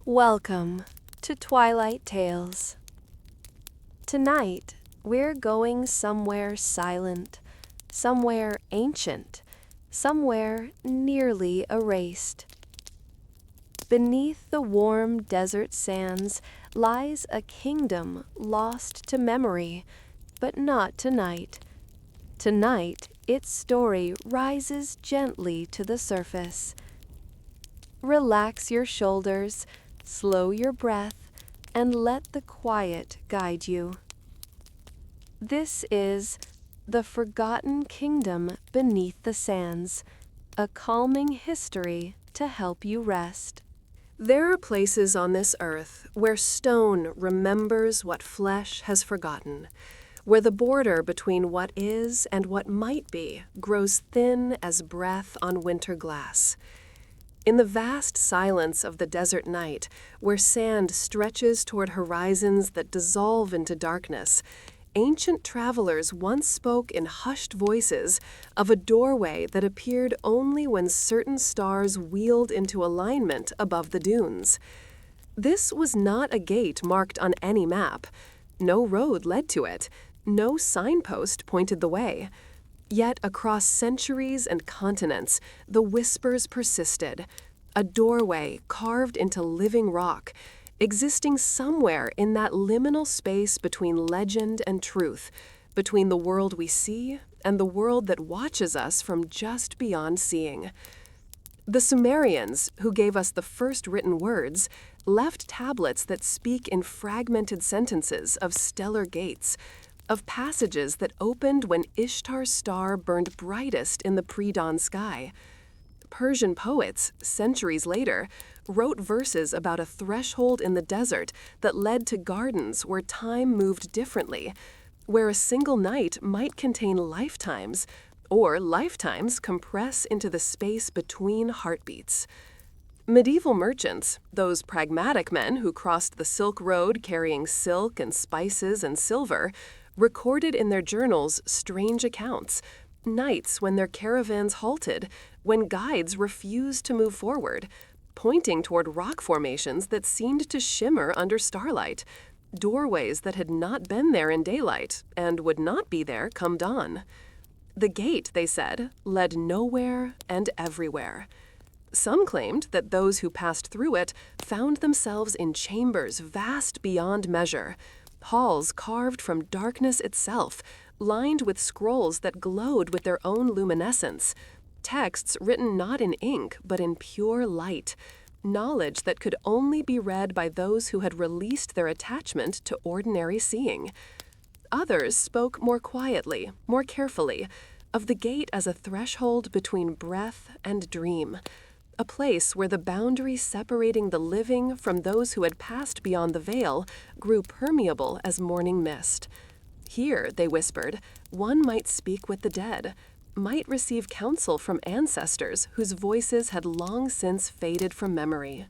Welcome to Twilight Tales. Tonight, we're going somewhere silent, somewhere ancient, somewhere nearly erased. Beneath the warm desert sands lies a kingdom lost to memory, but not tonight. Tonight, its story rises gently to the surface. Relax your shoulders, slow your breath, and let the quiet guide you. This is The Forgotten Kingdom Beneath the Sands, a calming history to help you rest. There are places on this earth where stone remembers what flesh has forgotten, where the border between what is and what might be grows thin as breath on winter glass. In the vast silence of the desert night, where sand stretches toward horizons that dissolve into darkness, ancient travelers once spoke in hushed voices of a doorway that appeared only when certain stars wheeled into alignment above the dunes. This was not a gate marked on any map. No road led to it. No signpost pointed the way. Yet across centuries and continents, the whispers persisted. A doorway carved into living rock, existing somewhere in that liminal space between legend and truth, between the world we see and the world that watches us from just beyond seeing. The Sumerians, who gave us the first written words, left tablets that speak in fragmented sentences of stellar gates, of passages that opened when Ishtar's star burned brightest in the pre-dawn sky. Persian poets, centuries later, wrote verses about a threshold in the desert that led to gardens where time moved differently, where a single night might contain lifetimes, or lifetimes compress into the space between heartbeats. Medieval merchants, those pragmatic men who crossed the Silk Road carrying silk and spices and silver, recorded in their journals strange accounts, nights when their caravans halted, when guides refused to move forward, pointing toward rock formations that seemed to shimmer under starlight, doorways that had not been there in daylight and would not be there come dawn. The gate, they said, led nowhere and everywhere. Some claimed that those who passed through it found themselves in chambers vast beyond measure, halls carved from darkness itself, lined with scrolls that glowed with their own luminescence, texts written not in ink but in pure light, knowledge that could only be read by those who had released their attachment to ordinary seeing. Others spoke more quietly, more carefully, of the gate as a threshold between breath and dream, a place where the boundary separating the living from those who had passed beyond the veil grew permeable as morning mist. Here, they whispered, one might speak with the dead, might receive counsel from ancestors whose voices had long since faded from memory.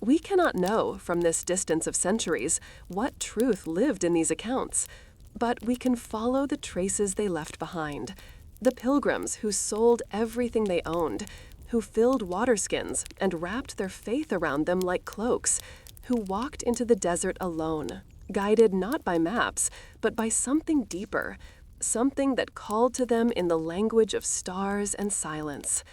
We cannot know, from this distance of centuries, what truth lived in these accounts, but we can follow the traces they left behind. The pilgrims who sold everything they owned, who filled waterskins and wrapped their faith around them like cloaks, who walked into the desert alone, guided not by maps, but by something deeper, something that called to them in the language of stars and silence.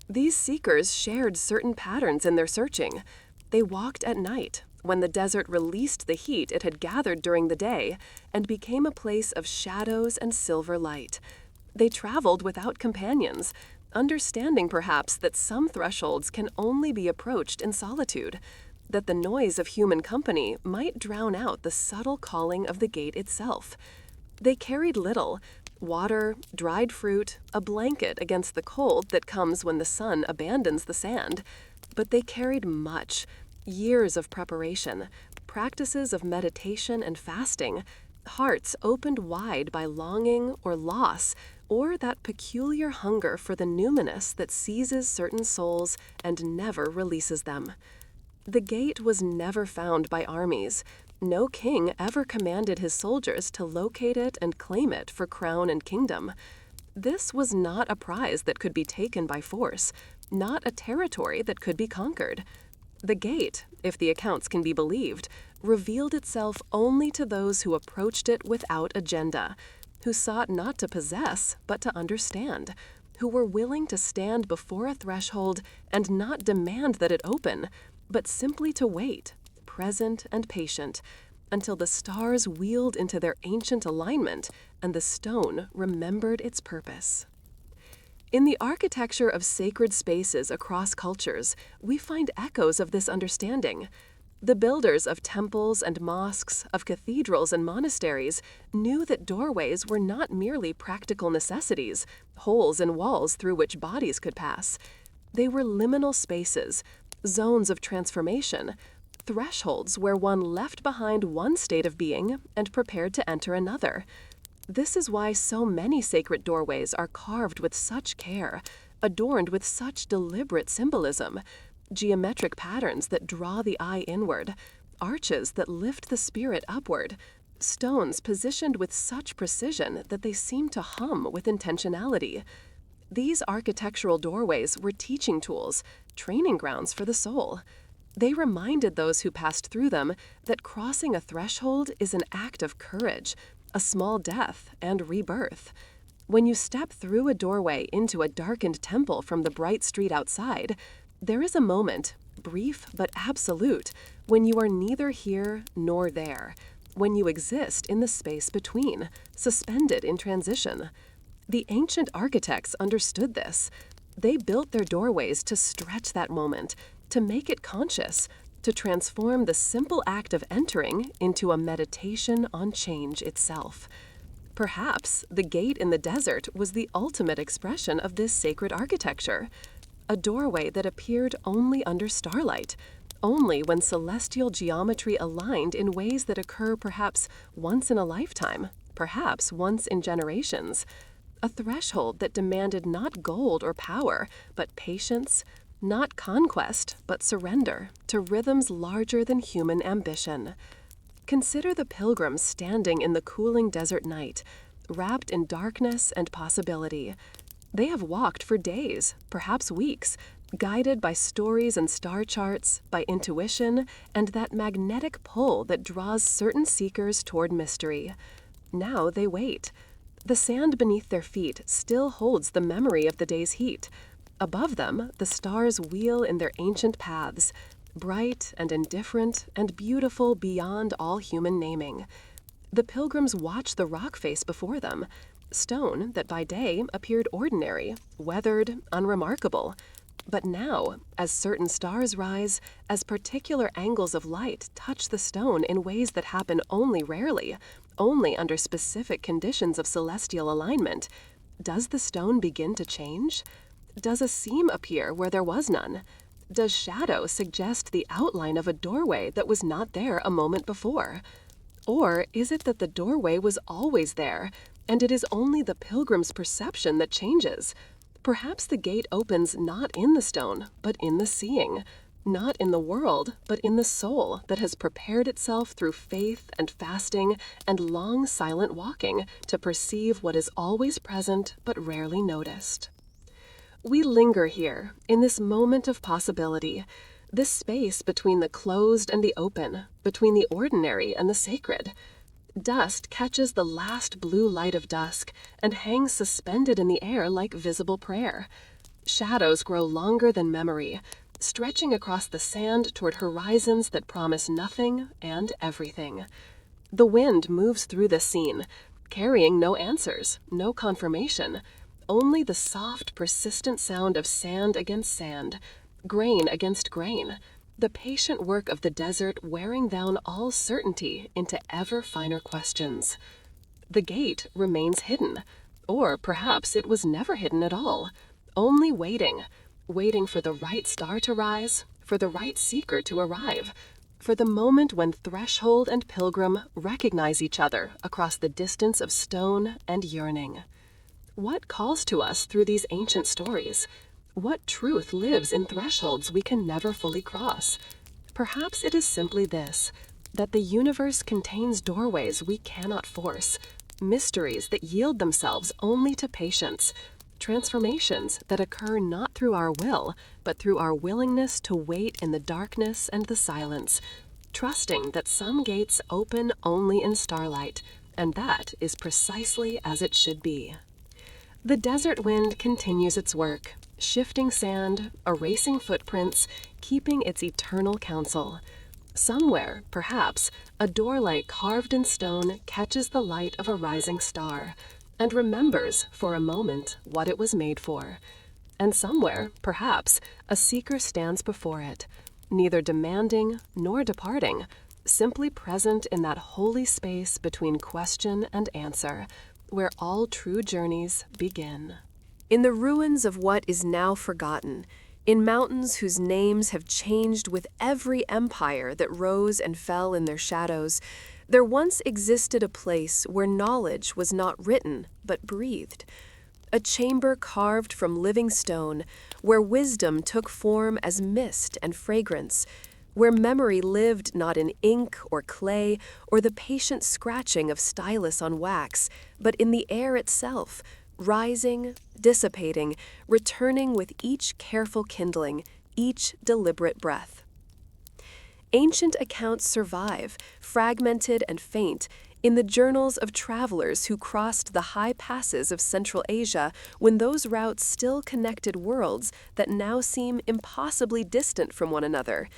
These seekers shared certain patterns in their searching. They walked at night, when the desert released the heat it had gathered during the day, and became a place of shadows and silver light. They traveled without companions, understanding perhaps that some thresholds can only be approached in solitude, that the noise of human company might drown out the subtle calling of the gate itself. They carried little: water, dried fruit, a blanket against the cold that comes when the sun abandons the sand. But they carried much: years of preparation, practices of meditation and fasting, hearts opened wide by longing or loss, or that peculiar hunger for the numinous that seizes certain souls and never releases them. The gate was never found by armies. No king ever commanded his soldiers to locate it and claim it for crown and kingdom. This was not a prize that could be taken by force, not a territory that could be conquered. The gate, if the accounts can be believed, revealed itself only to those who approached it without agenda, who sought not to possess, but to understand, who were willing to stand before a threshold and not demand that it open, but simply to wait, present and patient, until the stars wheeled into their ancient alignment and the stone remembered its purpose. In the architecture of sacred spaces across cultures, we find echoes of this understanding. The builders of temples and mosques, of cathedrals and monasteries, knew that doorways were not merely practical necessities, holes in walls through which bodies could pass. They were liminal spaces, zones of transformation, thresholds where one left behind one state of being and prepared to enter another. This is why so many sacred doorways are carved with such care, adorned with such deliberate symbolism, geometric patterns that draw the eye inward, arches that lift the spirit upward, stones positioned with such precision that they seem to hum with intentionality. These architectural doorways were teaching tools, training grounds for the soul. They reminded those who passed through them that crossing a threshold is an act of courage, a small death, and rebirth. When you step through a doorway into a darkened temple from the bright street outside, there is a moment, brief but absolute, when you are neither here nor there, when you exist in the space between, suspended in transition. The ancient architects understood this. They built their doorways to stretch that moment, to make it conscious, to transform the simple act of entering into a meditation on change itself. Perhaps the gate in the desert was the ultimate expression of this sacred architecture, a doorway that appeared only under starlight, only when celestial geometry aligned in ways that occur perhaps once in a lifetime, perhaps once in generations, a threshold that demanded not gold or power, but patience, not conquest, but surrender to rhythms larger than human ambition. Consider the pilgrims standing in the cooling desert night, wrapped in darkness and possibility. They have walked for days, perhaps weeks, guided by stories and star charts, by intuition, and that magnetic pull that draws certain seekers toward mystery. Now they wait. The sand beneath their feet still holds the memory of the day's heat. Above them, the stars wheel in their ancient paths, bright and indifferent and beautiful beyond all human naming. The pilgrims watch the rock face before them, stone that by day appeared ordinary, weathered, unremarkable. But now, as certain stars rise, as particular angles of light touch the stone in ways that happen only rarely, only under specific conditions of celestial alignment, does the stone begin to change? Does a seam appear where there was none? Does shadow suggest the outline of a doorway that was not there a moment before? Or is it that the doorway was always there, and it is only the pilgrim's perception that changes? Perhaps the gate opens not in the stone, but in the seeing, not in the world, but in the soul that has prepared itself through faith and fasting and long silent walking to perceive what is always present but rarely noticed. We linger here, in this moment of possibility, this space between the closed and the open, between the ordinary and the sacred. Dust catches the last blue light of dusk and hangs suspended in the air like visible prayer. Shadows grow longer than memory, stretching across the sand toward horizons that promise nothing and everything. The wind moves through the scene, carrying no answers, no confirmation, only the soft, persistent sound of sand against sand, grain against grain, the patient work of the desert wearing down all certainty into ever finer questions. The gate remains hidden, or perhaps it was never hidden at all, only waiting, waiting for the right star to rise, for the right seeker to arrive, for the moment when threshold and pilgrim recognize each other across the distance of stone and yearning. What calls to us through these ancient stories? What truth lives in thresholds we can never fully cross? Perhaps it is simply this, that the universe contains doorways we cannot force, mysteries that yield themselves only to patience, transformations that occur not through our will, but through our willingness to wait in the darkness and the silence, trusting that some gates open only in starlight, and that is precisely as it should be. The desert wind continues its work, shifting sand, erasing footprints, keeping its eternal counsel. Somewhere, perhaps, a doorlight carved in stone catches the light of a rising star and remembers for a moment what it was made for. And somewhere, perhaps, a seeker stands before it, neither demanding nor departing, simply present in that holy space between question and answer, where all true journeys begin. In the ruins of what is now forgotten, in mountains whose names have changed with every empire that rose and fell in their shadows, there once existed a place where knowledge was not written but breathed. A chamber carved from living stone, where wisdom took form as mist and fragrance, where memory lived not in ink or clay or the patient scratching of stylus on wax, but in the air itself, rising, dissipating, returning with each careful kindling, each deliberate breath. Ancient accounts survive, fragmented and faint, in the journals of travelers who crossed the high passes of Central Asia when those routes still connected worlds that now seem impossibly distant from one another.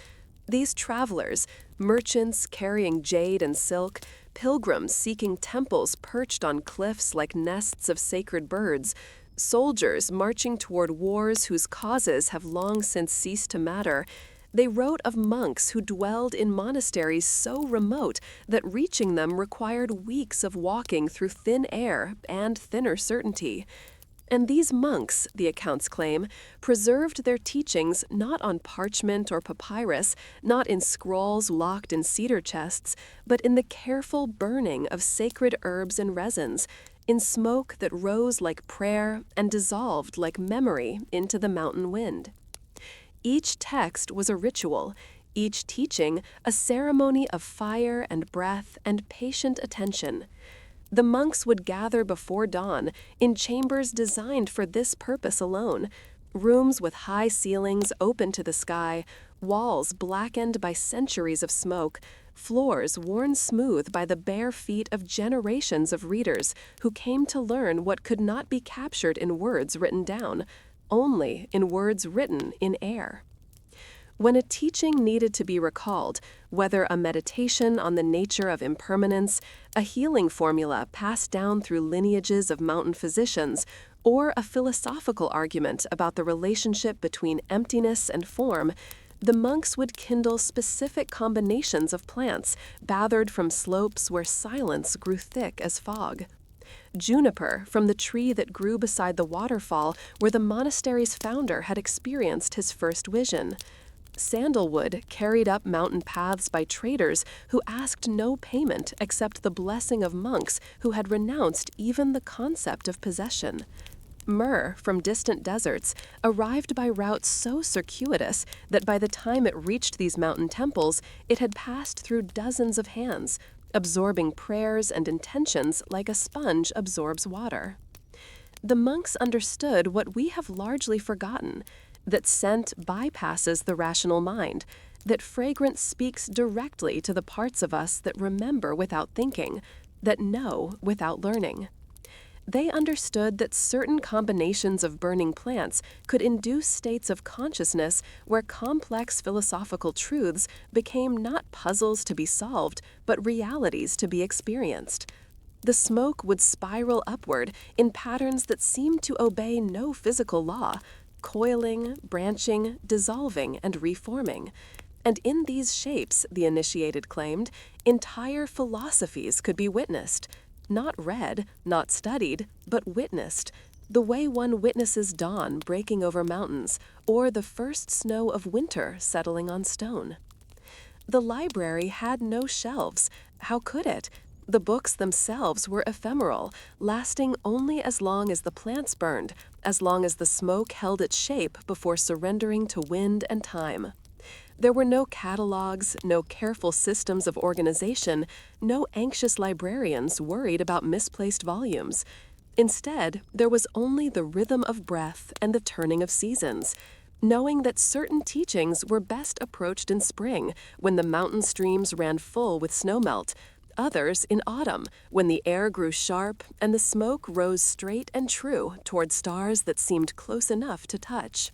These travelers, merchants carrying jade and silk, pilgrims seeking temples perched on cliffs like nests of sacred birds, soldiers marching toward wars whose causes have long since ceased to matter, they wrote of monks who dwelled in monasteries so remote that reaching them required weeks of walking through thin air and thinner certainty. And these monks, the accounts claim, preserved their teachings not on parchment or papyrus, not in scrolls locked in cedar chests, but in the careful burning of sacred herbs and resins, in smoke that rose like prayer and dissolved like memory into the mountain wind. Each text was a ritual, each teaching a ceremony of fire and breath and patient attention. The monks would gather before dawn in chambers designed for this purpose alone, rooms with high ceilings open to the sky, walls blackened by centuries of smoke, floors worn smooth by the bare feet of generations of readers who came to learn what could not be captured in words written down, only in words written in air. When a teaching needed to be recalled, whether a meditation on the nature of impermanence, a healing formula passed down through lineages of mountain physicians, or a philosophical argument about the relationship between emptiness and form, the monks would kindle specific combinations of plants gathered from slopes where silence grew thick as fog. Juniper from the tree that grew beside the waterfall where the monastery's founder had experienced his first vision. Sandalwood carried up mountain paths by traders who asked no payment except the blessing of monks who had renounced even the concept of possession. Myrrh from distant deserts arrived by routes so circuitous that by the time it reached these mountain temples, it had passed through dozens of hands, absorbing prayers and intentions like a sponge absorbs water. The monks understood what we have largely forgotten, that scent bypasses the rational mind, that fragrance speaks directly to the parts of us that remember without thinking, that know without learning. They understood that certain combinations of burning plants could induce states of consciousness where complex philosophical truths became not puzzles to be solved, but realities to be experienced. The smoke would spiral upward in patterns that seemed to obey no physical law, coiling, branching, dissolving, and reforming. And in these shapes, the initiated claimed, entire philosophies could be witnessed. Not read, not studied, but witnessed, the way one witnesses dawn breaking over mountains, or the first snow of winter settling on stone. The library had no shelves. How could it? The books themselves were ephemeral, lasting only as long as the plants burned, as long as the smoke held its shape before surrendering to wind and time. There were no catalogs, no careful systems of organization, no anxious librarians worried about misplaced volumes. Instead, there was only the rhythm of breath and the turning of seasons, knowing that certain teachings were best approached in spring, when the mountain streams ran full with snowmelt, others in autumn, when the air grew sharp and the smoke rose straight and true toward stars that seemed close enough to touch.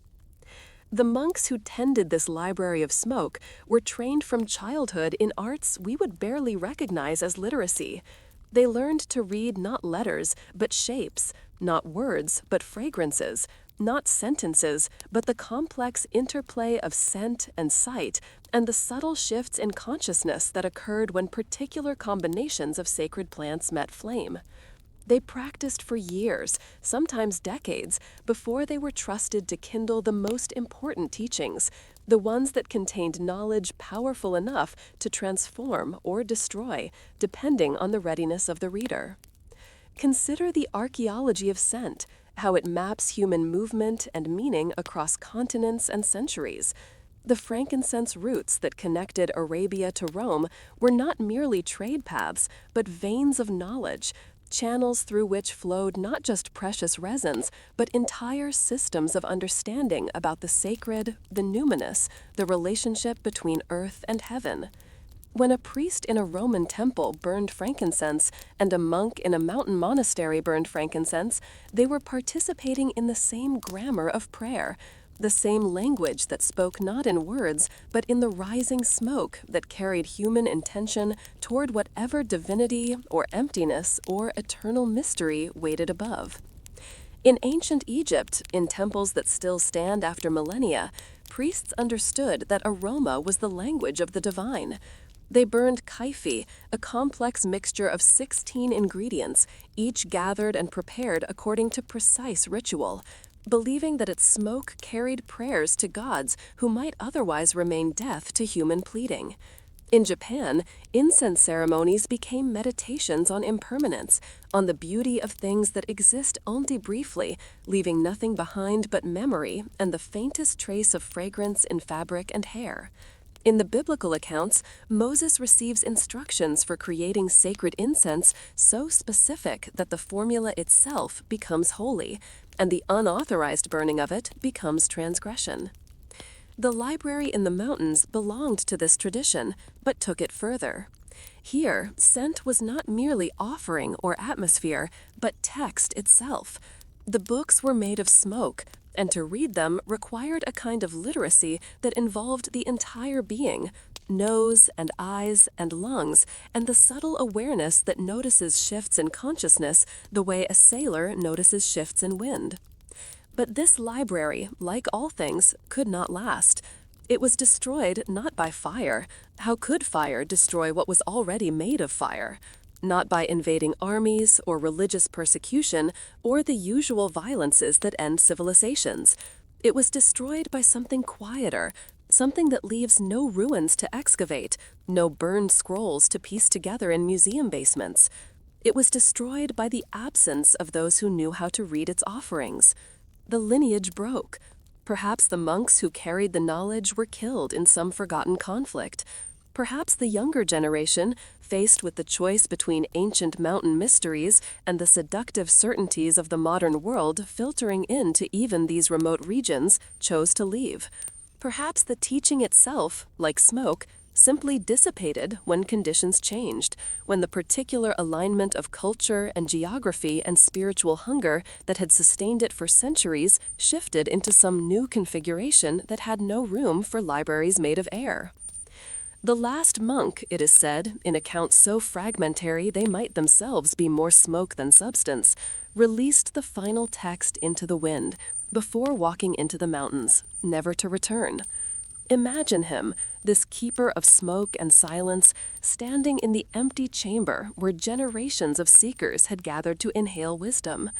The monks who tended this library of smoke were trained from childhood in arts we would barely recognize as literacy. They learned to read not letters, but shapes, not words, but fragrances, not sentences, but the complex interplay of scent and sight, and the subtle shifts in consciousness that occurred when particular combinations of sacred plants met flame. They practiced for years, sometimes decades, before they were trusted to kindle the most important teachings, the ones that contained knowledge powerful enough to transform or destroy, depending on the readiness of the reader. Consider the archaeology of scent, how it maps human movement and meaning across continents and centuries. The frankincense routes that connected Arabia to Rome were not merely trade paths, but veins of knowledge, channels through which flowed not just precious resins, but entire systems of understanding about the sacred, the numinous, the relationship between earth and heaven. When a priest in a Roman temple burned frankincense and a monk in a mountain monastery burned frankincense, they were participating in the same grammar of prayer, the same language that spoke not in words, but in the rising smoke that carried human intention toward whatever divinity or emptiness or eternal mystery waited above. In ancient Egypt, in temples that still stand after millennia, priests understood that aroma was the language of the divine. They burned kaifi, a complex mixture of 16 ingredients, each gathered and prepared according to precise ritual, believing that its smoke carried prayers to gods who might otherwise remain deaf to human pleading. In Japan, incense ceremonies became meditations on impermanence, on the beauty of things that exist only briefly, leaving nothing behind but memory and the faintest trace of fragrance in fabric and hair. In the biblical accounts, Moses receives instructions for creating sacred incense so specific that the formula itself becomes holy, and the unauthorized burning of it becomes transgression. The library in the mountains belonged to this tradition, but took it further. Here, scent was not merely offering or atmosphere, but text itself. The books were made of smoke, and to read them required a kind of literacy that involved the entire being, nose and eyes and lungs, and the subtle awareness that notices shifts in consciousness the way a sailor notices shifts in wind. But this library, like all things, could not last. It was destroyed not by fire. How could fire destroy what was already made of fire? Not by invading armies or religious persecution or the usual violences that end civilizations. It was destroyed by something quieter, something that leaves no ruins to excavate, no burned scrolls to piece together in museum basements. It was destroyed by the absence of those who knew how to read its offerings. The lineage broke. Perhaps the monks who carried the knowledge were killed in some forgotten conflict. Perhaps the younger generation, faced with the choice between ancient mountain mysteries and the seductive certainties of the modern world filtering into even these remote regions, chose to leave. Perhaps the teaching itself, like smoke, simply dissipated when conditions changed, when the particular alignment of culture and geography and spiritual hunger that had sustained it for centuries shifted into some new configuration that had no room for libraries made of air. The last monk, it is said, in accounts so fragmentary they might themselves be more smoke than substance, released the final text into the wind before walking into the mountains, never to return. Imagine him, this keeper of smoke and silence, standing in the empty chamber where generations of seekers had gathered to inhale wisdom.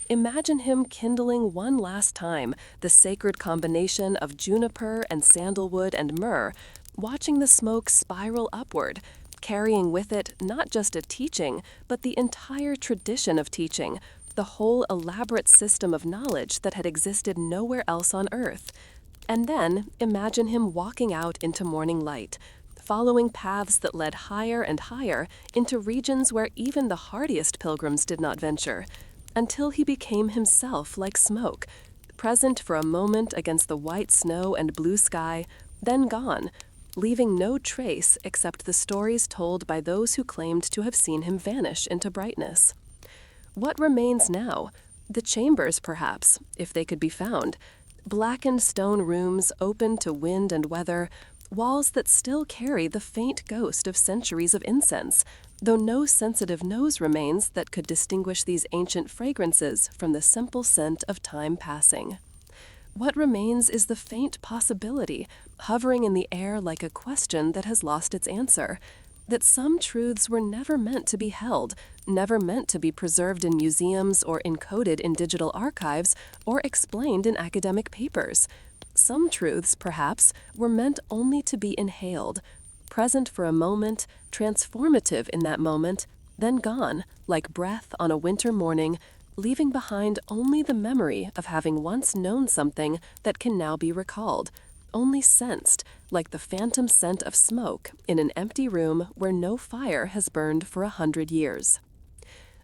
Imagine him kindling one last time the sacred combination of juniper and sandalwood and myrrh, watching the smoke spiral upward, carrying with it not just a teaching, but the entire tradition of teaching, the whole elaborate system of knowledge that had existed nowhere else on earth. And then imagine him walking out into morning light, following paths that led higher and higher into regions where even the hardiest pilgrims did not venture. until he became himself like smoke, present for a moment against the white snow and blue sky, then gone, leaving no trace except the stories told by those who claimed to have seen him vanish into brightness. What remains now? The chambers, perhaps, if they could be found. Blackened stone rooms open to wind and weather, walls that still carry the faint ghost of centuries of incense, though no sensitive nose remains that could distinguish these ancient fragrances from the simple scent of time passing. What remains is the faint possibility, hovering in the air like a question that has lost its answer, that some truths were never meant to be held, never meant to be preserved in museums or encoded in digital archives or explained in academic papers. Some truths, perhaps, were meant only to be inhaled, present for a moment, transformative in that moment, then gone, like breath on a winter morning, leaving behind only the memory of having once known something that can now be recalled, only sensed, like the phantom scent of smoke in an empty room where no fire has burned for 100 years.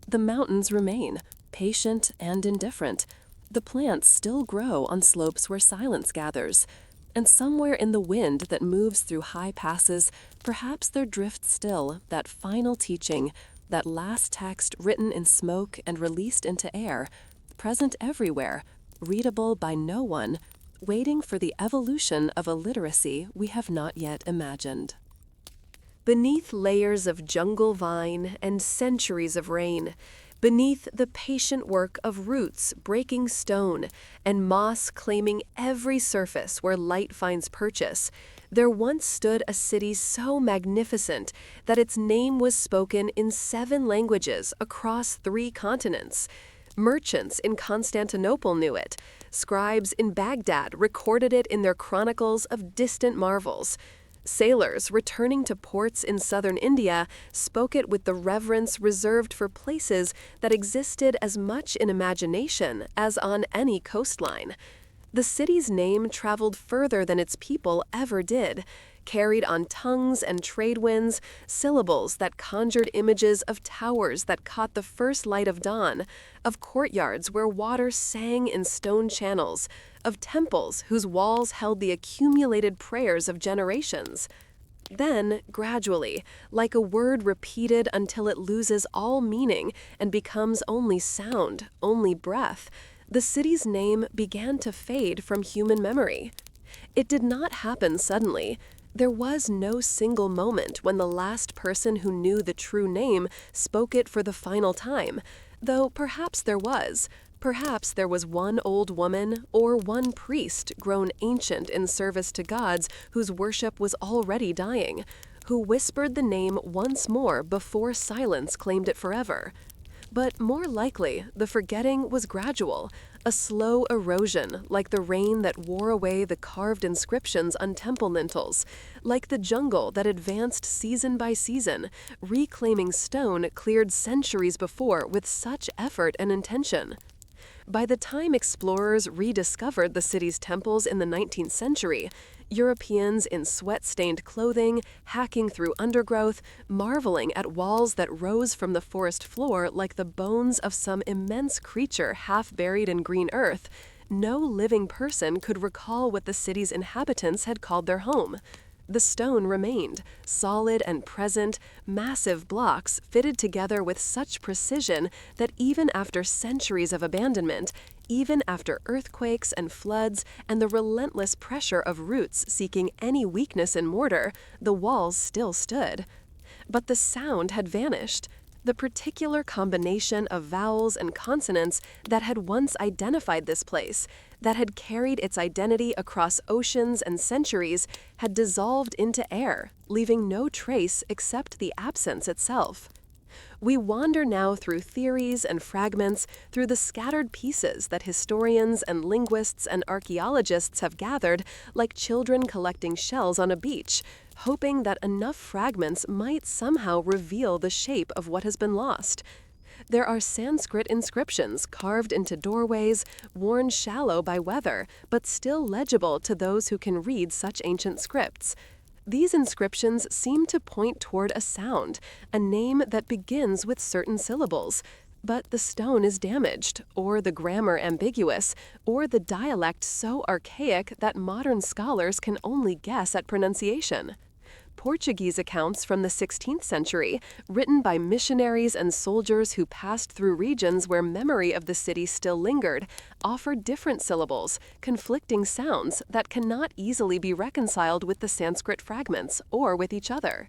The mountains remain, patient and indifferent. The plants still grow on slopes where silence gathers, and somewhere in the wind that moves through high passes, perhaps there drifts still that final teaching, that last text written in smoke and released into air, present everywhere, readable by no one, waiting for the evolution of a literacy we have not yet imagined. Beneath layers of jungle vine and centuries of rain, beneath the patient work of roots breaking stone and moss claiming every surface where light finds purchase, there once stood a city so magnificent that its name was spoken in 7 languages across 3 continents. Merchants in Constantinople knew it. Scribes in Baghdad recorded it in their chronicles of distant marvels. Sailors returning to ports in southern India spoke it with the reverence reserved for places that existed as much in imagination as on any coastline. The city's name traveled further than its people ever did, carried on tongues and trade winds, syllables that conjured images of towers that caught the first light of dawn, of courtyards where water sang in stone channels, of temples whose walls held the accumulated prayers of generations. Then, gradually, like a word repeated until it loses all meaning and becomes only sound, only breath, the city's name began to fade from human memory. It did not happen suddenly. There was no single moment when the last person who knew the true name spoke it for the final time, though perhaps there was. Perhaps there was one old woman or one priest grown ancient in service to gods whose worship was already dying, who whispered the name once more before silence claimed it forever. But more likely, the forgetting was gradual, a slow erosion like the rain that wore away the carved inscriptions on temple lintels, like the jungle that advanced season by season, reclaiming stone cleared centuries before with such effort and intention. By the time explorers rediscovered the city's temples in the 19th century, Europeans in sweat-stained clothing, hacking through undergrowth, marveling at walls that rose from the forest floor like the bones of some immense creature half buried in green earth, no living person could recall what the city's inhabitants had called their home. The stone remained, solid and present, massive blocks fitted together with such precision that even after centuries of abandonment, even after earthquakes and floods and the relentless pressure of roots seeking any weakness in mortar, the walls still stood. But the sound had vanished. The particular combination of vowels and consonants that had once identified this place, that had carried its identity across oceans and centuries, had dissolved into air, leaving no trace except the absence itself. We wander now through theories and fragments, through the scattered pieces that historians and linguists and archaeologists have gathered like children collecting shells on a beach, hoping that enough fragments might somehow reveal the shape of what has been lost. There are Sanskrit inscriptions carved into doorways, worn shallow by weather, but still legible to those who can read such ancient scripts. These inscriptions seem to point toward a sound, a name that begins with certain syllables, But the stone is damaged, or the grammar ambiguous, or the dialect so archaic that modern scholars can only guess at pronunciation. Portuguese accounts from the 16th century, written by missionaries and soldiers who passed through regions where memory of the city still lingered, offer different syllables, conflicting sounds that cannot easily be reconciled with the Sanskrit fragments or with each other.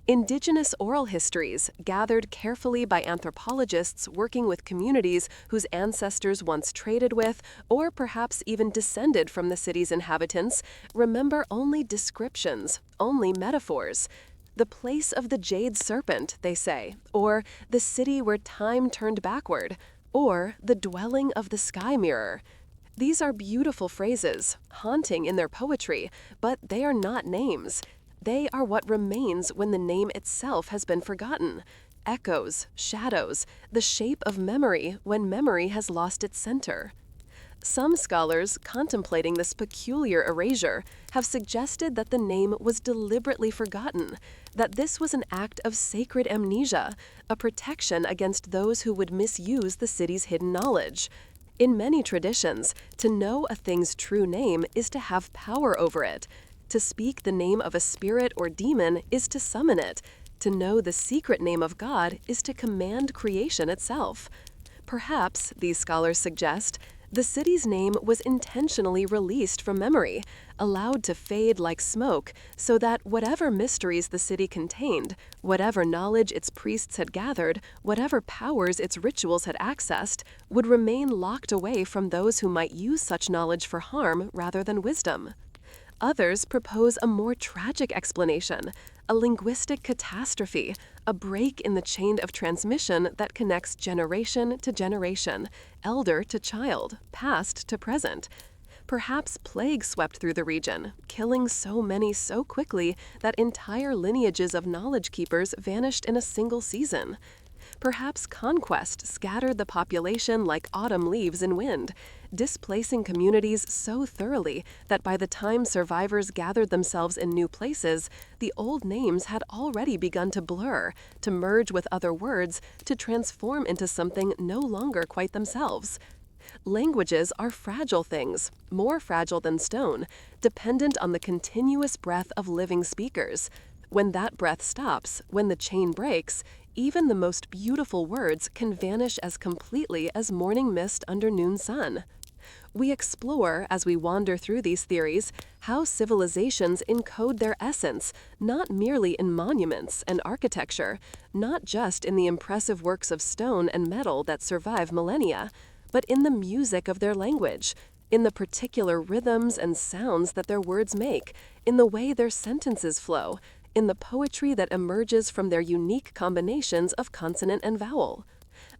Indigenous oral histories, gathered carefully by anthropologists working with communities whose ancestors once traded with, or perhaps even descended from the city's inhabitants, remember only descriptions, only metaphors. The place of the jade serpent, they say, or the city where time turned backward, or the dwelling of the sky mirror. These are beautiful phrases, haunting in their poetry, but they are not names. They are what remains when the name itself has been forgotten. Echoes, shadows, the shape of memory when memory has lost its center. Some scholars, contemplating this peculiar erasure, have suggested that the name was deliberately forgotten, that this was an act of sacred amnesia, a protection against those who would misuse the city's hidden knowledge. In many traditions, to know a thing's true name is to have power over it. To speak the name of a spirit or demon is to summon it. To know the secret name of God is to command creation itself. Perhaps, these scholars suggest, the city's name was intentionally released from memory, allowed to fade like smoke, so that whatever mysteries the city contained, whatever knowledge its priests had gathered, whatever powers its rituals had accessed, would remain locked away from those who might use such knowledge for harm rather than wisdom. Others propose a more tragic explanation, a linguistic catastrophe, a break in the chain of transmission that connects generation to generation, elder to child, past to present. Perhaps plague swept through the region, killing so many so quickly that entire lineages of knowledge keepers vanished in a single season. Perhaps conquest scattered the population like autumn leaves in wind, displacing communities so thoroughly that by the time survivors gathered themselves in new places, the old names had already begun to blur, to merge with other words, to transform into something no longer quite themselves. Languages are fragile things, more fragile than stone, dependent on the continuous breath of living speakers. When that breath stops, when the chain breaks, even the most beautiful words can vanish as completely as morning mist under noon sun. We explore, as we wander through these theories, how civilizations encode their essence, not merely in monuments and architecture, not just in the impressive works of stone and metal that survive millennia, but in the music of their language, in the particular rhythms and sounds that their words make, in the way their sentences flow, in the poetry that emerges from their unique combinations of consonant and vowel.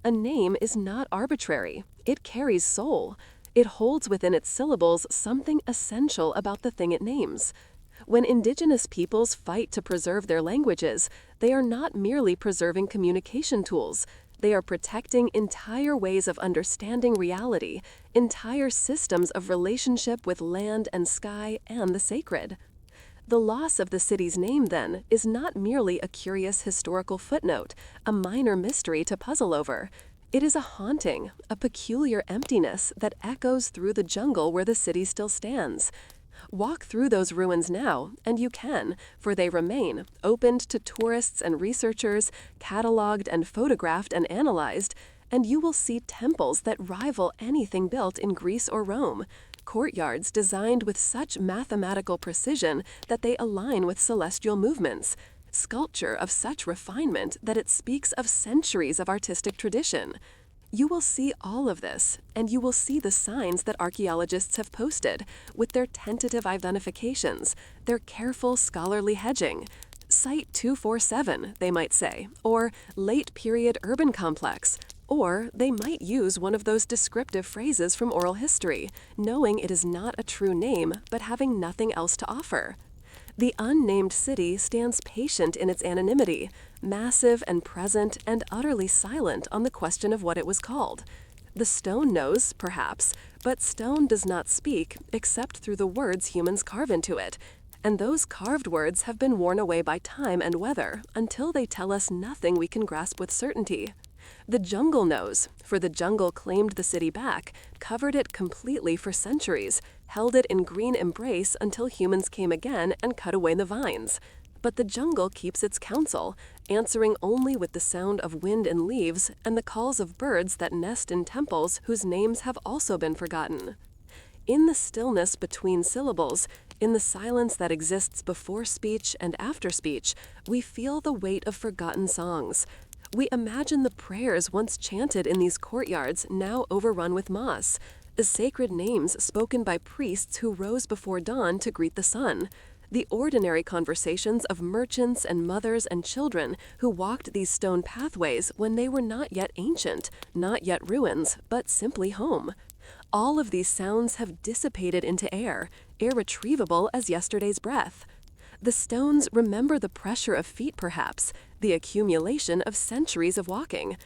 A name is not arbitrary. It carries soul. It holds within its syllables something essential about the thing it names. When indigenous peoples fight to preserve their languages, they are not merely preserving communication tools. They are protecting entire ways of understanding reality, entire systems of relationship with land and sky and the sacred. The loss of the city's name, then, is not merely a curious historical footnote, a minor mystery to puzzle over. It is a haunting, a peculiar emptiness that echoes through the jungle where the city still stands. Walk through those ruins now, and you can, for they remain, opened to tourists and researchers, cataloged and photographed and analyzed, and you will see temples that rival anything built in Greece or Rome, courtyards designed with such mathematical precision that they align with celestial movements, sculpture of such refinement that it speaks of centuries of artistic tradition. You will see all of this, and you will see the signs that archaeologists have posted, with their tentative identifications, their careful scholarly hedging. Site 247, they might say, or late period urban complex. Or they might use one of those descriptive phrases from oral history, knowing it is not a true name, but having nothing else to offer. The unnamed city stands patient in its anonymity, massive and present and utterly silent on the question of what it was called. The stone knows, perhaps, but stone does not speak except through the words humans carve into it, and those carved words have been worn away by time and weather until they tell us nothing we can grasp with certainty. The jungle knows, for the jungle claimed the city back, covered it completely for centuries, held it in green embrace until humans came again and cut away the vines. But the jungle keeps its counsel, answering only with the sound of wind and leaves and the calls of birds that nest in temples whose names have also been forgotten. In the stillness between syllables, in the silence that exists before speech and after speech, we feel the weight of forgotten songs. We imagine the prayers once chanted in these courtyards now overrun with moss, the sacred names spoken by priests who rose before dawn to greet the sun, the ordinary conversations of merchants and mothers and children who walked these stone pathways when they were not yet ancient, not yet ruins, but simply home. All of these sounds have dissipated into air, irretrievable as yesterday's breath. The stones remember the pressure of feet perhaps, the accumulation of centuries of walking.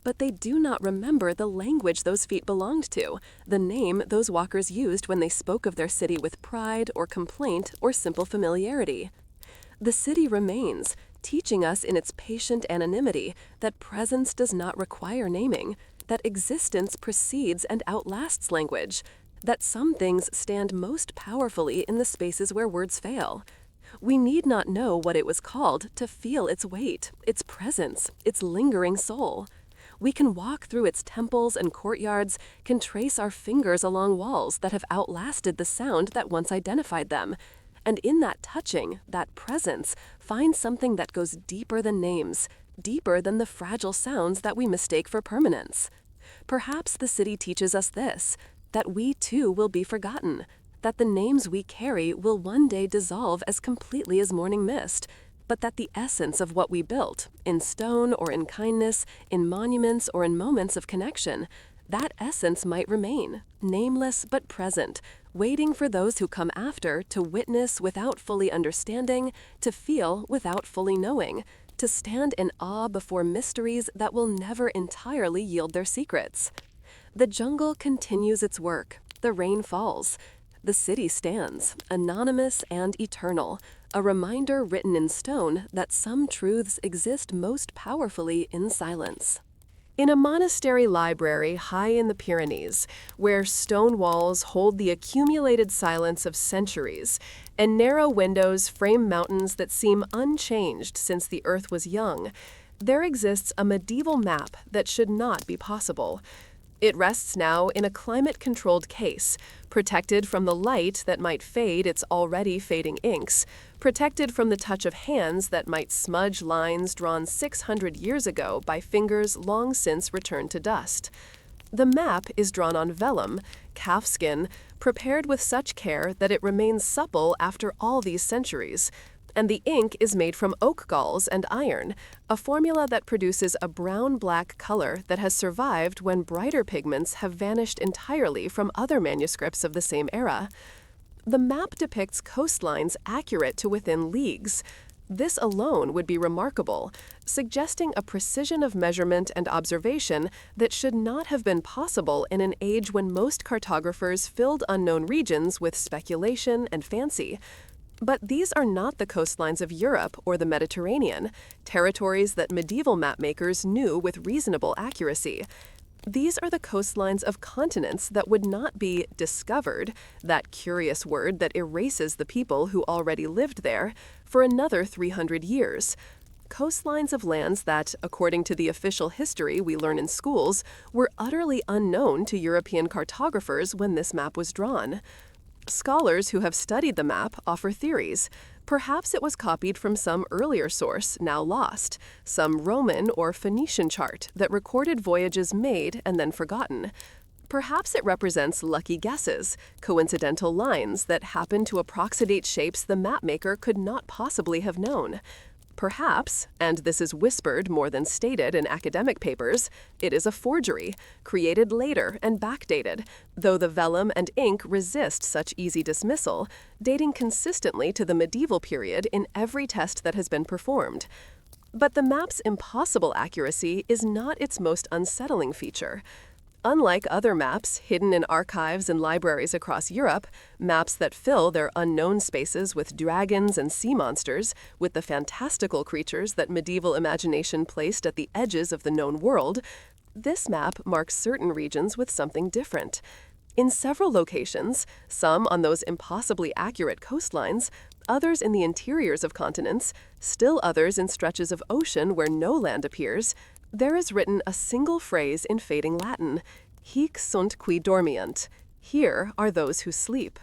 But they do not remember the language those feet belonged to, the name those walkers used when they spoke of their city with pride or complaint or simple familiarity. The city remains, teaching us in its patient anonymity that presence does not require naming, that existence precedes and outlasts language, that some things stand most powerfully in the spaces where words fail. We need not know what it was called to feel its weight, its presence, its lingering soul. We can walk through its temples and courtyards, can trace our fingers along walls that have outlasted the sound that once identified them, and in that touching, that presence, find something that goes deeper than names, deeper than the fragile sounds that we mistake for permanence. Perhaps the city teaches us this, that we too will be forgotten, that the names we carry will one day dissolve as completely as morning mist, but that the essence of what we built, in stone or in kindness, in monuments or in moments of connection, that essence might remain, nameless but present, waiting for those who come after to witness without fully understanding, to feel without fully knowing, to stand in awe before mysteries that will never entirely yield their secrets. The jungle continues its work. The rain falls. The city stands, anonymous and eternal, a reminder written in stone that some truths exist most powerfully in silence. In a monastery library high in the Pyrenees, where stone walls hold the accumulated silence of centuries, and narrow windows frame mountains that seem unchanged since the earth was young, there exists a medieval map that should not be possible. It rests now in a climate-controlled case, protected from the light that might fade its already fading inks, protected from the touch of hands that might smudge lines drawn 600 years ago by fingers long since returned to dust. The map is drawn on vellum, calfskin, prepared with such care that it remains supple after all these centuries, and the ink is made from oak galls and iron, a formula that produces a brown-black color that has survived when brighter pigments have vanished entirely from other manuscripts of the same era. The map depicts coastlines accurate to within leagues. This alone would be remarkable, suggesting a precision of measurement and observation that should not have been possible in an age when most cartographers filled unknown regions with speculation and fancy. But these are not the coastlines of Europe or the Mediterranean, territories that medieval mapmakers knew with reasonable accuracy. These are the coastlines of continents that would not be discovered, that curious word that erases the people who already lived there, for another 300 years. Coastlines of lands that, according to the official history we learn in schools, were utterly unknown to European cartographers when this map was drawn. Scholars who have studied the map offer theories. Perhaps it was copied from some earlier source, now lost, some Roman or Phoenician chart that recorded voyages made and then forgotten. Perhaps it represents lucky guesses, coincidental lines that happen to approximate shapes the mapmaker could not possibly have known. Perhaps, and this is whispered more than stated in academic papers, it is a forgery, created later and backdated, though the vellum and ink resist such easy dismissal, dating consistently to the medieval period in every test that has been performed. But the map's impossible accuracy is not its most unsettling feature. Unlike other maps hidden in archives and libraries across Europe, maps that fill their unknown spaces with dragons and sea monsters, with the fantastical creatures that medieval imagination placed at the edges of the known world, this map marks certain regions with something different. In several locations, some on those impossibly accurate coastlines, others in the interiors of continents, still others in stretches of ocean where no land appears, there is written a single phrase in fading Latin, hic sunt qui dormiant, here are those who sleep.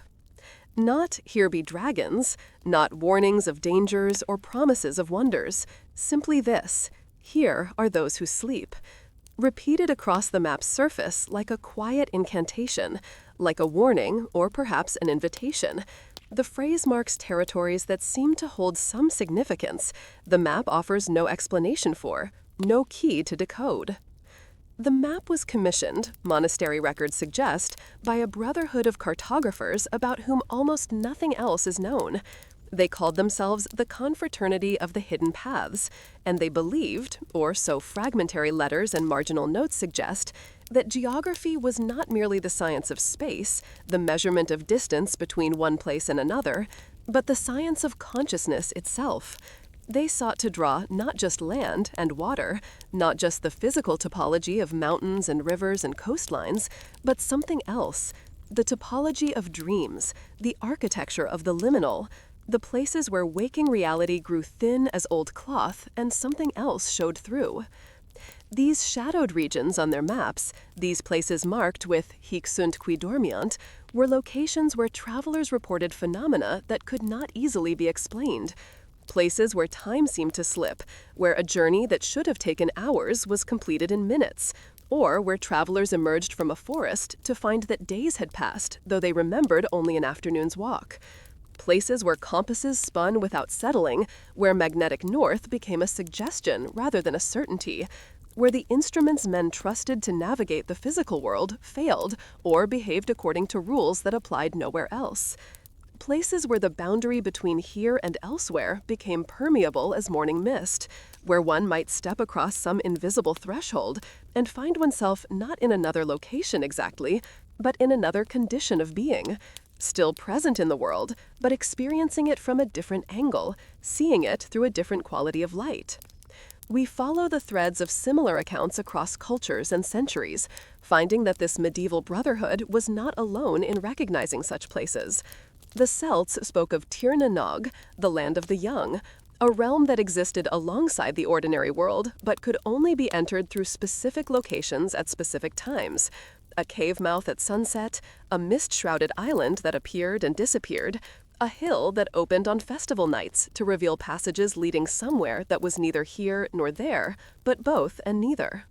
Not here be dragons, not warnings of dangers or promises of wonders, simply this, here are those who sleep. Repeated across the map's surface like a quiet incantation, like a warning or perhaps an invitation. The phrase marks territories that seem to hold some significance, the map offers no explanation for, no key to decode. The map was commissioned, monastery records suggest, by a brotherhood of cartographers about whom almost nothing else is known. They called themselves the Confraternity of the Hidden Paths, and they believed, or so fragmentary letters and marginal notes suggest, that geography was not merely the science of space, the measurement of distance between one place and another, but the science of consciousness itself. They sought to draw not just land and water, not just the physical topology of mountains and rivers and coastlines, but something else, the topology of dreams, the architecture of the liminal, the places where waking reality grew thin as old cloth and something else showed through. These shadowed regions on their maps, these places marked with hic sunt qui dormiant, were locations where travelers reported phenomena that could not easily be explained. Places where time seemed to slip, where a journey that should have taken hours was completed in minutes, or where travelers emerged from a forest to find that days had passed, though they remembered only an afternoon's walk. Places where compasses spun without settling, where magnetic north became a suggestion rather than a certainty, where the instruments men trusted to navigate the physical world failed or behaved according to rules that applied nowhere else. Places where the boundary between here and elsewhere became permeable as morning mist, where one might step across some invisible threshold and find oneself not in another location exactly, but in another condition of being, still present in the world, but experiencing it from a different angle, seeing it through a different quality of light. We follow the threads of similar accounts across cultures and centuries, finding that this medieval brotherhood was not alone in recognizing such places. The Celts spoke of Tir na Nog, the land of the young, a realm that existed alongside the ordinary world but could only be entered through specific locations at specific times. A cave mouth at sunset, a mist-shrouded island that appeared and disappeared, a hill that opened on festival nights to reveal passages leading somewhere that was neither here nor there, but both and neither.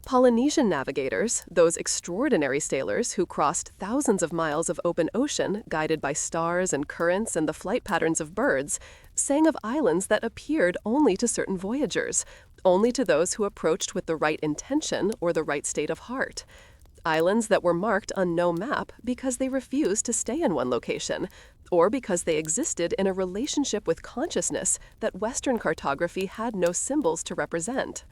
Polynesian navigators, those extraordinary sailors who crossed thousands of miles of open ocean guided by stars and currents and the flight patterns of birds, sang of islands that appeared only to certain voyagers, only to those who approached with the right intention or the right state of heart. Islands that were marked on no map because they refused to stay in one location, or because they existed in a relationship with consciousness that Western cartography had no symbols to represent.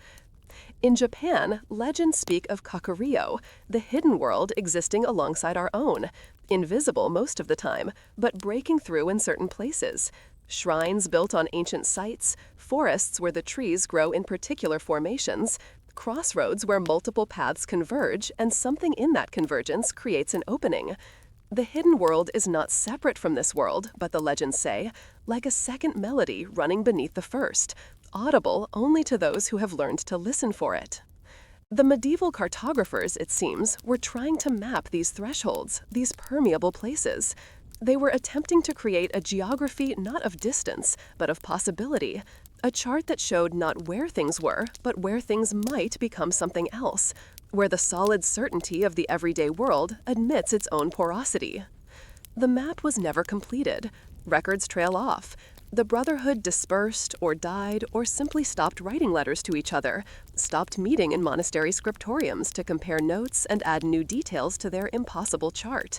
In Japan, legends speak of Kakuryō, the hidden world existing alongside our own, invisible most of the time, but breaking through in certain places. Shrines built on ancient sites, forests where the trees grow in particular formations, crossroads where multiple paths converge and something in that convergence creates an opening. The hidden world is not separate from this world, but the legends say, like a second melody running beneath the first, audible only to those who have learned to listen for it. The medieval cartographers, it seems, were trying to map these thresholds, these permeable places. They were attempting to create a geography not of distance, but of possibility, a chart that showed not where things were, but where things might become something else, where the solid certainty of the everyday world admits its own porosity. The map was never completed. Records trail off. The brotherhood dispersed or died or simply stopped writing letters to each other, stopped meeting in monastery scriptoriums to compare notes and add new details to their impossible chart.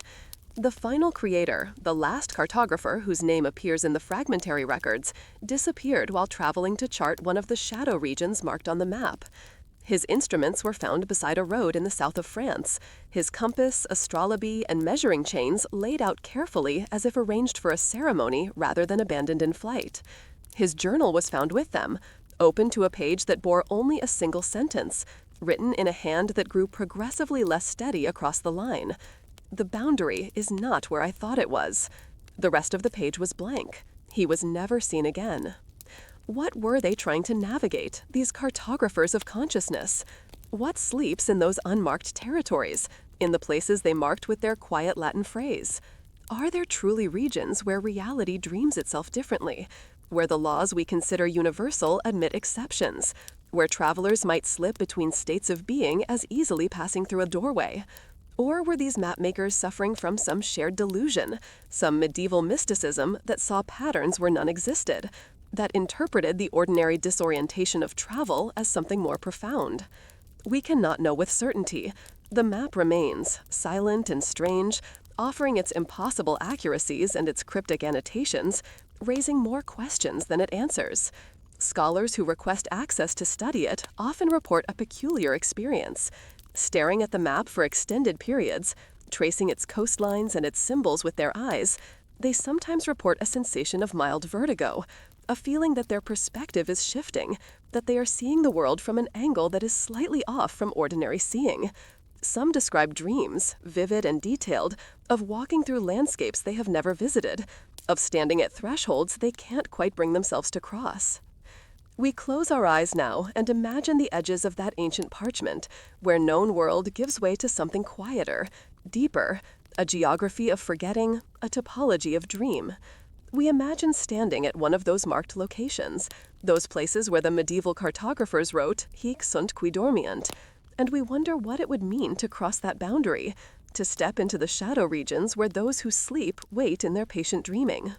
The final creator, the last cartographer whose name appears in the fragmentary records, disappeared while traveling to chart one of the shadow regions marked on the map. His instruments were found beside a road in the south of France, his compass, astrolabe, and measuring chains laid out carefully as if arranged for a ceremony rather than abandoned in flight. His journal was found with them, open to a page that bore only a single sentence, written in a hand that grew progressively less steady across the line. The boundary is not where I thought it was. The rest of the page was blank. He was never seen again. What were they trying to navigate, these cartographers of consciousness? What sleeps in those unmarked territories, in the places they marked with their quiet Latin phrase? Are there truly regions where reality dreams itself differently, where the laws we consider universal admit exceptions, where travelers might slip between states of being as easily passing through a doorway? Or were these mapmakers suffering from some shared delusion, some medieval mysticism that saw patterns where none existed, that interpreted the ordinary disorientation of travel as something more profound? We cannot know with certainty. The map remains, silent and strange, offering its impossible accuracies and its cryptic annotations, raising more questions than it answers. Scholars who request access to study it often report a peculiar experience. Staring at the map for extended periods, tracing its coastlines and its symbols with their eyes, they sometimes report a sensation of mild vertigo, a feeling that their perspective is shifting, that they are seeing the world from an angle that is slightly off from ordinary seeing. Some describe dreams, vivid and detailed, of walking through landscapes they have never visited, of standing at thresholds they can't quite bring themselves to cross. We close our eyes now and imagine the edges of that ancient parchment, where known world gives way to something quieter, deeper, a geography of forgetting, a topology of dream. We imagine standing at one of those marked locations, those places where the medieval cartographers wrote, "Hic sunt qui dormient," and we wonder what it would mean to cross that boundary, to step into the shadow regions where those who sleep wait in their patient dreaming.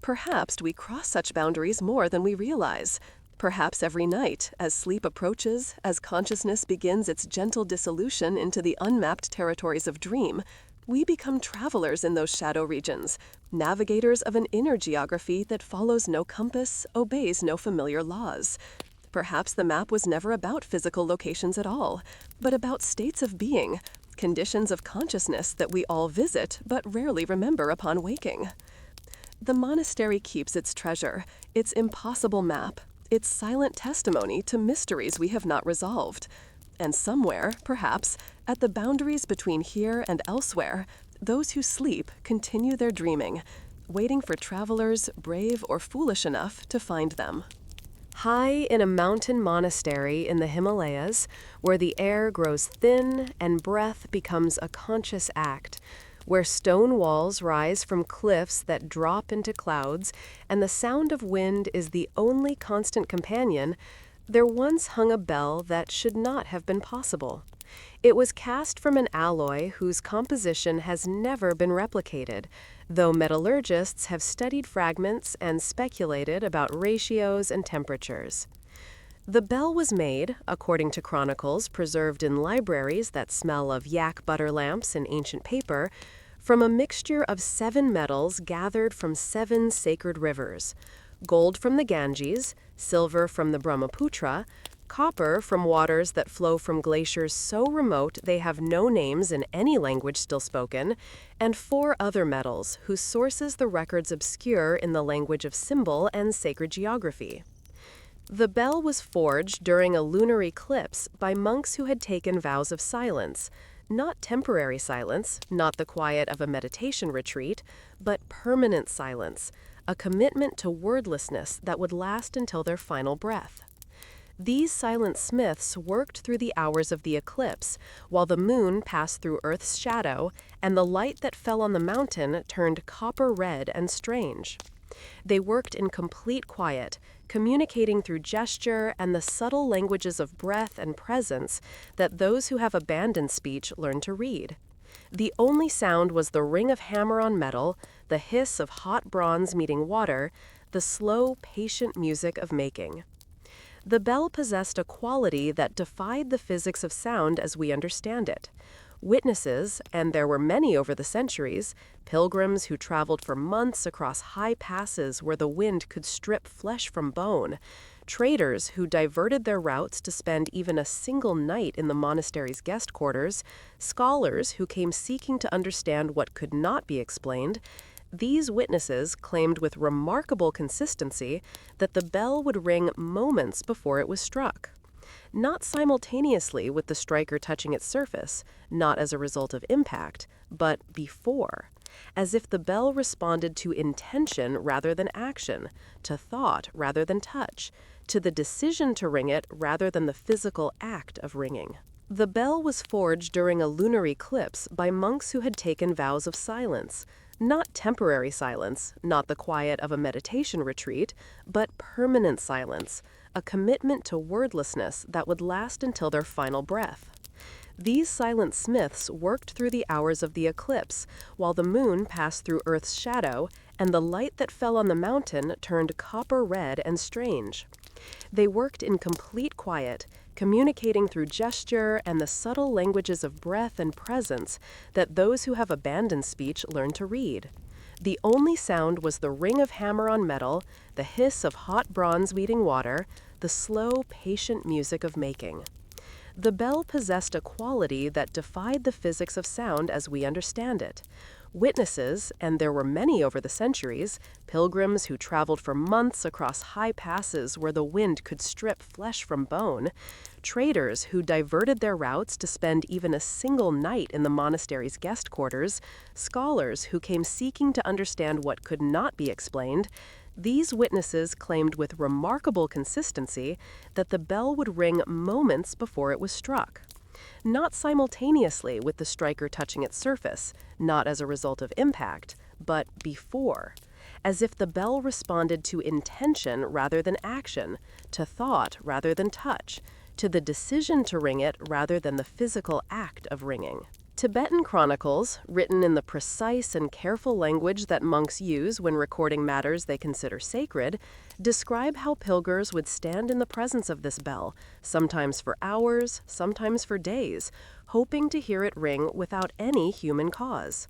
Perhaps we cross such boundaries more than we realize. Perhaps every night, as sleep approaches, as consciousness begins its gentle dissolution into the unmapped territories of dream, we become travelers in those shadow regions, navigators of an inner geography that follows no compass, obeys no familiar laws. Perhaps the map was never about physical locations at all, but about states of being, conditions of consciousness that we all visit but rarely remember upon waking. The monastery keeps its treasure, its impossible map, its silent testimony to mysteries we have not resolved. And somewhere, perhaps, at the boundaries between here and elsewhere, those who sleep continue their dreaming, waiting for travelers brave or foolish enough to find them. High in a mountain monastery in the Himalayas, where the air grows thin and breath becomes a conscious act, where stone walls rise from cliffs that drop into clouds and the sound of wind is the only constant companion, there once hung a bell that should not have been possible. It was cast from an alloy whose composition has never been replicated, though metallurgists have studied fragments and speculated about ratios and temperatures. The bell was made, according to chronicles preserved in libraries that smell of yak butter lamps and ancient paper, from a mixture of 7 metals gathered from 7 sacred rivers: gold from the Ganges, silver from the Brahmaputra, copper from waters that flow from glaciers so remote they have no names in any language still spoken, and 4 other metals whose sources the records obscure in the language of symbol and sacred geography. The bell was forged during a lunar eclipse by monks who had taken vows of silence, not temporary silence, not the quiet of a meditation retreat, but permanent silence, a commitment to wordlessness that would last until their final breath. These silent smiths worked through the hours of the eclipse, while the moon passed through Earth's shadow, and the light that fell on the mountain turned copper red and strange. They worked in complete quiet, communicating through gesture and the subtle languages of breath and presence that those who have abandoned speech learn to read. The only sound was the ring of hammer on metal, the hiss of hot bronze meeting water, the slow, patient music of making. The bell possessed a quality that defied the physics of sound as we understand it. Witnesses, and there were many over the centuries, pilgrims who traveled for months across high passes where the wind could strip flesh from bone, Traders who diverted their routes to spend even a single night in the monastery's guest quarters, scholars who came seeking to understand what could not be explained, these witnesses claimed with remarkable consistency that the bell would ring moments before it was struck. Not simultaneously with the striker touching its surface, not as a result of impact, but before, as if the bell responded to intention rather than action, to thought rather than touch, to the decision to ring it rather than the physical act of ringing. The bell was forged during a lunar eclipse by monks who had taken vows of silence, not temporary silence, not the quiet of a meditation retreat, but permanent silence, a commitment to wordlessness that would last until their final breath. These silent smiths worked through the hours of the eclipse, while the moon passed through Earth's shadow, and the light that fell on the mountain turned copper red and strange. They worked in complete quiet, communicating through gesture and the subtle languages of breath and presence that those who have abandoned speech learn to read. The only sound was the ring of hammer on metal, the hiss of hot bronze meeting water, the slow, patient music of making. The bell possessed a quality that defied the physics of sound as we understand it. Witnesses, and there were many over the centuries, pilgrims who traveled for months across high passes where the wind could strip flesh from bone, traders who diverted their routes to spend even a single night in the monastery's guest quarters, scholars who came seeking to understand what could not be explained, these witnesses claimed with remarkable consistency that the bell would ring moments before it was struck. Not simultaneously with the striker touching its surface, not as a result of impact, but before, as if the bell responded to intention rather than action, to thought rather than touch, to the decision to ring it rather than the physical act of ringing. Tibetan chronicles, written in the precise and careful language that monks use when recording matters they consider sacred, describe how pilgrims would stand in the presence of this bell, sometimes for hours, sometimes for days, hoping to hear it ring without any human cause.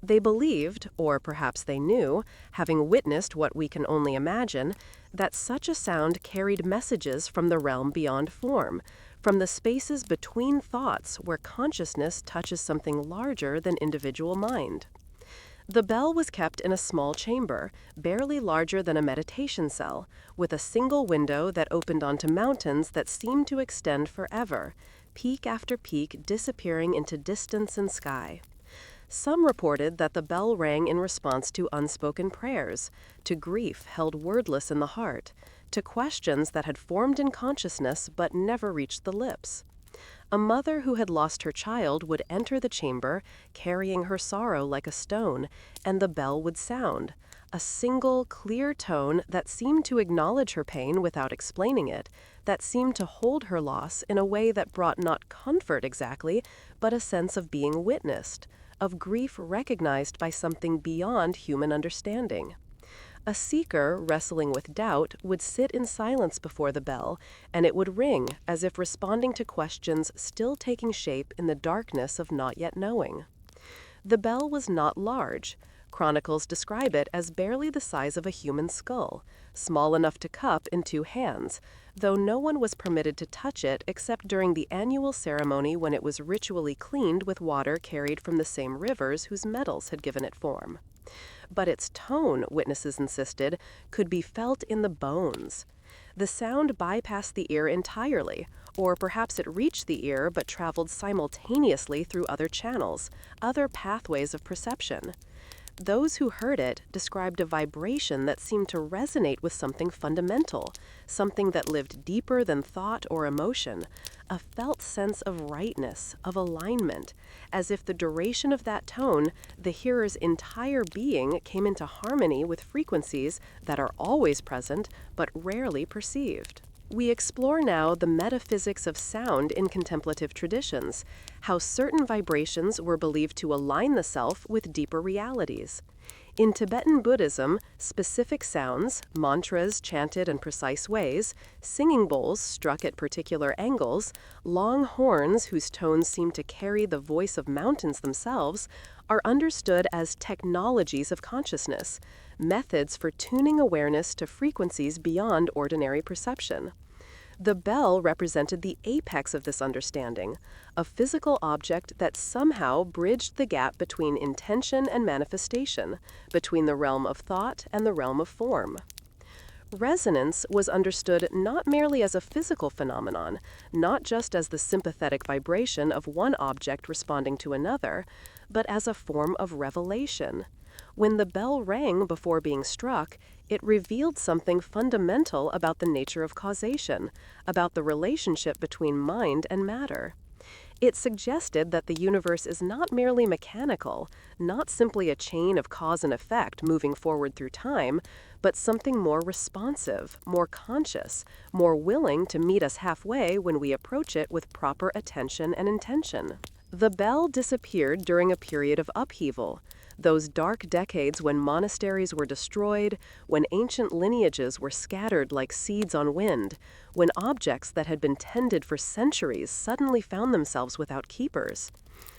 They believed, or perhaps they knew, having witnessed what we can only imagine, that such a sound carried messages from the realm beyond form, from the spaces between thoughts where consciousness touches something larger than individual mind. The bell was kept in a small chamber, barely larger than a meditation cell, with a single window that opened onto mountains that seemed to extend forever, peak after peak disappearing into distance and sky. Some reported that the bell rang in response to unspoken prayers, to grief held wordless in the heart, to questions that had formed in consciousness but never reached the lips. A mother who had lost her child would enter the chamber, carrying her sorrow like a stone, and the bell would sound, a single, clear tone that seemed to acknowledge her pain without explaining it, that seemed to hold her loss in a way that brought not comfort exactly, but a sense of being witnessed, of grief recognized by something beyond human understanding. A seeker, wrestling with doubt, would sit in silence before the bell, and it would ring as if responding to questions still taking shape in the darkness of not yet knowing. The bell was not large. Chronicles describe it as barely the size of a human skull, small enough to cup in two hands, though no one was permitted to touch it except during the annual ceremony when it was ritually cleaned with water carried from the same rivers whose metals had given it form. But its tone, witnesses insisted, could be felt in the bones. The sound bypassed the ear entirely, or perhaps it reached the ear but traveled simultaneously through other channels, other pathways of perception. Those who heard it described a vibration that seemed to resonate with something fundamental, something that lived deeper than thought or emotion, a felt sense of rightness, of alignment, as if the duration of that tone, the hearer's entire being came into harmony with frequencies that are always present but rarely perceived. We explore now the metaphysics of sound in contemplative traditions, how certain vibrations were believed to align the self with deeper realities. In Tibetan Buddhism, specific sounds, mantras chanted in precise ways, singing bowls struck at particular angles, long horns whose tones seem to carry the voice of mountains themselves, are understood as technologies of consciousness, methods for tuning awareness to frequencies beyond ordinary perception. The bell represented the apex of this understanding, a physical object that somehow bridged the gap between intention and manifestation, between the realm of thought and the realm of form. Resonance was understood not merely as a physical phenomenon, not just as the sympathetic vibration of one object responding to another, but as a form of revelation. When the bell rang before being struck, it revealed something fundamental about the nature of causation, about the relationship between mind and matter. It suggested that the universe is not merely mechanical, not simply a chain of cause and effect moving forward through time, but something more responsive, more conscious, more willing to meet us halfway when we approach it with proper attention and intention. The bell disappeared during a period of upheaval, those dark decades when monasteries were destroyed, when ancient lineages were scattered like seeds on wind, when objects that had been tended for centuries suddenly found themselves without keepers.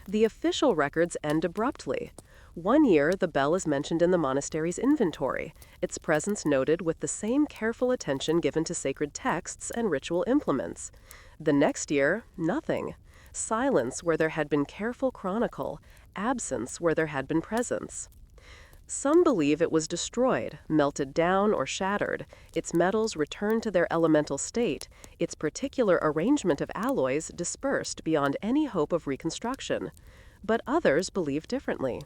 The official records end abruptly. One year, the bell is mentioned in the monastery's inventory, its presence noted with the same careful attention given to sacred texts and ritual implements. The next year, nothing. Silence where there had been careful chronicle, absence where there had been presence. Some believe it was destroyed, melted down or shattered, its metals returned to their elemental state, its particular arrangement of alloys dispersed beyond any hope of reconstruction. But others believe differently.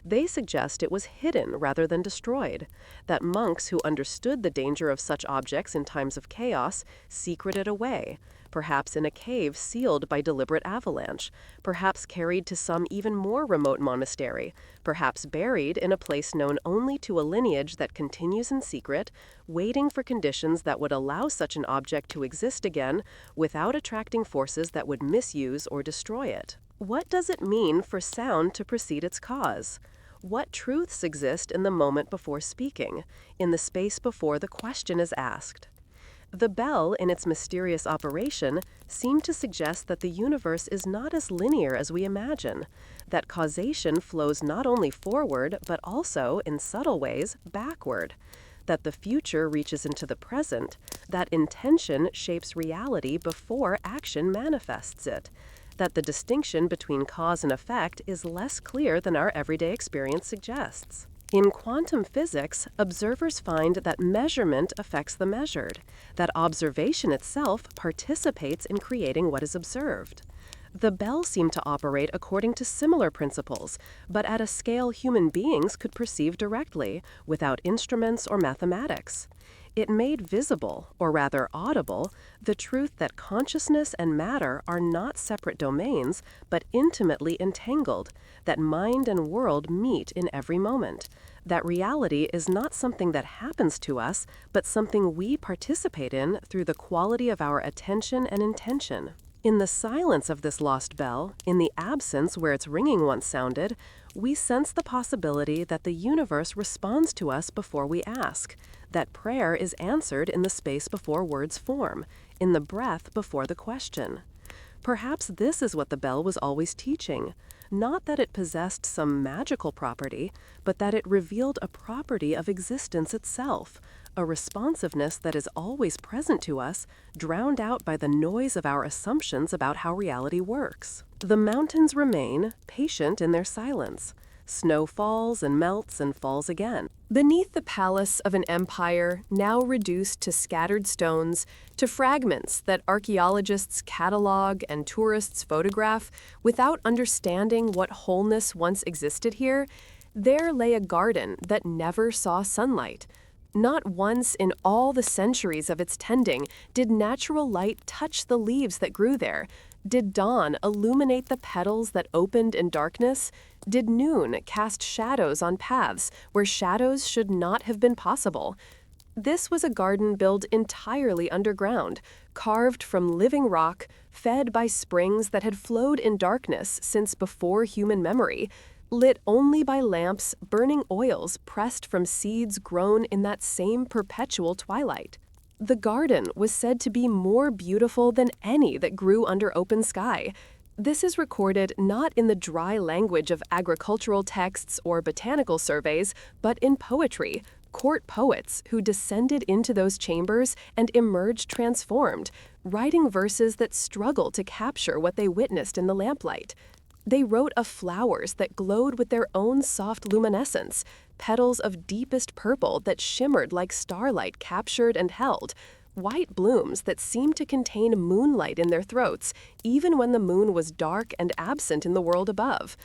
They suggest it was hidden rather than destroyed, that monks who understood the danger of such objects in times of chaos secreted away, perhaps in a cave sealed by deliberate avalanche, perhaps carried to some even more remote monastery, perhaps buried in a place known only to a lineage that continues in secret, waiting for conditions that would allow such an object to exist again without attracting forces that would misuse or destroy it. What does it mean for sound to precede its cause? What truths exist in the moment before speaking, in the space before the question is asked? The bell, in its mysterious operation, seemed to suggest that the universe is not as linear as we imagine, that causation flows not only forward, but also, in subtle ways, backward, that the future reaches into the present, that intention shapes reality before action manifests it, that the distinction between cause and effect is less clear than our everyday experience suggests. In quantum physics, observers find that measurement affects the measured, that observation itself participates in creating what is observed. The bell seemed to operate according to similar principles, but at a scale human beings could perceive directly, without instruments or mathematics. It made visible, or rather audible, the truth that consciousness and matter are not separate domains, but intimately entangled, that mind and world meet in every moment, that reality is not something that happens to us, but something we participate in through the quality of our attention and intention. In the silence of this lost bell, in the absence where its ringing once sounded, we sense the possibility that the universe responds to us before we ask, that prayer is answered in the space before words form, in the breath before the question. Perhaps this is what the bell was always teaching, not that it possessed some magical property, but that it revealed a property of existence itself, a responsiveness that is always present to us, drowned out by the noise of our assumptions about how reality works. The mountains remain, patient in their silence. Snow falls and melts and falls again. Beneath the palace of an empire, now reduced to scattered stones, to fragments that archaeologists catalog and tourists photograph without understanding what wholeness once existed here, there lay a garden that never saw sunlight. Not once in all the centuries of its tending did natural light touch the leaves that grew there. Did dawn illuminate the petals that opened in darkness? Did noon cast shadows on paths where shadows should not have been possible? This was a garden built entirely underground, carved from living rock, fed by springs that had flowed in darkness since before human memory, lit only by lamps burning oils pressed from seeds grown in that same perpetual twilight. The garden was said to be more beautiful than any that grew under open sky. This is recorded not in the dry language of agricultural texts or botanical surveys, but in poetry, court poets who descended into those chambers and emerged transformed, writing verses that struggle to capture what they witnessed in the lamplight. They wrote of flowers that glowed with their own soft luminescence, petals of deepest purple that shimmered like starlight captured and held, white blooms that seemed to contain moonlight in their throats, even when the moon was dark and absent in the world above,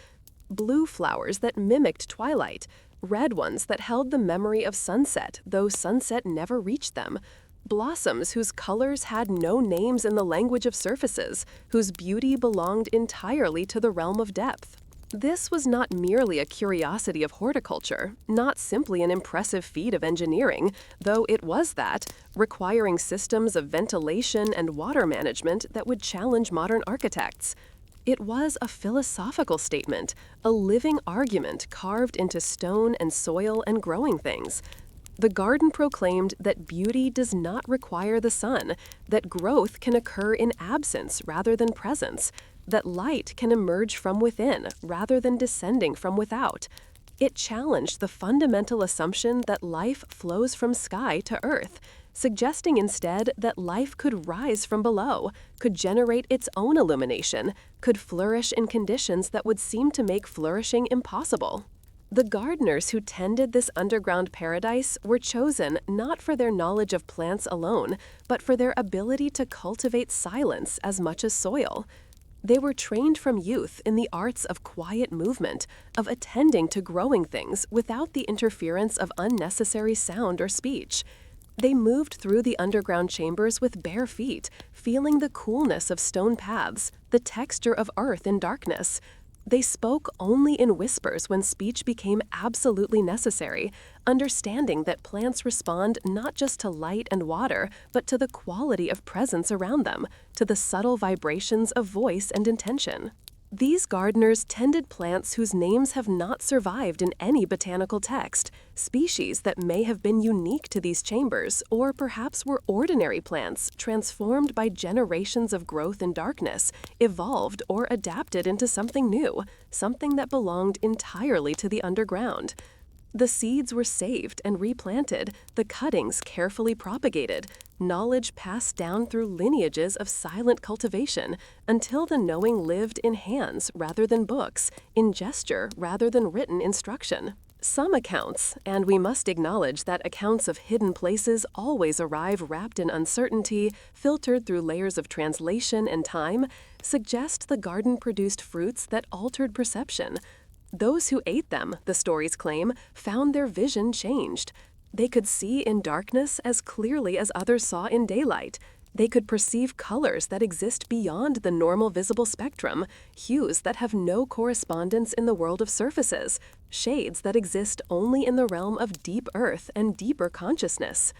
blue flowers that mimicked twilight, red ones that held the memory of sunset, though sunset never reached them, blossoms whose colors had no names in the language of surfaces, whose beauty belonged entirely to the realm of depth. This was not merely a curiosity of horticulture, not simply an impressive feat of engineering, though it was that, requiring systems of ventilation and water management that would challenge modern architects. It was a philosophical statement, a living argument carved into stone and soil and growing things. The garden proclaimed that beauty does not require the sun, that growth can occur in absence rather than presence, that light can emerge from within rather than descending from without. It challenged the fundamental assumption that life flows from sky to earth, suggesting instead that life could rise from below, could generate its own illumination, could flourish in conditions that would seem to make flourishing impossible. The gardeners who tended this underground paradise were chosen not for their knowledge of plants alone, but for their ability to cultivate silence as much as soil. They were trained from youth in the arts of quiet movement, of attending to growing things without the interference of unnecessary sound or speech. They moved through the underground chambers with bare feet, feeling the coolness of stone paths, the texture of earth in darkness. They spoke only in whispers when speech became absolutely necessary, understanding that plants respond not just to light and water, but to the quality of presence around them, to the subtle vibrations of voice and intention. These gardeners tended plants whose names have not survived in any botanical text, species that may have been unique to these chambers, or perhaps were ordinary plants transformed by generations of growth in darkness, evolved or adapted into something new, something that belonged entirely to the underground. The seeds were saved and replanted, the cuttings carefully propagated, knowledge passed down through lineages of silent cultivation until the knowing lived in hands rather than books, in gesture rather than written instruction. Some accounts, and we must acknowledge that accounts of hidden places always arrive wrapped in uncertainty, filtered through layers of translation and time, suggest the garden produced fruits that altered perception. Those who ate them, the stories claim, found their vision changed. They could see in darkness as clearly as others saw in daylight. They could perceive colors that exist beyond the normal visible spectrum, hues that have no correspondence in the world of surfaces, shades that exist only in the realm of deep earth and deeper consciousness.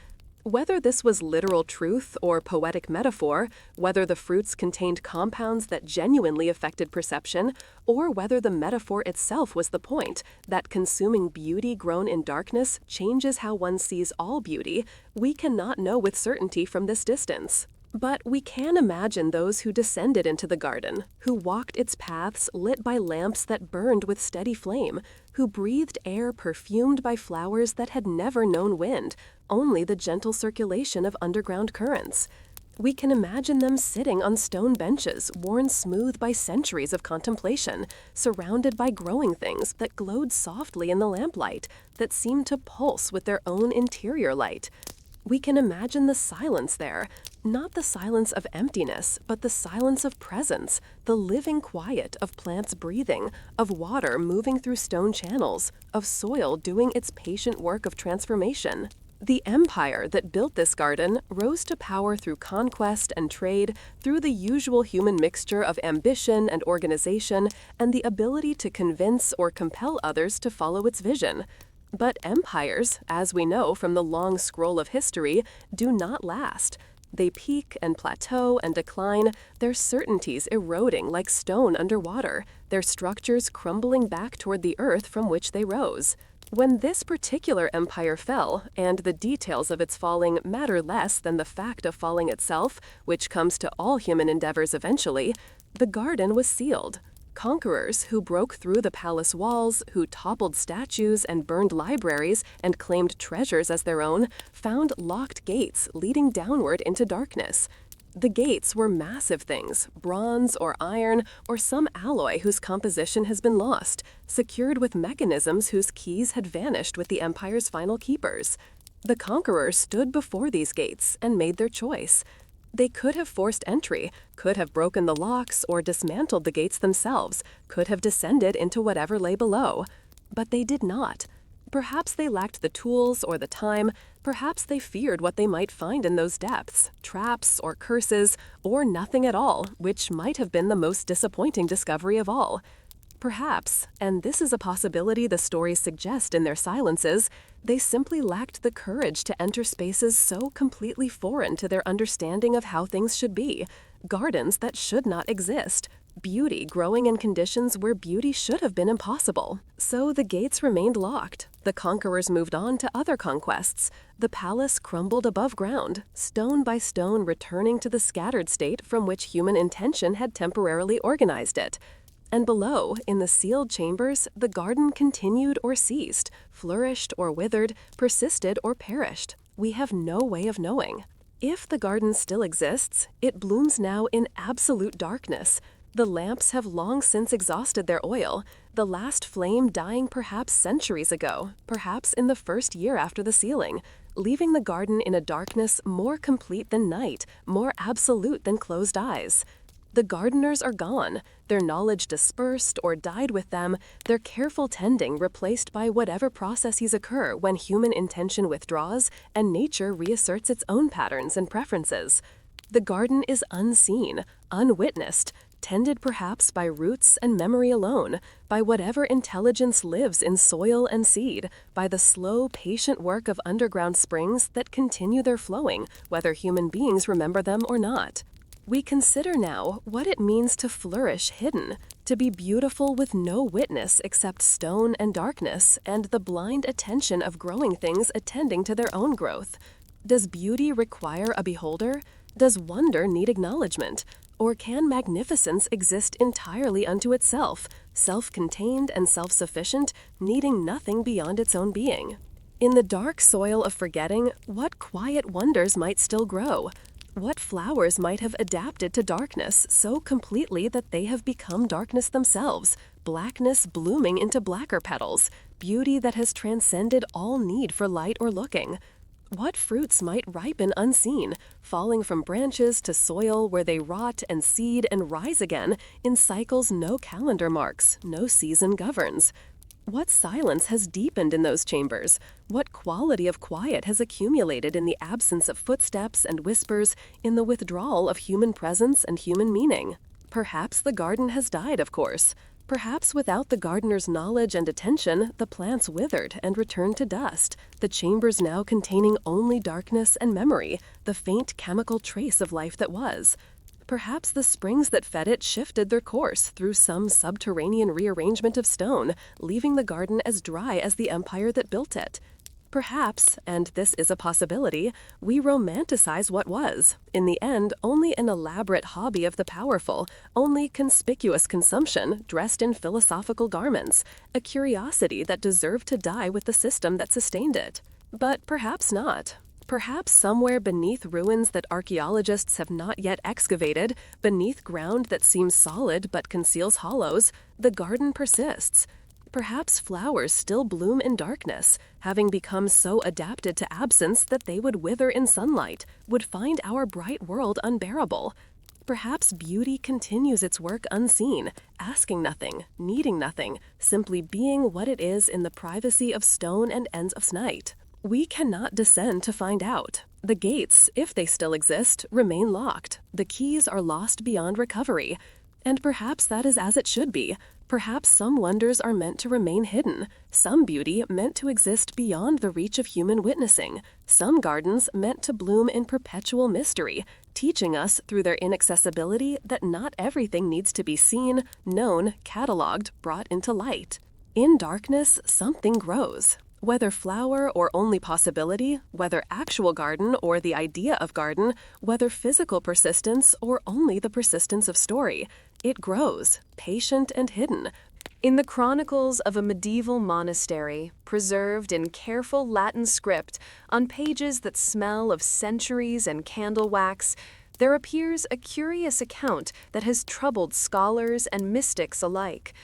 Whether this was literal truth or poetic metaphor, whether the fruits contained compounds that genuinely affected perception, or whether the metaphor itself was the point, that consuming beauty grown in darkness changes how one sees all beauty, we cannot know with certainty from this distance. But we can imagine those who descended into the garden, who walked its paths lit by lamps that burned with steady flame, who breathed air perfumed by flowers that had never known wind, only the gentle circulation of underground currents. We can imagine them sitting on stone benches worn smooth by centuries of contemplation, surrounded by growing things that glowed softly in the lamplight, that seemed to pulse with their own interior light. We can imagine the silence there, not the silence of emptiness, but the silence of presence, the living quiet of plants breathing, of water moving through stone channels, of soil doing its patient work of transformation. The empire that built this garden rose to power through conquest and trade, through the usual human mixture of ambition and organization, and the ability to convince or compel others to follow its vision. But empires, as we know from the long scroll of history, do not last. They peak and plateau and decline, their certainties eroding like stone underwater, their structures crumbling back toward the earth from which they rose. When this particular empire fell, and the details of its falling matter less than the fact of falling itself, which comes to all human endeavors eventually, the garden was sealed. Conquerors who broke through the palace walls, who toppled statues and burned libraries and claimed treasures as their own, found locked gates leading downward into darkness. The gates were massive things, bronze or iron or some alloy whose composition has been lost, secured with mechanisms whose keys had vanished with the empire's final keepers. The conquerors stood before these gates and made their choice. They could have forced entry, could have broken the locks or dismantled the gates themselves, could have descended into whatever lay below. But they did not. Perhaps they lacked the tools or the time, perhaps they feared what they might find in those depths, traps or curses, or nothing at all, which might have been the most disappointing discovery of all. Perhaps, and this is a possibility the stories suggest in their silences, they simply lacked the courage to enter spaces so completely foreign to their understanding of how things should be, gardens that should not exist, beauty growing in conditions where beauty should have been impossible. So the gates remained locked. The conquerors moved on to other conquests. The palace crumbled above ground, stone by stone returning to the scattered state from which human intention had temporarily organized it. And below, in the sealed chambers, the garden continued or ceased, flourished or withered, persisted or perished. We have no way of knowing. If the garden still exists, it blooms now in absolute darkness. The lamps have long since exhausted their oil, the last flame dying perhaps centuries ago, perhaps in the first year after the sealing, leaving the garden in a darkness more complete than night, more absolute than closed eyes. The gardeners are gone, their knowledge dispersed or died with them, their careful tending replaced by whatever processes occur when human intention withdraws and nature reasserts its own patterns and preferences. The garden is unseen, unwitnessed, tended perhaps by roots and memory alone, by whatever intelligence lives in soil and seed, by the slow, patient work of underground springs that continue their flowing, whether human beings remember them or not. We consider now what it means to flourish hidden, to be beautiful with no witness except stone and darkness and the blind attention of growing things attending to their own growth. Does beauty require a beholder? Does wonder need acknowledgement? Or can magnificence exist entirely unto itself, self-contained and self-sufficient, needing nothing beyond its own being? In the dark soil of forgetting, what quiet wonders might still grow? What flowers might have adapted to darkness so completely that they have become darkness themselves, blackness blooming into blacker petals, beauty that has transcended all need for light or looking? What fruits might ripen unseen, falling from branches to soil where they rot and seed and rise again in cycles no calendar marks, no season governs? What silence has deepened in those chambers? What quality of quiet has accumulated in the absence of footsteps and whispers, in the withdrawal of human presence and human meaning? Perhaps the garden has died, of course. Perhaps without the gardener's knowledge and attention, the plants withered and returned to dust, the chambers now containing only darkness and memory, the faint chemical trace of life that was. Perhaps the springs that fed it shifted their course through some subterranean rearrangement of stone, leaving the garden as dry as the empire that built it. Perhaps, and this is a possibility, we romanticize what was, in the end only an elaborate hobby of the powerful, only conspicuous consumption dressed in philosophical garments, a curiosity that deserved to die with the system that sustained it. But perhaps not. Perhaps somewhere beneath ruins that archaeologists have not yet excavated, beneath ground that seems solid but conceals hollows, the garden persists. Perhaps flowers still bloom in darkness, having become so adapted to absence that they would wither in sunlight, would find our bright world unbearable. Perhaps beauty continues its work unseen, asking nothing, needing nothing, simply being what it is in the privacy of stone and ends of night. We cannot descend to find out. The gates, if they still exist, remain locked. The keys are lost beyond recovery. And perhaps that is as it should be. Perhaps some wonders are meant to remain hidden, some beauty meant to exist beyond the reach of human witnessing, some gardens meant to bloom in perpetual mystery, teaching us through their inaccessibility that not everything needs to be seen, known, catalogued, brought into light. In darkness, something grows. Whether flower or only possibility, whether actual garden or the idea of garden, whether physical persistence or only the persistence of story, it grows, patient and hidden. In the chronicles of a medieval monastery, preserved in careful Latin script on pages that smell of centuries and candle wax, there appears a curious account that has troubled scholars and mystics alike.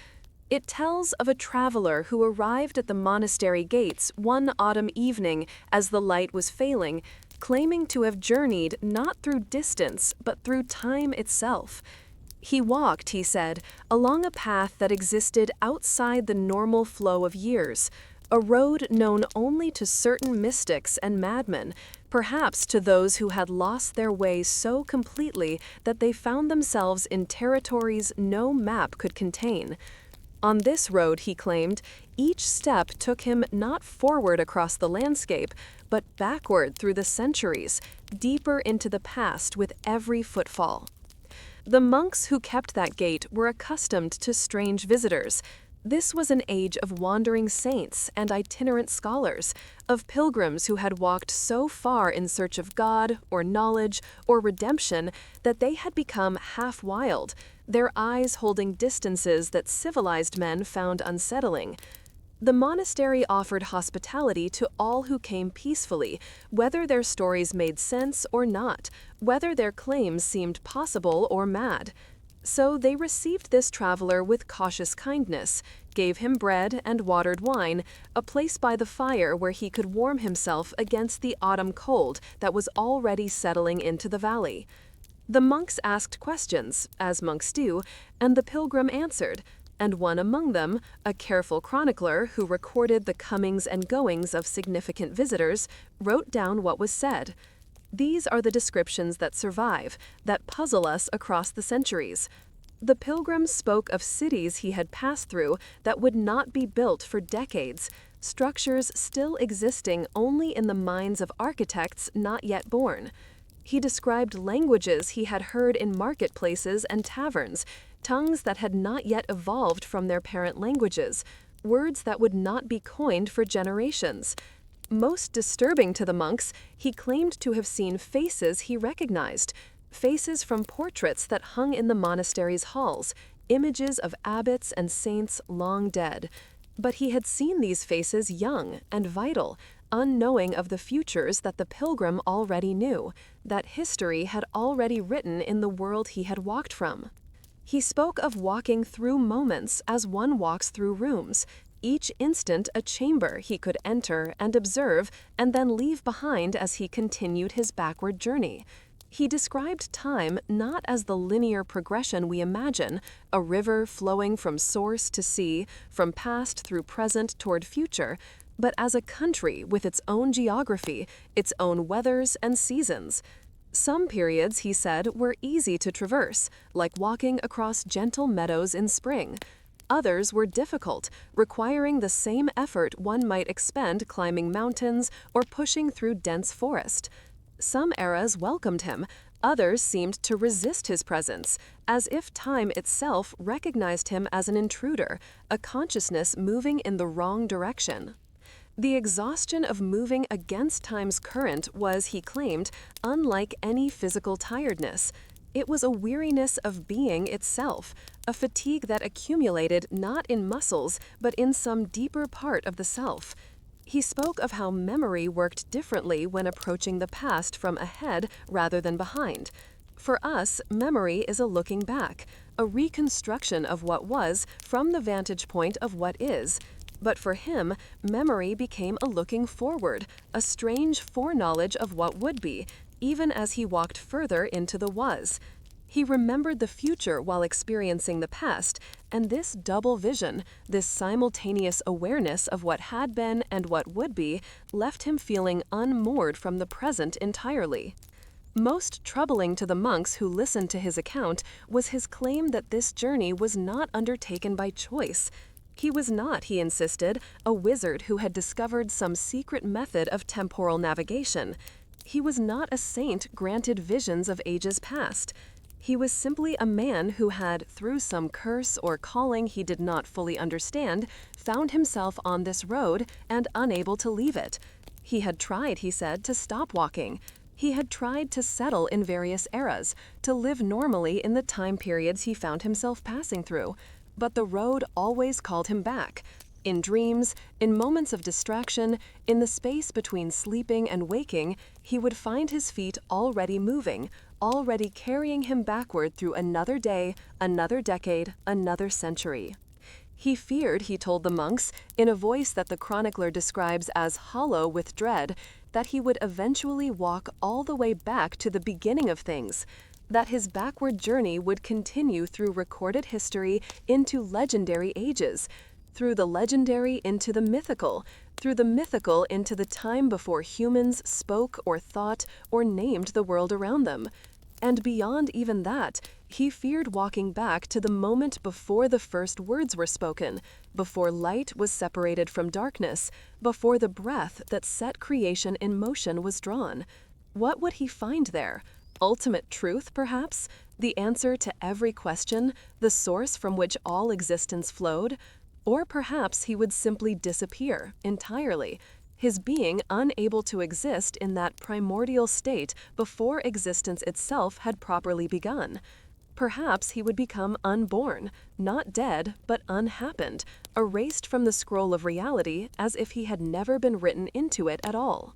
It tells of a traveler who arrived at the monastery gates one autumn evening as the light was failing, claiming to have journeyed not through distance but through time itself. He walked, he said, along a path that existed outside the normal flow of years, a road known only to certain mystics and madmen, perhaps to those who had lost their way so completely that they found themselves in territories no map could contain. On this road, he claimed, each step took him not forward across the landscape, but backward through the centuries, deeper into the past with every footfall. The monks who kept that gate were accustomed to strange visitors. This was an age of wandering saints and itinerant scholars, of pilgrims who had walked so far in search of God or knowledge or redemption that they had become half wild, their eyes holding distances that civilized men found unsettling. The monastery offered hospitality to all who came peacefully, whether their stories made sense or not, whether their claims seemed possible or mad. So they received this traveler with cautious kindness, gave him bread and watered wine, a place by the fire where he could warm himself against the autumn cold that was already settling into the valley. The monks asked questions, as monks do, and the pilgrim answered, and one among them, a careful chronicler who recorded the comings and goings of significant visitors, wrote down what was said. These are the descriptions that survive, that puzzle us across the centuries. The pilgrim spoke of cities he had passed through that would not be built for decades, structures still existing only in the minds of architects not yet born. He described languages he had heard in marketplaces and taverns, tongues that had not yet evolved from their parent languages, words that would not be coined for generations. Most disturbing to the monks, he claimed to have seen faces he recognized, faces from portraits that hung in the monastery's halls, images of abbots and saints long dead. But he had seen these faces young and vital, unknowing of the futures that the pilgrim already knew, that history had already written in the world he had walked from. He spoke of walking through moments as one walks through rooms, each instant a chamber he could enter and observe and then leave behind as he continued his backward journey. He described time not as the linear progression we imagine, a river flowing from source to sea, from past through present toward future, but as a country with its own geography, its own weathers and seasons. Some periods, he said, were easy to traverse, like walking across gentle meadows in spring. Others were difficult, requiring the same effort one might expend climbing mountains or pushing through dense forest. Some eras welcomed him, others seemed to resist his presence, as if time itself recognized him as an intruder, a consciousness moving in the wrong direction. The exhaustion of moving against time's current was, he claimed, unlike any physical tiredness. It was a weariness of being itself, a fatigue that accumulated not in muscles, but in some deeper part of the self. He spoke of how memory worked differently when approaching the past from ahead rather than behind. For us, memory is a looking back, a reconstruction of what was from the vantage point of what is. But for him, memory became a looking forward, a strange foreknowledge of what would be, even as he walked further into the was. He remembered the future while experiencing the past, and this double vision, this simultaneous awareness of what had been and what would be, left him feeling unmoored from the present entirely. Most troubling to the monks who listened to his account was his claim that this journey was not undertaken by choice. He was not, he insisted, a wizard who had discovered some secret method of temporal navigation. He was not a saint granted visions of ages past. He was simply a man who had, through some curse or calling he did not fully understand, found himself on this road and unable to leave it. He had tried, he said, to stop walking. He had tried to settle in various eras, to live normally in the time periods he found himself passing through. But the road always called him back. In dreams, in moments of distraction, in the space between sleeping and waking, he would find his feet already moving, already carrying him backward through another day, another decade, another century. He feared, he told the monks, in a voice that the chronicler describes as hollow with dread, that he would eventually walk all the way back to the beginning of things, that his backward journey would continue through recorded history into legendary ages, through the legendary into the mythical, through the mythical into the time before humans spoke or thought or named the world around them. And beyond even that, he feared walking back to the moment before the first words were spoken, before light was separated from darkness, before the breath that set creation in motion was drawn. What would he find there? Ultimate truth, perhaps? The answer to every question? The source from which all existence flowed? Or perhaps he would simply disappear entirely, his being unable to exist in that primordial state before existence itself had properly begun. Perhaps he would become unborn, not dead, but unhappened, erased from the scroll of reality as if he had never been written into it at all.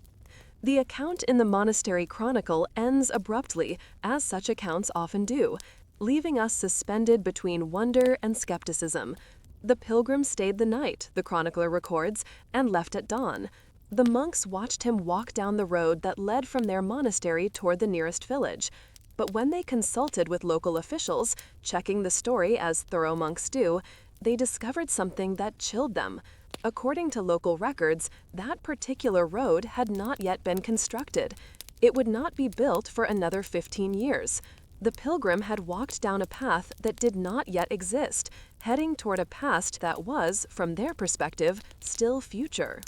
The account in the monastery chronicle ends abruptly, as such accounts often do, leaving us suspended between wonder and skepticism. The pilgrim stayed the night, the chronicler records, and left at dawn. The monks watched him walk down the road that led from their monastery toward the nearest village. But when they consulted with local officials, checking the story as thorough monks do, they discovered something that chilled them. According to local records, that particular road had not yet been constructed. It would not be built for another 15 years. The pilgrim had walked down a path that did not yet exist, heading toward a past that was, from their perspective, still future.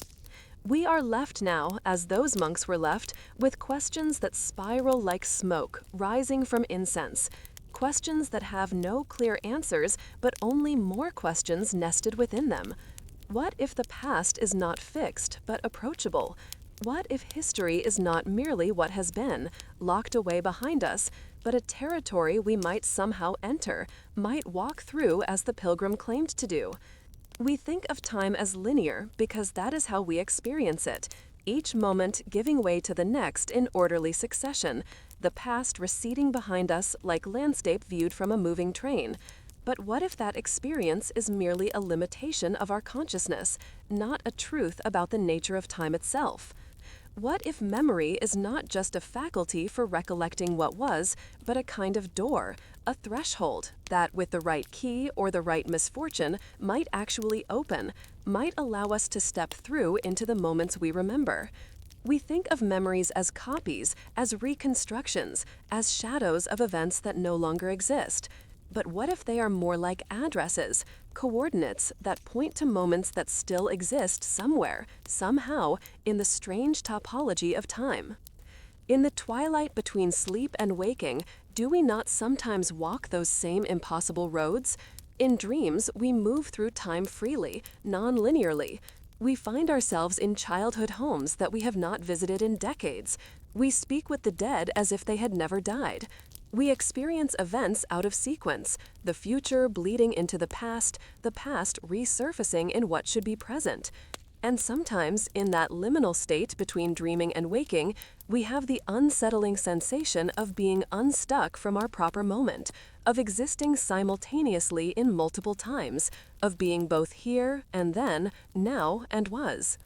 We are left now, as those monks were left, with questions that spiral like smoke rising from incense, questions that have no clear answers, but only more questions nested within them. What if the past is not fixed, but approachable? What if history is not merely what has been, locked away behind us, but a territory we might somehow enter, might walk through as the pilgrim claimed to do? We think of time as linear because that is how we experience it, each moment giving way to the next in orderly succession, the past receding behind us like landscape viewed from a moving train. But what if that experience is merely a limitation of our consciousness, not a truth about the nature of time itself? What if memory is not just a faculty for recollecting what was, but a kind of door, a threshold that, with the right key or the right misfortune, might actually open, might allow us to step through into the moments we remember? We think of memories as copies, as reconstructions, as shadows of events that no longer exist. But what if they are more like addresses, coordinates that point to moments that still exist somewhere, somehow, in the strange topology of time? In the twilight between sleep and waking, do we not sometimes walk those same impossible roads? In dreams, we move through time freely, non-linearly. We find ourselves in childhood homes that we have not visited in decades. We speak with the dead as if they had never died. We experience events out of sequence, the future bleeding into the past resurfacing in what should be present. And sometimes, in that liminal state between dreaming and waking, we have the unsettling sensation of being unstuck from our proper moment, of existing simultaneously in multiple times, of being both here and then, now and was.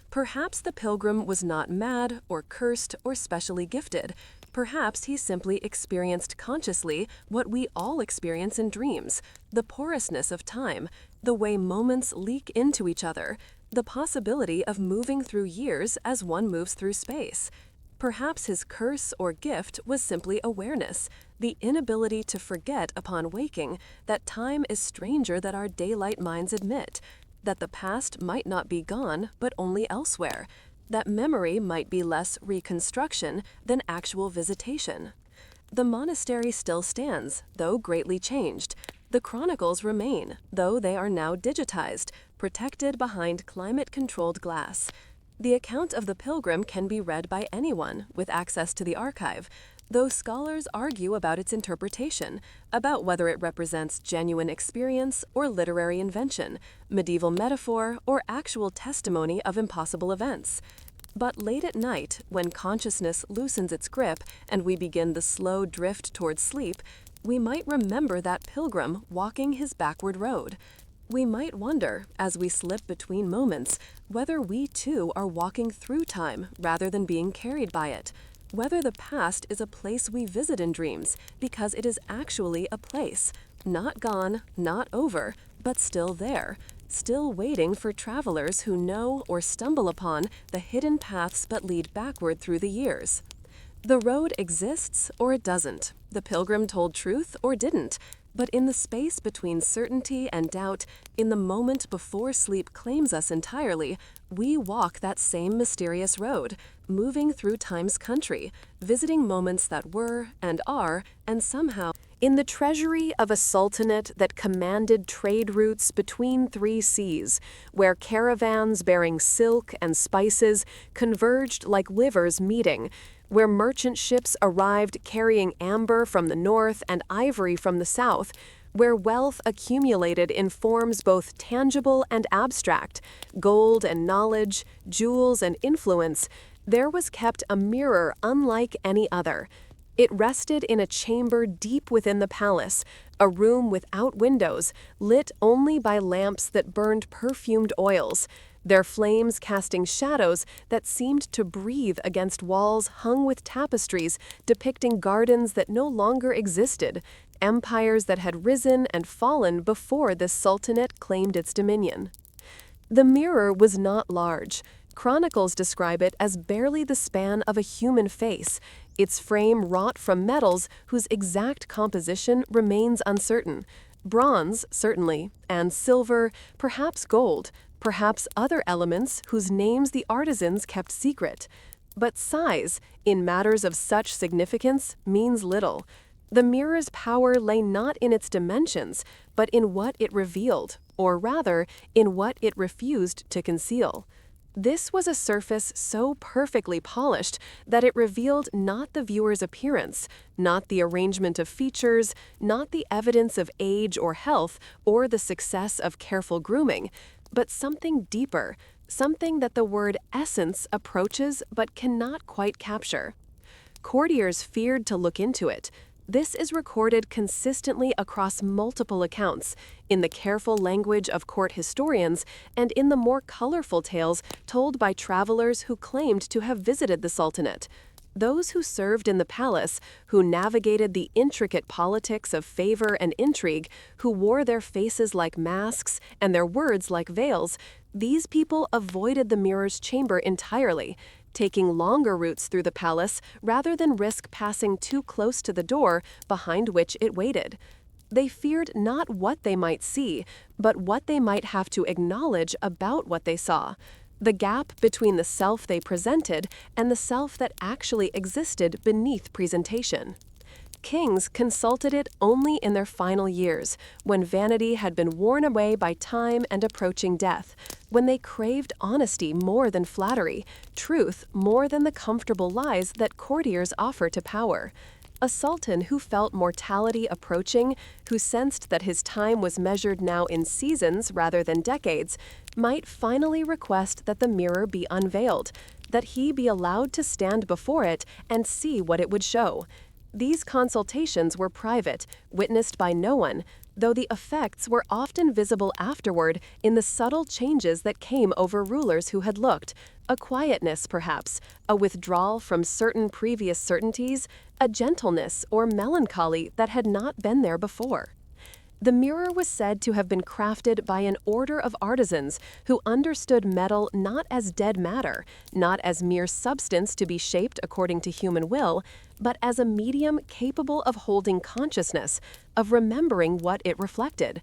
Perhaps the pilgrim was not mad or cursed or specially gifted. Perhaps he simply experienced consciously what we all experience in dreams, the porousness of time, the way moments leak into each other, the possibility of moving through years as one moves through space. Perhaps his curse or gift was simply awareness, the inability to forget upon waking that time is stranger than our daylight minds admit, that the past might not be gone but only elsewhere, that memory might be less reconstruction than actual visitation. The monastery still stands, though greatly changed. The chronicles remain, though they are now digitized, protected behind climate-controlled glass. The account of the pilgrim can be read by anyone with access to the archive, though scholars argue about its interpretation, about whether it represents genuine experience or literary invention, medieval metaphor, or actual testimony of impossible events. But late at night, when consciousness loosens its grip and we begin the slow drift towards sleep, we might remember that pilgrim walking his backward road. We might wonder, as we slip between moments, whether we too are walking through time rather than being carried by it, whether the past is a place we visit in dreams because it is actually a place, not gone, not over, but still there, still waiting for travelers who know or stumble upon the hidden paths but lead backward through the years. The road exists or it doesn't. The pilgrim told truth or didn't. But in the space between certainty and doubt, in the moment before sleep claims us entirely, we walk that same mysterious road, moving through time's country, visiting moments that were and are, and somehow. In the treasury of a sultanate that commanded trade routes between three seas, where caravans bearing silk and spices converged like rivers meeting, where merchant ships arrived carrying amber from the north and ivory from the south, where wealth accumulated in forms both tangible and abstract, gold and knowledge, jewels and influence, there was kept a mirror unlike any other. It rested in a chamber deep within the palace, a room without windows, lit only by lamps that burned perfumed oils, their flames casting shadows that seemed to breathe against walls hung with tapestries depicting gardens that no longer existed, empires that had risen and fallen before this sultanate claimed its dominion. The mirror was not large. Chronicles describe it as barely the span of a human face, its frame wrought from metals whose exact composition remains uncertain. Bronze, certainly, and silver, perhaps gold, perhaps other elements whose names the artisans kept secret. But size, in matters of such significance, means little. The mirror's power lay not in its dimensions, but in what it revealed, or rather, in what it refused to conceal. This was a surface so perfectly polished that it revealed not the viewer's appearance, not the arrangement of features, not the evidence of age or health, or the success of careful grooming, but something deeper, something that the word essence approaches but cannot quite capture. Courtiers feared to look into it. This is recorded consistently across multiple accounts, in the careful language of court historians and in the more colorful tales told by travelers who claimed to have visited the Sultanate. Those who served in the palace, who navigated the intricate politics of favor and intrigue, who wore their faces like masks and their words like veils, these people avoided the mirror's chamber entirely, taking longer routes through the palace rather than risk passing too close to the door behind which it waited. They feared not what they might see, but what they might have to acknowledge about what they saw, the gap between the self they presented and the self that actually existed beneath presentation. Kings consulted it only in their final years, when vanity had been worn away by time and approaching death, when they craved honesty more than flattery, truth more than the comfortable lies that courtiers offer to power. A sultan who felt mortality approaching, who sensed that his time was measured now in seasons rather than decades, might finally request that the mirror be unveiled, that he be allowed to stand before it and see what it would show. These consultations were private, witnessed by no one, though the effects were often visible afterward in the subtle changes that came over rulers who had looked, a quietness perhaps, a withdrawal from certain previous certainties, a gentleness or melancholy that had not been there before. The mirror was said to have been crafted by an order of artisans who understood metal not as dead matter, not as mere substance to be shaped according to human will, but as a medium capable of holding consciousness, of remembering what it reflected.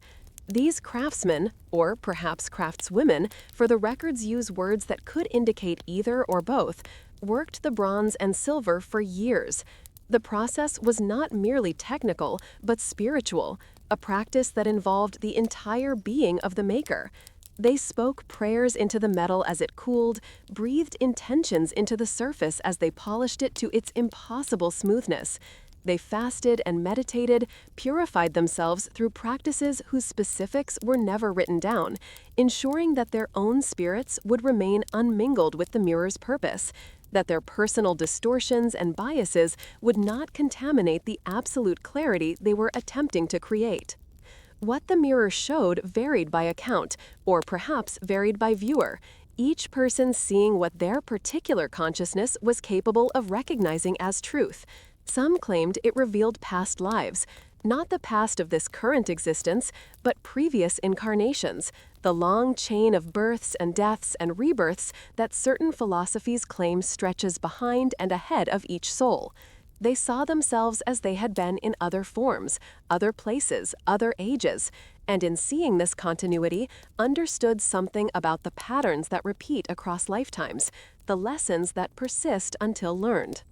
These craftsmen, or perhaps craftswomen, for the records use words that could indicate either or both, worked the bronze and silver for years. The process was not merely technical, but spiritual, a practice that involved the entire being of the maker. They spoke prayers into the metal as it cooled, breathed intentions into the surface as they polished it to its impossible smoothness. They fasted and meditated, purified themselves through practices whose specifics were never written down, ensuring that their own spirits would remain unmingled with the mirror's purpose, that their personal distortions and biases would not contaminate the absolute clarity they were attempting to create. What the mirror showed varied by account, or perhaps varied by viewer, each person seeing what their particular consciousness was capable of recognizing as truth. Some claimed it revealed past lives, not the past of this current existence, but previous incarnations, the long chain of births and deaths and rebirths that certain philosophies claim stretches behind and ahead of each soul. They saw themselves as they had been in other forms, other places, other ages, and in seeing this continuity, understood something about the patterns that repeat across lifetimes, the lessons that persist until learned.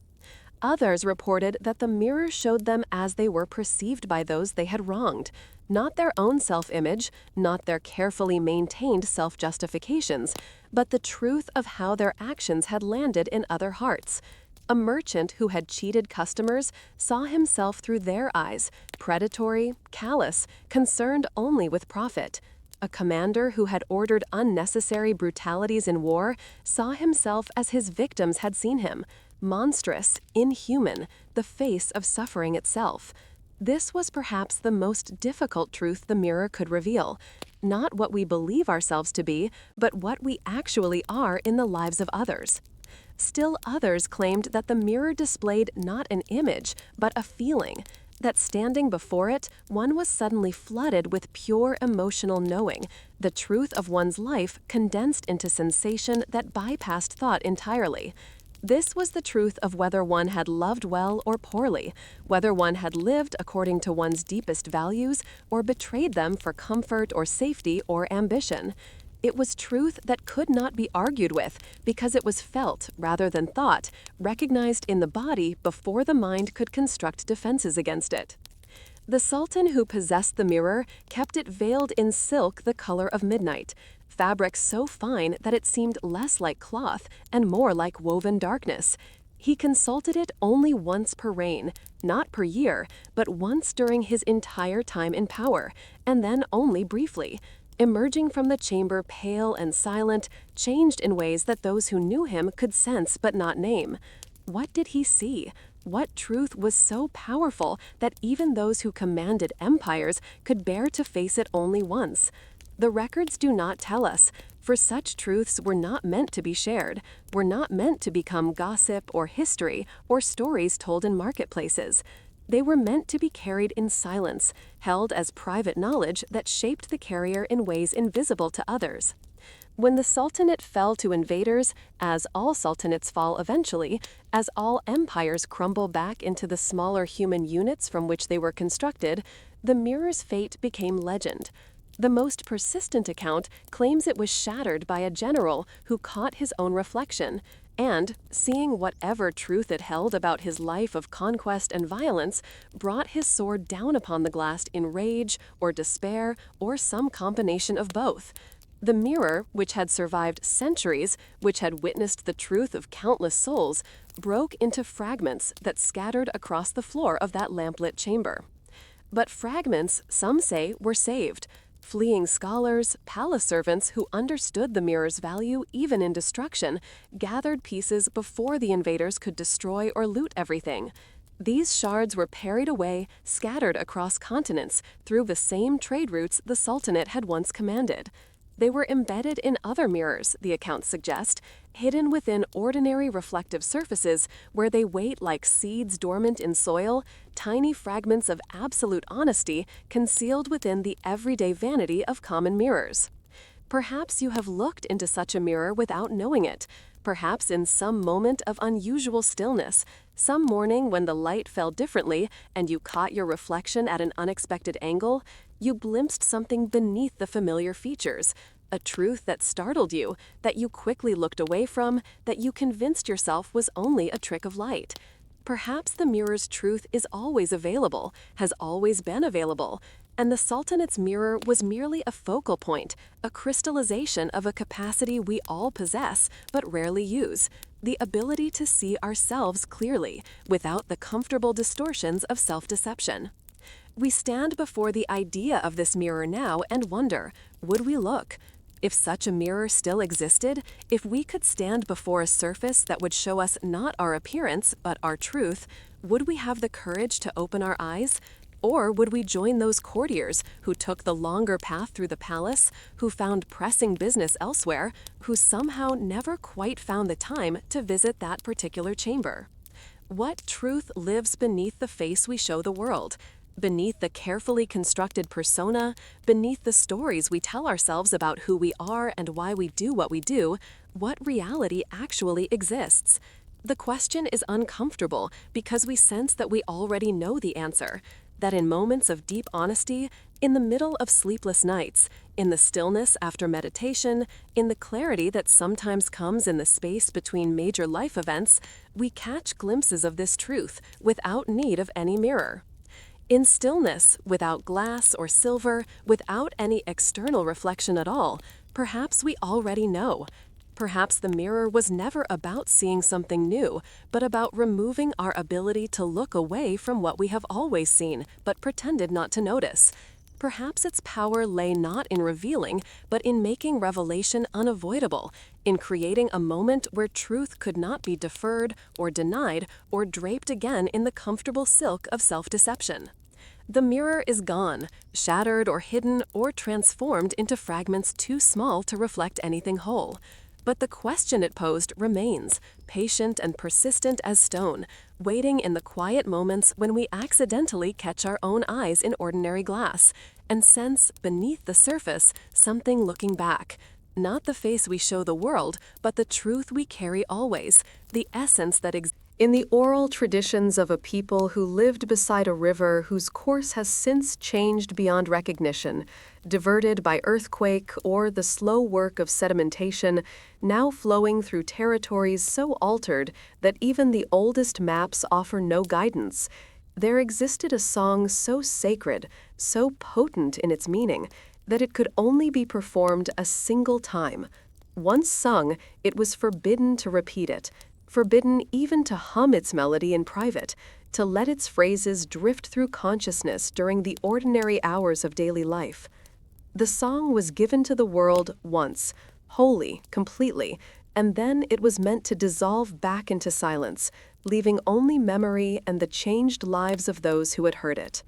Others reported that the mirror showed them as they were perceived by those they had wronged, not their own self-image, not their carefully maintained self-justifications, but the truth of how their actions had landed in other hearts. A merchant who had cheated customers saw himself through their eyes, predatory, callous, concerned only with profit. A commander who had ordered unnecessary brutalities in war saw himself as his victims had seen him, monstrous, inhuman, the face of suffering itself. This was perhaps the most difficult truth the mirror could reveal, not what we believe ourselves to be, but what we actually are in the lives of others. Still others claimed that the mirror displayed not an image, but a feeling, that standing before it, one was suddenly flooded with pure emotional knowing, the truth of one's life condensed into sensation that bypassed thought entirely. This was the truth of whether one had loved well or poorly, whether one had lived according to one's deepest values or betrayed them for comfort or safety or ambition. It was truth that could not be argued with because it was felt rather than thought, recognized in the body before the mind could construct defenses against it. The sultan who possessed the mirror kept it veiled in silk the color of midnight, fabric so fine that it seemed less like cloth and more like woven darkness. He consulted it only once per reign, not per year, but once during his entire time in power, and then only briefly, emerging from the chamber pale and silent, changed in ways that those who knew him could sense but not name. What did he see? What truth was so powerful that even those who commanded empires could bear to face it only once? The records do not tell us, for such truths were not meant to be shared, were not meant to become gossip or history or stories told in marketplaces. They were meant to be carried in silence, held as private knowledge that shaped the carrier in ways invisible to others. When the sultanate fell to invaders, as all sultanates fall eventually, as all empires crumble back into the smaller human units from which they were constructed, the mirror's fate became legend. The most persistent account claims it was shattered by a general who caught his own reflection, and, seeing whatever truth it held about his life of conquest and violence, brought his sword down upon the glass in rage or despair or some combination of both. The mirror, which had survived centuries, which had witnessed the truth of countless souls, broke into fragments that scattered across the floor of that lamplit chamber. But fragments, some say, were saved. Fleeing scholars, palace servants who understood the mirror's value even in destruction, gathered pieces before the invaders could destroy or loot everything. These shards were parried away, scattered across continents through the same trade routes the Sultanate had once commanded. They were embedded in other mirrors, the accounts suggest, hidden within ordinary reflective surfaces where they wait like seeds dormant in soil, tiny fragments of absolute honesty concealed within the everyday vanity of common mirrors. Perhaps you have looked into such a mirror without knowing it, perhaps in some moment of unusual stillness, some morning when the light fell differently and you caught your reflection at an unexpected angle, you glimpsed something beneath the familiar features, a truth that startled you, that you quickly looked away from, that you convinced yourself was only a trick of light. Perhaps the mirror's truth is always available, has always been available, and the Sultanat's mirror was merely a focal point, a crystallization of a capacity we all possess but rarely use, the ability to see ourselves clearly, without the comfortable distortions of self-deception. We stand before the idea of this mirror now and wonder, would we look? If such a mirror still existed, if we could stand before a surface that would show us not our appearance, but our truth, would we have the courage to open our eyes? Or would we join those courtiers who took the longer path through the palace, who found pressing business elsewhere, who somehow never quite found the time to visit that particular chamber? What truth lives beneath the face we show the world? Beneath the carefully constructed persona, beneath the stories we tell ourselves about who we are and why we do what we do, what reality actually exists? The question is uncomfortable because we sense that we already know the answer, that in moments of deep honesty, in the middle of sleepless nights, in the stillness after meditation, in the clarity that sometimes comes in the space between major life events, we catch glimpses of this truth without need of any mirror. In stillness, without glass or silver, without any external reflection at all, perhaps we already know. Perhaps the mirror was never about seeing something new, but about removing our ability to look away from what we have always seen, but pretended not to notice. Perhaps its power lay not in revealing, but in making revelation unavoidable, in creating a moment where truth could not be deferred or denied or draped again in the comfortable silk of self-deception. The mirror is gone, shattered or hidden or transformed into fragments too small to reflect anything whole. But the question it posed remains, patient and persistent as stone, waiting in the quiet moments when we accidentally catch our own eyes in ordinary glass and sense, beneath the surface, something looking back. Not the face we show the world, but the truth we carry always, the essence that exists. In the oral traditions of a people who lived beside a river whose course has since changed beyond recognition, diverted by earthquake or the slow work of sedimentation, now flowing through territories so altered that even the oldest maps offer no guidance, there existed a song so sacred, so potent in its meaning, that it could only be performed a single time. Once sung, it was forbidden to repeat it, forbidden even to hum its melody in private, to let its phrases drift through consciousness during the ordinary hours of daily life. The song was given to the world once, wholly, completely, and then it was meant to dissolve back into silence, leaving only memory and the changed lives of those who had heard it.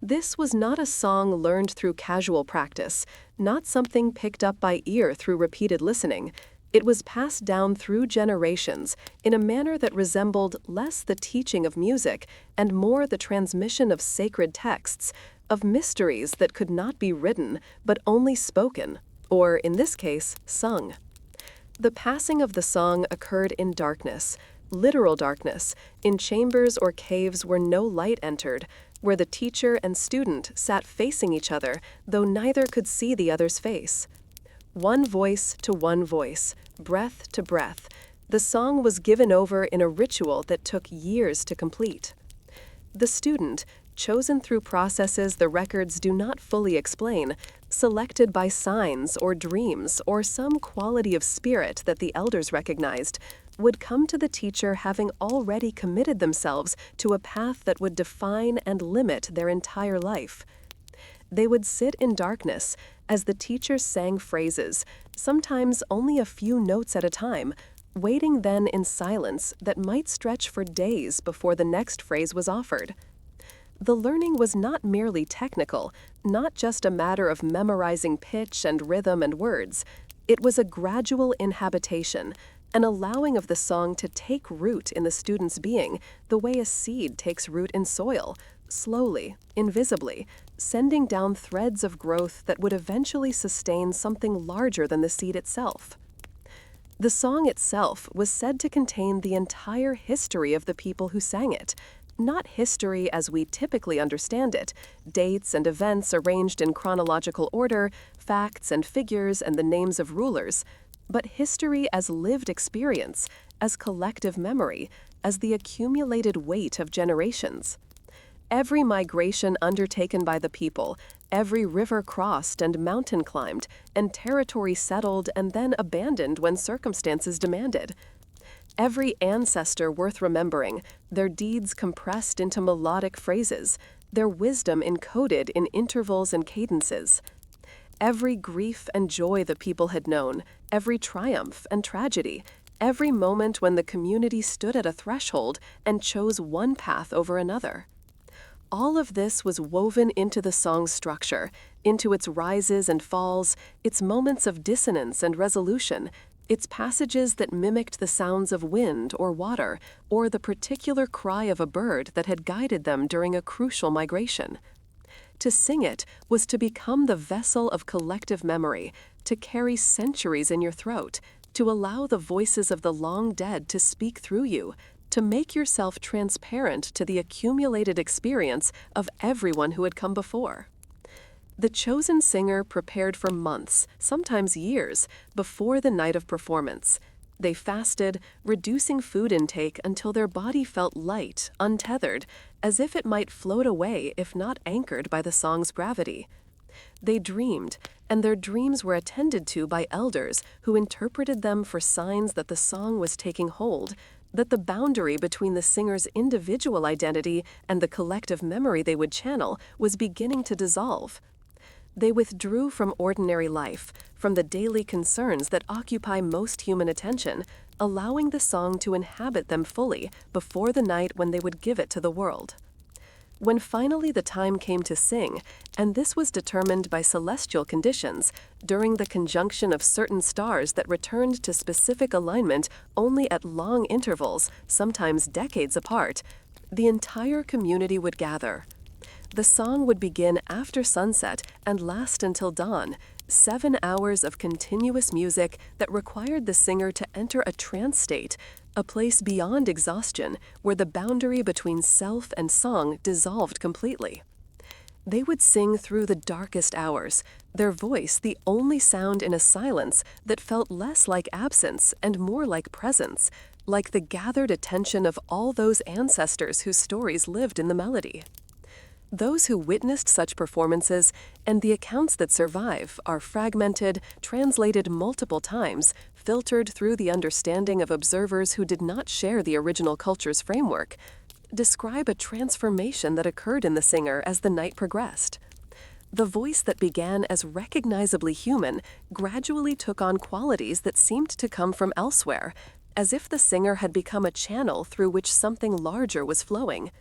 This was not a song learned through casual practice, not something picked up by ear through repeated listening. It was passed down through generations in a manner that resembled less the teaching of music and more the transmission of sacred texts, of mysteries that could not be written but only spoken, or in this case, sung. The passing of the song occurred in darkness, literal darkness, in chambers or caves where no light entered, where the teacher and student sat facing each other, though neither could see the other's face. One voice to one voice, breath to breath, the song was given over in a ritual that took years to complete. The student, chosen through processes the records do not fully explain, selected by signs or dreams or some quality of spirit that the elders recognized, would come to the teacher having already committed themselves to a path that would define and limit their entire life. They would sit in darkness as the teacher sang phrases, sometimes only a few notes at a time, waiting then in silence that might stretch for days before the next phrase was offered. The learning was not merely technical, not just a matter of memorizing pitch and rhythm and words. It was a gradual inhabitation, an allowing of the song to take root in the student's being, the way a seed takes root in soil, slowly, invisibly, sending down threads of growth that would eventually sustain something larger than the seed itself. The song itself was said to contain the entire history of the people who sang it, not history as we typically understand it, dates and events arranged in chronological order, facts and figures and the names of rulers, but history as lived experience, as collective memory, as the accumulated weight of generations. Every migration undertaken by the people, every river crossed and mountain climbed, and territory settled and then abandoned when circumstances demanded. Every ancestor worth remembering, their deeds compressed into melodic phrases, their wisdom encoded in intervals and cadences. Every grief and joy the people had known, every triumph and tragedy, every moment when the community stood at a threshold and chose one path over another. All of this was woven into the song's structure, into its rises and falls, its moments of dissonance and resolution, its passages that mimicked the sounds of wind or water, or the particular cry of a bird that had guided them during a crucial migration. To sing it was to become the vessel of collective memory, to carry centuries in your throat, to allow the voices of the long dead to speak through you, to make yourself transparent to the accumulated experience of everyone who had come before. The chosen singer prepared for months, sometimes years, before the night of performance. They fasted, reducing food intake until their body felt light, untethered, as if it might float away if not anchored by the song's gravity. They dreamed, and their dreams were attended to by elders who interpreted them for signs that the song was taking hold, that the boundary between the singer's individual identity and the collective memory they would channel was beginning to dissolve. They withdrew from ordinary life, from the daily concerns that occupy most human attention, allowing the song to inhabit them fully before the night when they would give it to the world. When finally the time came to sing, and this was determined by celestial conditions, during the conjunction of certain stars that returned to specific alignment only at long intervals, sometimes decades apart, the entire community would gather. The song would begin after sunset and last until dawn, 7 hours of continuous music that required the singer to enter a trance state, a place beyond exhaustion where the boundary between self and song dissolved completely. They would sing through the darkest hours, their voice the only sound in a silence that felt less like absence and more like presence, like the gathered attention of all those ancestors whose stories lived in the melody. Those who witnessed such performances and the accounts that survive are fragmented, translated multiple times, filtered through the understanding of observers who did not share the original culture's framework, describe a transformation that occurred in the singer as the night progressed. The voice that began as recognizably human gradually took on qualities that seemed to come from elsewhere, as if the singer had become a channel through which something larger was flowing.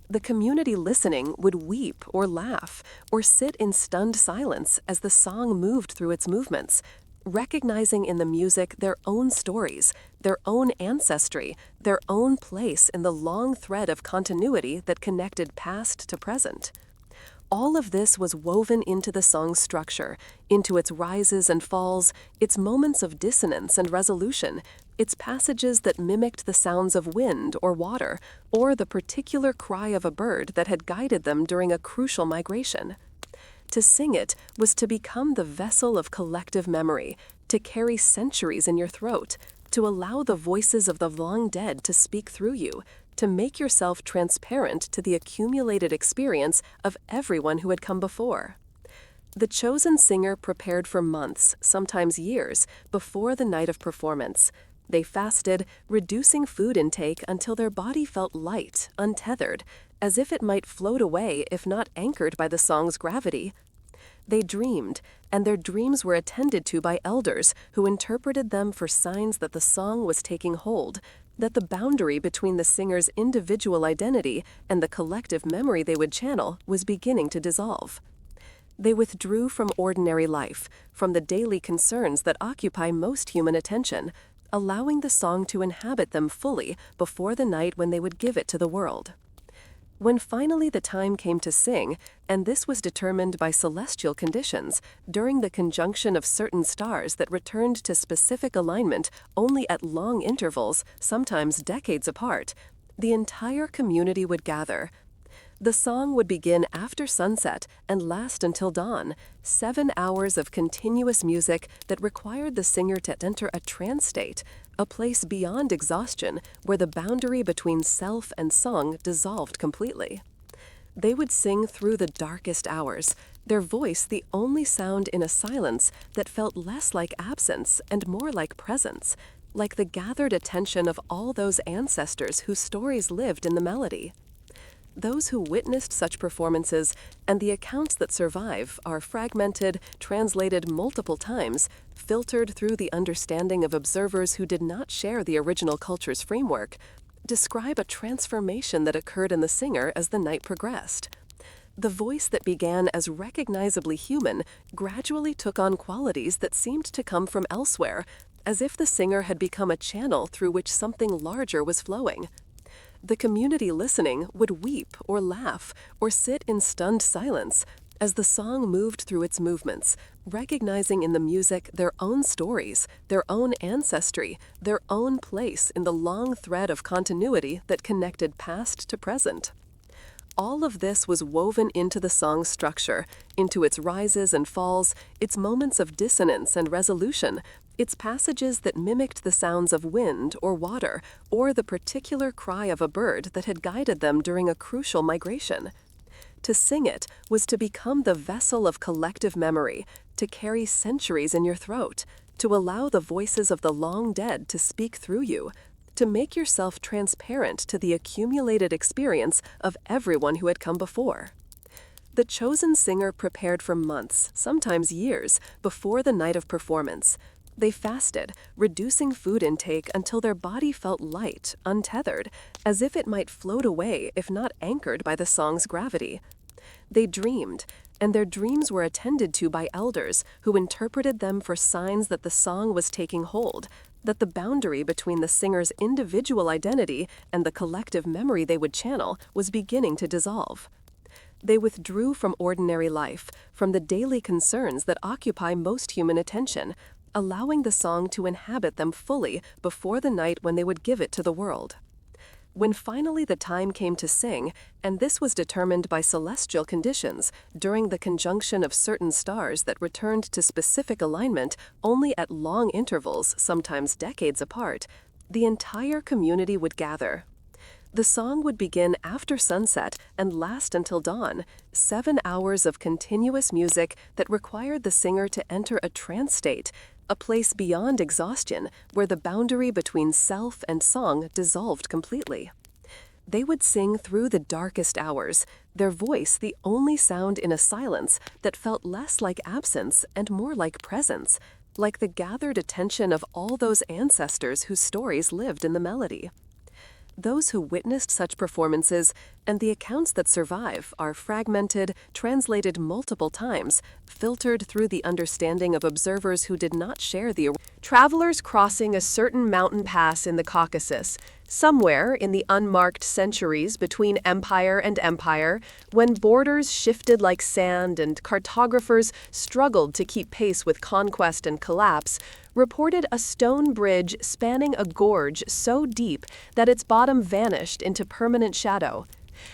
The community listening would weep or laugh or sit in stunned silence as the song moved through its movements, recognizing in the music their own stories, their own ancestry, their own place in the long thread of continuity that connected past to present. All of this was woven into the song's structure, into its rises and falls, its moments of dissonance and resolution, its passages that mimicked the sounds of wind or water, or the particular cry of a bird that had guided them during a crucial migration. To sing it was to become the vessel of collective memory, to carry centuries in your throat, to allow the voices of the long dead to speak through you, to make yourself transparent to the accumulated experience of everyone who had come before. The chosen singer prepared for months, sometimes years, before the night of performance. They fasted, reducing food intake until their body felt light, untethered, as if it might float away if not anchored by the song's gravity. They dreamed, and their dreams were attended to by elders who interpreted them for signs that the song was taking hold, that the boundary between the singer's individual identity and the collective memory they would channel was beginning to dissolve. They withdrew from ordinary life, from the daily concerns that occupy most human attention, allowing the song to inhabit them fully before the night when they would give it to the world. When finally the time came to sing, and this was determined by celestial conditions, during the conjunction of certain stars that returned to specific alignment only at long intervals, sometimes decades apart, the entire community would gather. The song would begin after sunset and last until dawn, 7 hours of continuous music that required the singer to enter a trance state, a place beyond exhaustion where the boundary between self and song dissolved completely. They would sing through the darkest hours, their voice the only sound in a silence that felt less like absence and more like presence, like the gathered attention of all those ancestors whose stories lived in the melody. Those who witnessed such performances and the accounts that survive are fragmented, translated multiple times, filtered through the understanding of observers who did not share the original culture's framework, describe a transformation that occurred in the singer as the night progressed. The voice that began as recognizably human gradually took on qualities that seemed to come from elsewhere, as if the singer had become a channel through which something larger was flowing. The community listening would weep or laugh or sit in stunned silence as the song moved through its movements, recognizing in the music their own stories, their own ancestry, their own place in the long thread of continuity that connected past to present. All of this was woven into the song's structure, into its rises and falls, its moments of dissonance and resolution, its passages that mimicked the sounds of wind or water, or the particular cry of a bird that had guided them during a crucial migration. To sing it was to become the vessel of collective memory, to carry centuries in your throat, to allow the voices of the long dead to speak through you, to make yourself transparent to the accumulated experience of everyone who had come before. The chosen singer prepared for months, sometimes years, before the night of performance. They fasted, reducing food intake until their body felt light, untethered, as if it might float away if not anchored by the song's gravity. They dreamed, and their dreams were attended to by elders who interpreted them for signs that the song was taking hold, that the boundary between the singer's individual identity and the collective memory they would channel was beginning to dissolve. They withdrew from ordinary life, from the daily concerns that occupy most human attention, allowing the song to inhabit them fully before the night when they would give it to the world. When finally the time came to sing, and this was determined by celestial conditions during the conjunction of certain stars that returned to specific alignment only at long intervals, sometimes decades apart, the entire community would gather. The song would begin after sunset and last until dawn, 7 hours of continuous music that required the singer to enter a trance state, a place beyond exhaustion where the boundary between self and song dissolved completely. They would sing through the darkest hours, their voice the only sound in a silence that felt less like absence and more like presence, like the gathered attention of all those ancestors whose stories lived in the melody. Those who witnessed such performances and the accounts that survive are fragmented, translated multiple times, filtered through the understanding of observers who did not share the. Travelers crossing a certain mountain pass in the Caucasus, somewhere in the unmarked centuries between empire and empire, when borders shifted like sand and cartographers struggled to keep pace with conquest and collapse, reported a stone bridge spanning a gorge so deep that its bottom vanished into permanent shadow.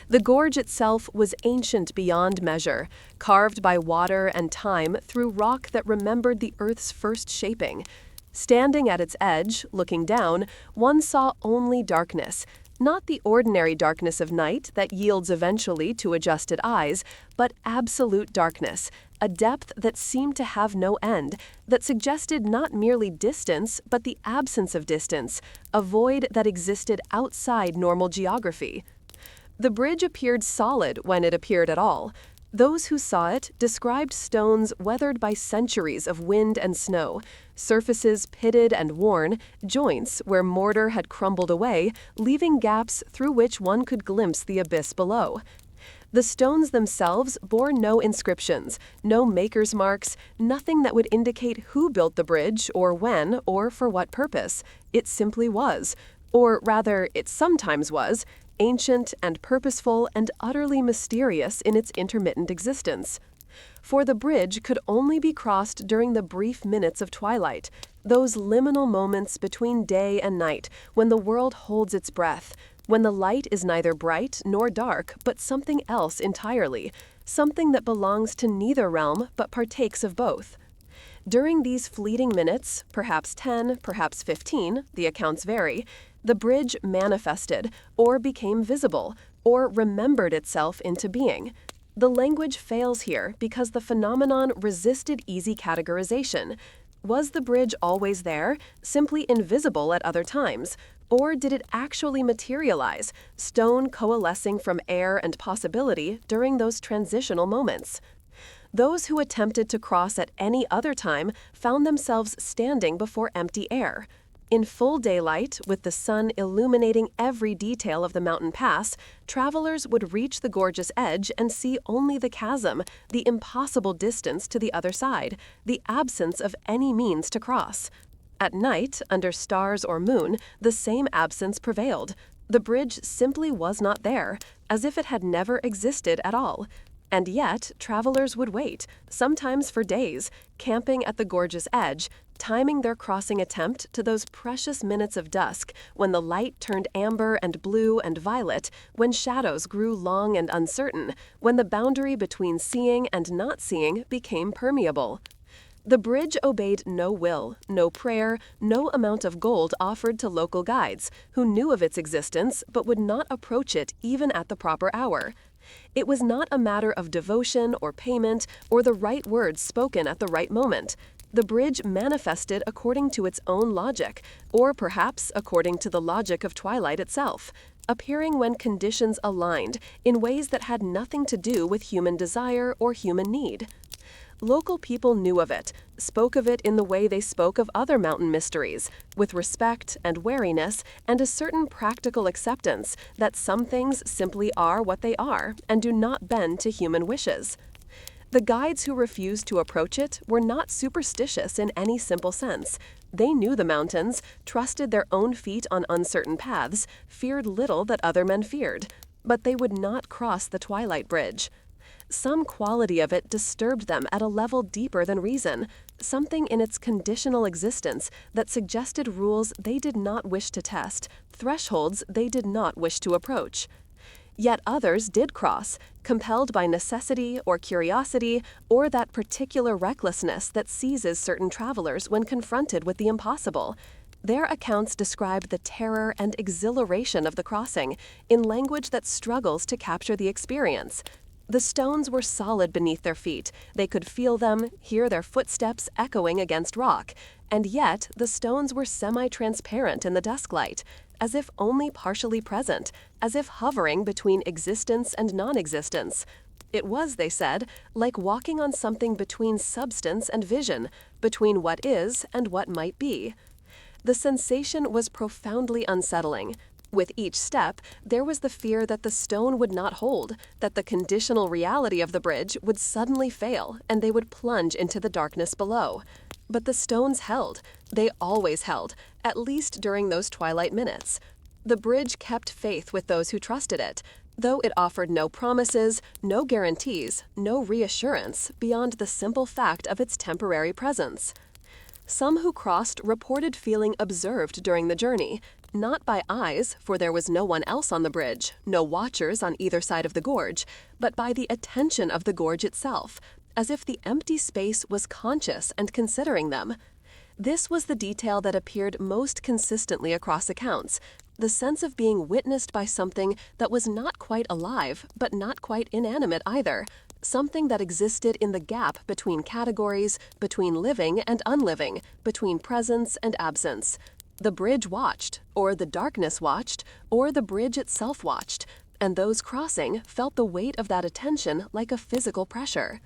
The gorge itself was ancient beyond measure, carved by water and time through rock that remembered the Earth's first shaping. Standing at its edge, looking down, one saw only darkness, not the ordinary darkness of night that yields eventually to adjusted eyes, but absolute darkness, a depth that seemed to have no end, that suggested not merely distance, but the absence of distance, a void that existed outside normal geography. The bridge appeared solid when it appeared at all. Those who saw it described stones weathered by centuries of wind and snow, surfaces pitted and worn, joints where mortar had crumbled away, leaving gaps through which one could glimpse the abyss below. The stones themselves bore no inscriptions, no maker's marks, nothing that would indicate who built the bridge or when or for what purpose. It simply was, or rather, it sometimes was, ancient and purposeful and utterly mysterious in its intermittent existence. For the bridge could only be crossed during the brief minutes of twilight, those liminal moments between day and night when the world holds its breath, when the light is neither bright nor dark, but something else entirely, something that belongs to neither realm but partakes of both. During these fleeting minutes, perhaps 10, perhaps 15, the accounts vary, the bridge manifested, or became visible, or remembered itself into being. The language fails here because the phenomenon resisted easy categorization. Was the bridge always there, simply invisible at other times? Or did it actually materialize, stone coalescing from air and possibility during those transitional moments? Those who attempted to cross at any other time found themselves standing before empty air. In full daylight, with the sun illuminating every detail of the mountain pass, travelers would reach the gorge's edge and see only the chasm, the impossible distance to the other side, the absence of any means to cross. At night, under stars or moon, the same absence prevailed. The bridge simply was not there, as if it had never existed at all. And yet, travelers would wait, sometimes for days, camping at the gorge's edge, timing their crossing attempt to those precious minutes of dusk when the light turned amber and blue and violet, when shadows grew long and uncertain, when the boundary between seeing and not seeing became permeable. The bridge obeyed no will, no prayer, no amount of gold offered to local guides, who knew of its existence but would not approach it even at the proper hour. It was not a matter of devotion or payment or the right words spoken at the right moment. The bridge manifested according to its own logic, or perhaps according to the logic of Twilight itself, appearing when conditions aligned in ways that had nothing to do with human desire or human need. Local people knew of it, spoke of it in the way they spoke of other mountain mysteries, with respect and wariness and a certain practical acceptance that some things simply are what they are and do not bend to human wishes. The guides who refused to approach it were not superstitious in any simple sense. They knew the mountains, trusted their own feet on uncertain paths, feared little that other men feared, but they would not cross the Twilight Bridge. Some quality of it disturbed them at a level deeper than reason, something in its conditional existence that suggested rules they did not wish to test, thresholds they did not wish to approach. Yet others did cross, compelled by necessity or curiosity or that particular recklessness that seizes certain travelers when confronted with the impossible. Their accounts describe the terror and exhilaration of the crossing in language that struggles to capture the experience. The stones were solid beneath their feet. They could feel them, hear their footsteps echoing against rock, and yet the stones were semi-transparent in the dusklight, as if only partially present, as if hovering between existence and non-existence. It was, they said, like walking on something between substance and vision, between what is and what might be. The sensation was profoundly unsettling. With each step, there was the fear that the stone would not hold, that the conditional reality of the bridge would suddenly fail and they would plunge into the darkness below. But the stones held. They always held, at least during those twilight minutes. The bridge kept faith with those who trusted it, though it offered no promises, no guarantees, no reassurance beyond the simple fact of its temporary presence. Some who crossed reported feeling observed during the journey, not by eyes, for there was no one else on the bridge, no watchers on either side of the gorge, but by the attention of the gorge itself, as if the empty space was conscious and considering them. This was the detail that appeared most consistently across accounts, the sense of being witnessed by something that was not quite alive, but not quite inanimate either, something that existed in the gap between categories, between living and unliving, between presence and absence. The bridge watched, or the darkness watched, or the bridge itself watched, and those crossing felt the weight of that attention like a physical pressure.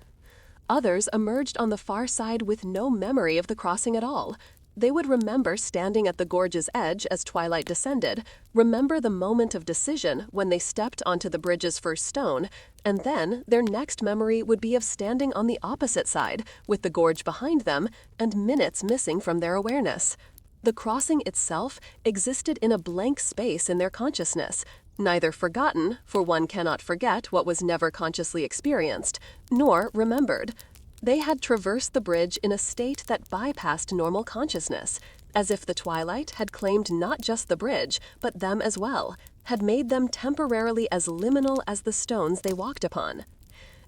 Others emerged on the far side with no memory of the crossing at all. They would remember standing at the gorge's edge as twilight descended, remember the moment of decision when they stepped onto the bridge's first stone, and then their next memory would be of standing on the opposite side, with the gorge behind them, and minutes missing from their awareness. The crossing itself existed in a blank space in their consciousness, neither forgotten, for one cannot forget what was never consciously experienced, nor remembered. They had traversed the bridge in a state that bypassed normal consciousness, as if the twilight had claimed not just the bridge, but them as well, had made them temporarily as liminal as the stones they walked upon.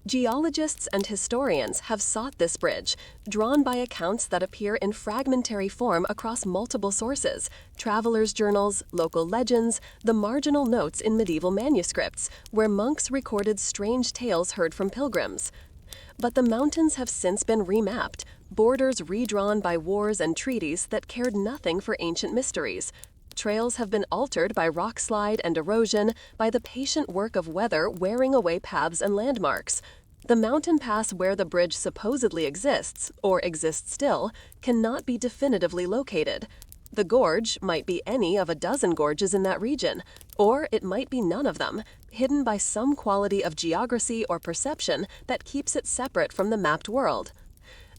Geologists and historians have sought this bridge, drawn by accounts that appear in fragmentary form across multiple sources: travelers' journals, local legends, the marginal notes in medieval manuscripts, where monks recorded strange tales heard from pilgrims. But the mountains have since been remapped, borders redrawn by wars and treaties that cared nothing for ancient mysteries. Trails have been altered by rockslide and erosion, by the patient work of weather wearing away paths and landmarks. The mountain pass where the bridge supposedly exists, or exists still, cannot be definitively located. The gorge might be any of a dozen gorges in that region, or it might be none of them, hidden by some quality of geography or perception that keeps it separate from the mapped world.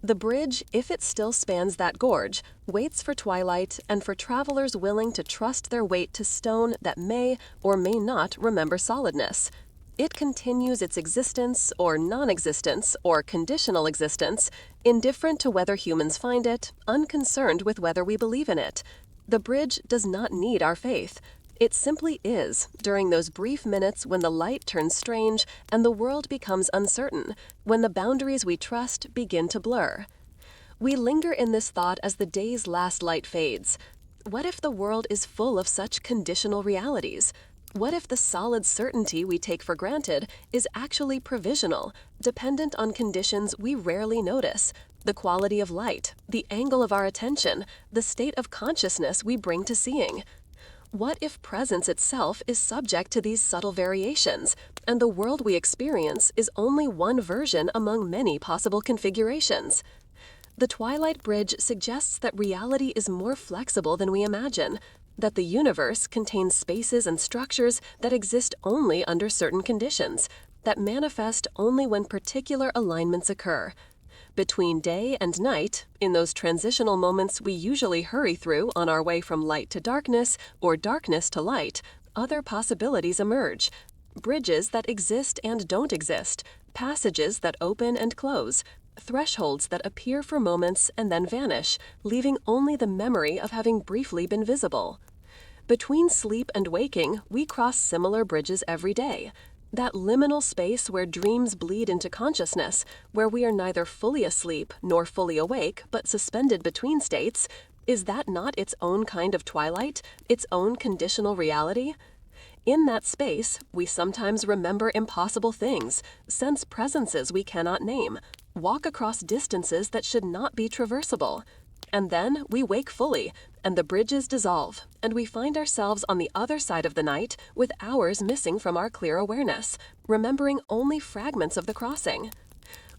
The bridge, if it still spans that gorge, waits for twilight and for travelers willing to trust their weight to stone that may or may not remember solidness. It continues its existence or non-existence or conditional existence, indifferent to whether humans find it, unconcerned with whether we believe in it. The bridge does not need our faith. It simply is, during those brief minutes when the light turns strange and the world becomes uncertain, when the boundaries we trust begin to blur. We linger in this thought as the day's last light fades. What if the world is full of such conditional realities? What if the solid certainty we take for granted is actually provisional, dependent on conditions we rarely notice: the quality of light, the angle of our attention, the state of consciousness we bring to seeing? What if presence itself is subject to these subtle variations, and the world we experience is only one version among many possible configurations? The Twilight Bridge suggests that reality is more flexible than we imagine, that the universe contains spaces and structures that exist only under certain conditions, that manifest only when particular alignments occur. Between day and night, in those transitional moments we usually hurry through on our way from light to darkness or darkness to light, other possibilities emerge. Bridges that exist and don't exist, passages that open and close, thresholds that appear for moments and then vanish, leaving only the memory of having briefly been visible. Between sleep and waking, we cross similar bridges every day. That liminal space where dreams bleed into consciousness, where we are neither fully asleep nor fully awake, but suspended between states, is that not its own kind of twilight, its own conditional reality? In that space, we sometimes remember impossible things, sense presences we cannot name, walk across distances that should not be traversable. And then we wake fully, and the bridges dissolve, and we find ourselves on the other side of the night with hours missing from our clear awareness, remembering only fragments of the crossing.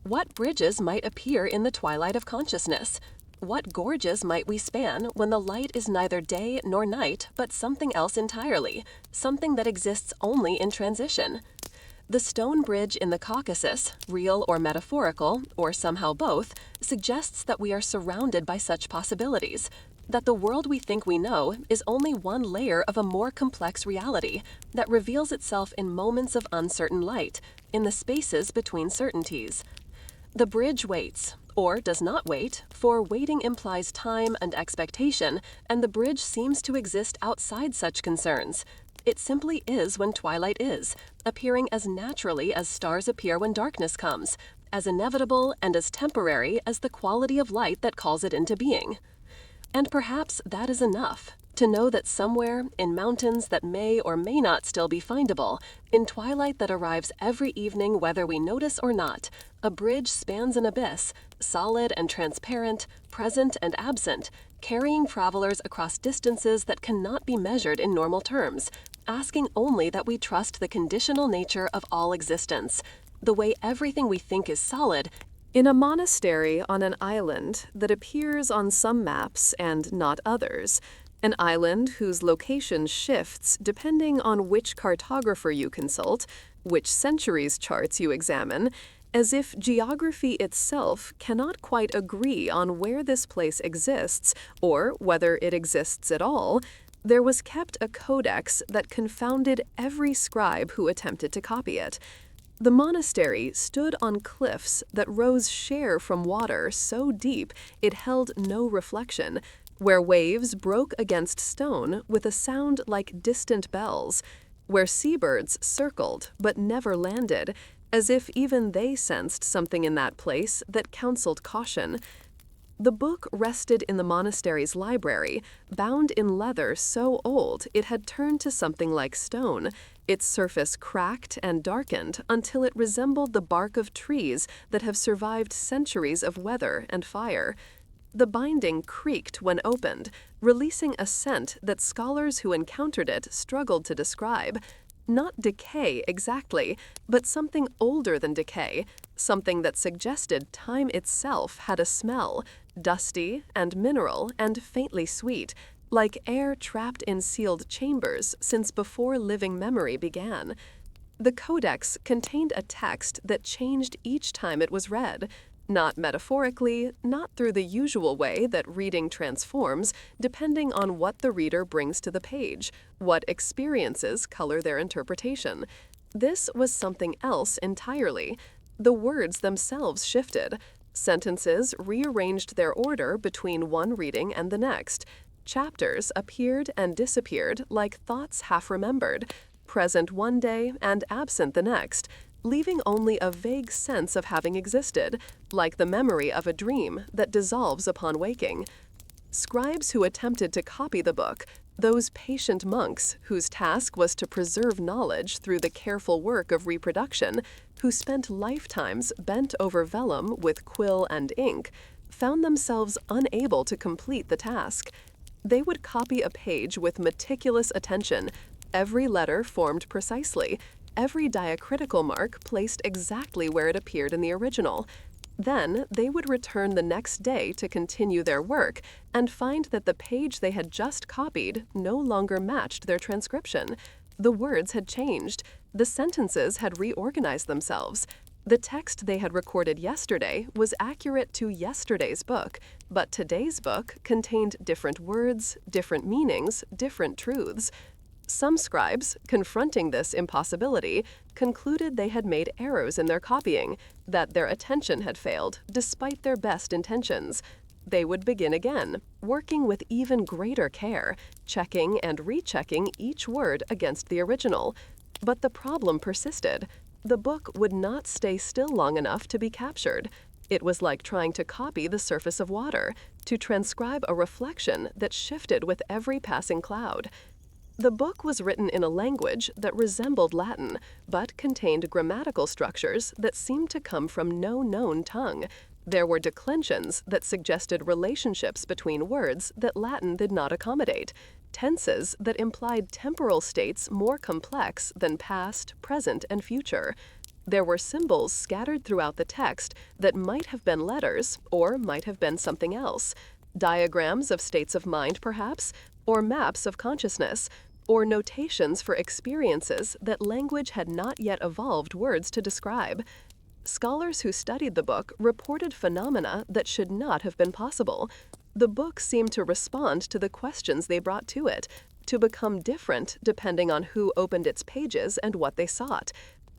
What bridges might appear in the twilight of consciousness? What gorges might we span when the light is neither day nor night, but something else entirely, something that exists only in transition? The stone bridge in the Caucasus, real or metaphorical, or somehow both, suggests that we are surrounded by such possibilities, that the world we think we know is only one layer of a more complex reality that reveals itself in moments of uncertain light, in the spaces between certainties. The bridge waits, or does not wait, for waiting implies time and expectation, and the bridge seems to exist outside such concerns. It simply is when twilight is, appearing as naturally as stars appear when darkness comes, as inevitable and as temporary as the quality of light that calls it into being. And perhaps that is enough, to know that somewhere, in mountains that may or may not still be findable, in twilight that arrives every evening whether we notice or not, a bridge spans an abyss, solid and transparent, present and absent, carrying travelers across distances that cannot be measured in normal terms, asking only that we trust the conditional nature of all existence, the way everything we think is solid. In a monastery on an island that appears on some maps and not others, an island whose location shifts depending on which cartographer you consult, which centuries charts you examine, as if geography itself cannot quite agree on where this place exists or whether it exists at all, there was kept a codex that confounded every scribe who attempted to copy it. The monastery stood on cliffs that rose sheer from water so deep it held no reflection, where waves broke against stone with a sound like distant bells, where seabirds circled but never landed, as if even they sensed something in that place that counseled caution. The book rested in the monastery's library, bound in leather so old it had turned to something like stone, its surface cracked and darkened until it resembled the bark of trees that have survived centuries of weather and fire. The binding creaked when opened, releasing a scent that scholars who encountered it struggled to describe. Not decay exactly, but something older than decay, something that suggested time itself had a smell, dusty and mineral and faintly sweet, like air trapped in sealed chambers since before living memory began. The codex contained a text that changed each time it was read, not metaphorically, not through the usual way that reading transforms, depending on what the reader brings to the page, what experiences color their interpretation. This was something else entirely. The words themselves shifted. Sentences rearranged their order between one reading and the next. Chapters appeared and disappeared like thoughts half remembered, present one day and absent the next, leaving only a vague sense of having existed, like the memory of a dream that dissolves upon waking. Scribes who attempted to copy the book, those patient monks whose task was to preserve knowledge through the careful work of reproduction, who spent lifetimes bent over vellum with quill and ink, found themselves unable to complete the task. They would copy a page with meticulous attention, every letter formed precisely, every diacritical mark placed exactly where it appeared in the original. Then they would return the next day to continue their work and find that the page they had just copied no longer matched their transcription. The words had changed. The sentences had reorganized themselves. The text they had recorded yesterday was accurate to yesterday's book, but today's book contained different words, different meanings, different truths. Some scribes, confronting this impossibility, concluded they had made errors in their copying, that their attention had failed, despite their best intentions. They would begin again, working with even greater care, checking and rechecking each word against the original. But the problem persisted. The book would not stay still long enough to be captured. It was like trying to copy the surface of water, to transcribe a reflection that shifted with every passing cloud. The book was written in a language that resembled Latin, but contained grammatical structures that seemed to come from no known tongue. There were declensions that suggested relationships between words that Latin did not accommodate, tenses that implied temporal states more complex than past, present, and future. There were symbols scattered throughout the text that might have been letters or might have been something else. Diagrams of states of mind, perhaps, or maps of consciousness, or notations for experiences that language had not yet evolved words to describe. Scholars who studied the book reported phenomena that should not have been possible. The book seemed to respond to the questions they brought to it, to become different depending on who opened its pages and what they sought.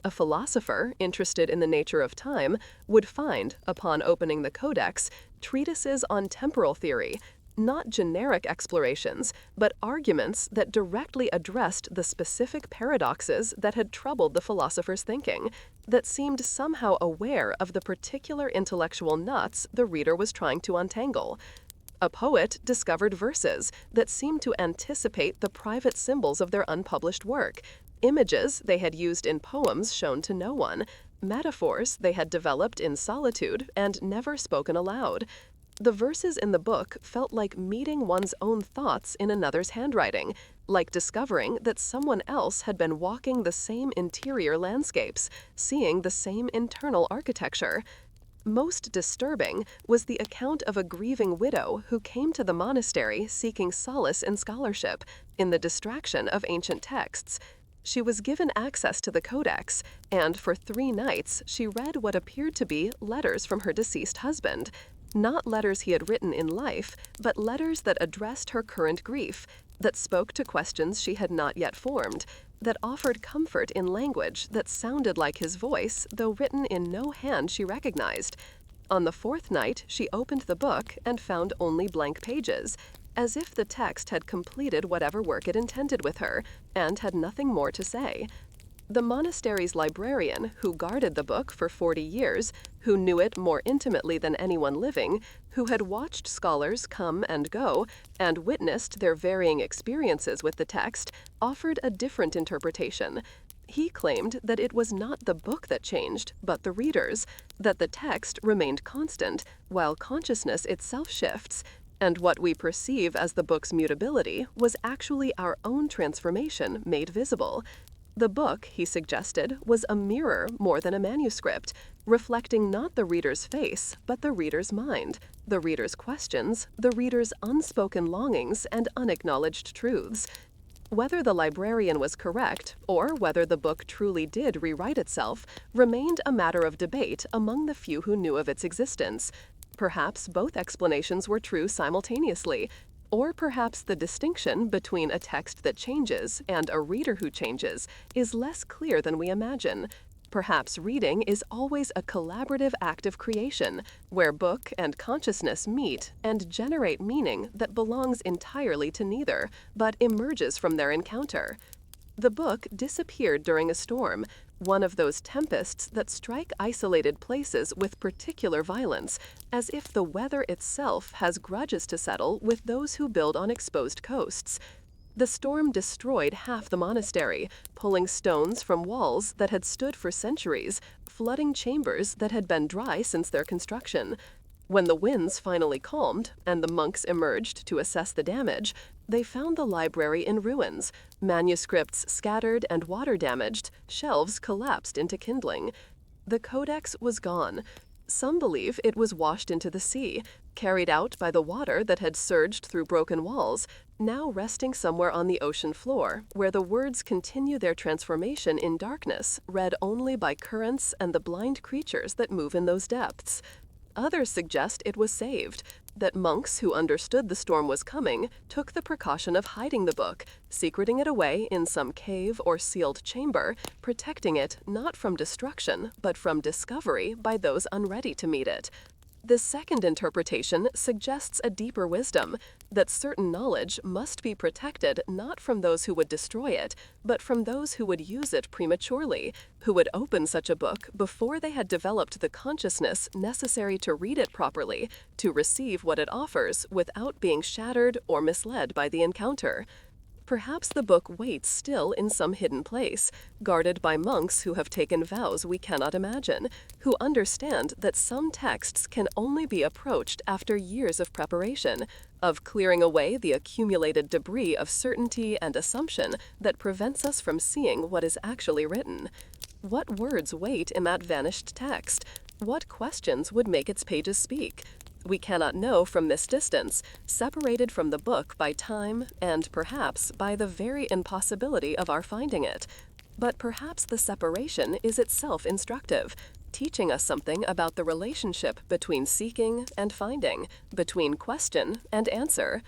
A philosopher interested in the nature of time would find, upon opening the codex, treatises on temporal theory, not generic explorations, but arguments that directly addressed the specific paradoxes that had troubled the philosopher's thinking, that seemed somehow aware of the particular intellectual knots the reader was trying to untangle. A poet discovered verses that seemed to anticipate the private symbols of their unpublished work, images they had used in poems shown to no one, metaphors they had developed in solitude and never spoken aloud. The verses in the book felt like meeting one's own thoughts in another's handwriting, like discovering that someone else had been walking the same interior landscapes, seeing the same internal architecture. Most disturbing was the account of a grieving widow who came to the monastery seeking solace in scholarship, in the distraction of ancient texts. She was given access to the codex, and for 3 nights she read what appeared to be letters from her deceased husband. Not letters he had written in life, but letters that addressed her current grief, that spoke to questions she had not yet formed, that offered comfort in language that sounded like his voice, though written in no hand she recognized. On the 4th night, she opened the book and found only blank pages. as if the text had completed whatever work it intended with her, and had nothing more to say. The monastery's librarian, who guarded the book for 40 years, who knew it more intimately than anyone living, who had watched scholars come and go, and witnessed their varying experiences with the text, offered a different interpretation. He claimed that it was not the book that changed, but the readers, that the text remained constant, while consciousness itself shifts, and what we perceive as the book's mutability was actually our own transformation made visible. The book, he suggested, was a mirror more than a manuscript, reflecting not the reader's face, but the reader's mind, the reader's questions, the reader's unspoken longings and unacknowledged truths. Whether the librarian was correct, or whether the book truly did rewrite itself, remained a matter of debate among the few who knew of its existence. Perhaps both explanations were true simultaneously, or perhaps the distinction between a text that changes and a reader who changes is less clear than we imagine. Perhaps reading is always a collaborative act of creation, where book and consciousness meet and generate meaning that belongs entirely to neither, but emerges from their encounter. The book disappeared during a storm, one of those tempests that strike isolated places with particular violence, as if the weather itself has grudges to settle with those who build on exposed coasts. The storm destroyed half the monastery, pulling stones from walls that had stood for centuries, flooding chambers that had been dry since their construction. When the winds finally calmed and the monks emerged to assess the damage, they found the library in ruins, manuscripts scattered and water-damaged, shelves collapsed into kindling. The codex was gone. Some believe it was washed into the sea, carried out by the water that had surged through broken walls, now resting somewhere on the ocean floor, where the words continue their transformation in darkness, read only by currents and the blind creatures that move in those depths. Others suggest it was saved, that monks who understood the storm was coming took the precaution of hiding the book, secreting it away in some cave or sealed chamber, protecting it not from destruction, but from discovery by those unready to meet it. The second interpretation suggests a deeper wisdom, that certain knowledge must be protected not from those who would destroy it, but from those who would use it prematurely, who would open such a book before they had developed the consciousness necessary to read it properly, to receive what it offers without being shattered or misled by the encounter. Perhaps the book waits still in some hidden place, guarded by monks who have taken vows we cannot imagine, who understand that some texts can only be approached after years of preparation, of clearing away the accumulated debris of certainty and assumption that prevents us from seeing what is actually written. What words wait in that vanished text? What questions would make its pages speak? We cannot know from this distance, separated from the book by time and perhaps by the very impossibility of our finding it. But perhaps the separation is itself instructive, teaching us something about the relationship between seeking and finding, between question and answer.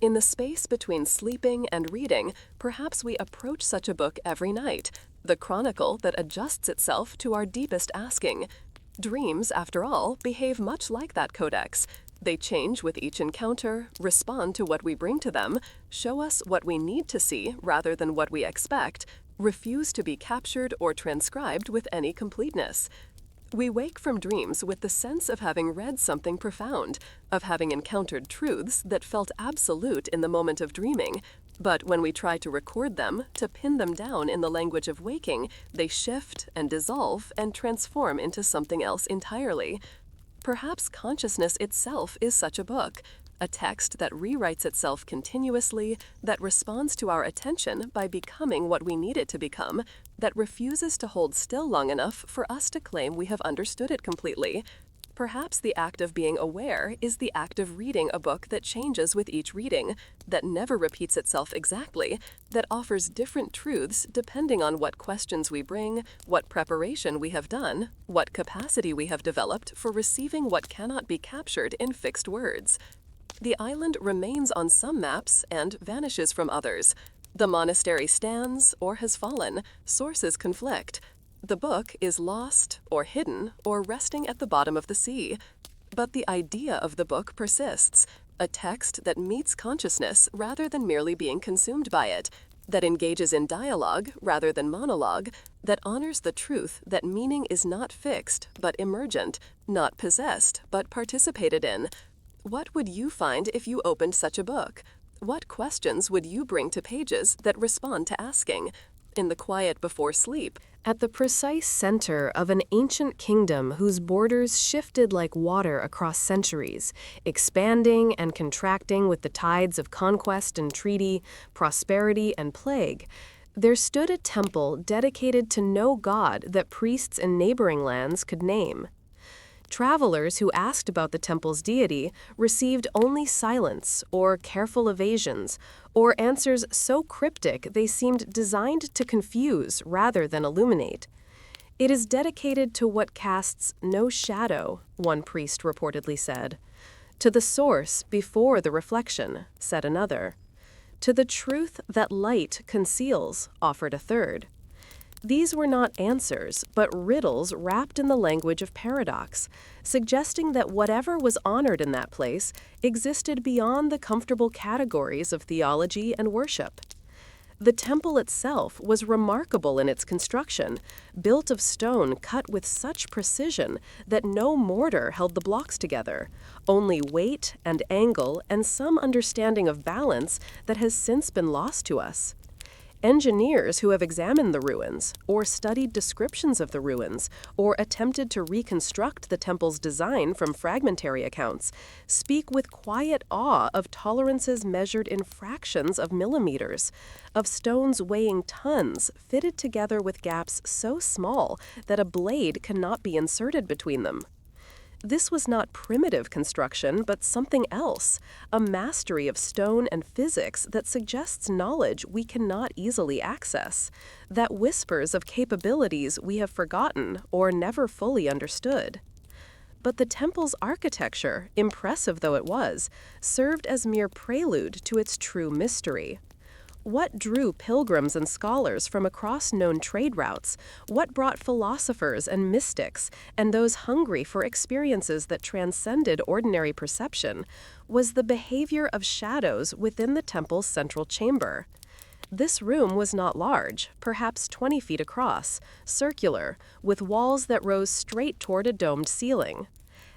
In the space between sleeping and reading, perhaps we approach such a book every night, the chronicle that adjusts itself to our deepest asking. Dreams, after all, behave much like that codex. They change with each encounter, respond to what we bring to them, show us what we need to see rather than what we expect, refuse to be captured or transcribed with any completeness. We wake from dreams with the sense of having read something profound, of having encountered truths that felt absolute in the moment of dreaming, but when we try to record them, to pin them down in the language of waking, they shift and dissolve and transform into something else entirely. Perhaps consciousness itself is such a book, a text that rewrites itself continuously, that responds to our attention by becoming what we need it to become, that refuses to hold still long enough for us to claim we have understood it completely. Perhaps the act of being aware is the act of reading a book that changes with each reading, that never repeats itself exactly, that offers different truths depending on what questions we bring, what preparation we have done, what capacity we have developed for receiving what cannot be captured in fixed words. The island remains on some maps and vanishes from others. The monastery stands or has fallen. Sources conflict. The book is lost, or hidden, or resting at the bottom of the sea. But the idea of the book persists. a text that meets consciousness rather than merely being consumed by it, that engages in dialogue rather than monologue, that honors the truth that meaning is not fixed but emergent, not possessed but participated in. What would you find if you opened such a book? What questions would you bring to pages that respond to asking? In the quiet before sleep, at the precise center of an ancient kingdom whose borders shifted like water across centuries, expanding and contracting with the tides of conquest and treaty, prosperity and plague, there stood a temple dedicated to no god that priests in neighboring lands could name. Travelers who asked about the temple's deity received only silence or careful evasions, or answers so cryptic they seemed designed to confuse rather than illuminate. It is dedicated to what casts no shadow, one priest reportedly said. To the source before the reflection, said another. To the truth that light conceals, offered a third. These were not answers, but riddles wrapped in the language of paradox, suggesting that whatever was honored in that place existed beyond the comfortable categories of theology and worship. The temple itself was remarkable in its construction, built of stone cut with such precision that no mortar held the blocks together, only weight and angle and some understanding of balance that has since been lost to us. Engineers who have examined the ruins, or studied descriptions of the ruins, or attempted to reconstruct the temple's design from fragmentary accounts, speak with quiet awe of tolerances measured in fractions of millimeters, of stones weighing tons fitted together with gaps so small that a blade cannot be inserted between them. This was not primitive construction, but something else, a mastery of stone and physics that suggests knowledge we cannot easily access, that whispers of capabilities we have forgotten or never fully understood. But the temple's architecture, impressive though it was, served as mere prelude to its true mystery. What drew pilgrims and scholars from across known trade routes? What brought philosophers and mystics, and those hungry for experiences that transcended ordinary perception, was the behavior of shadows within the temple's central chamber. This room was not large, perhaps 20 feet across, circular, with walls that rose straight toward a domed ceiling.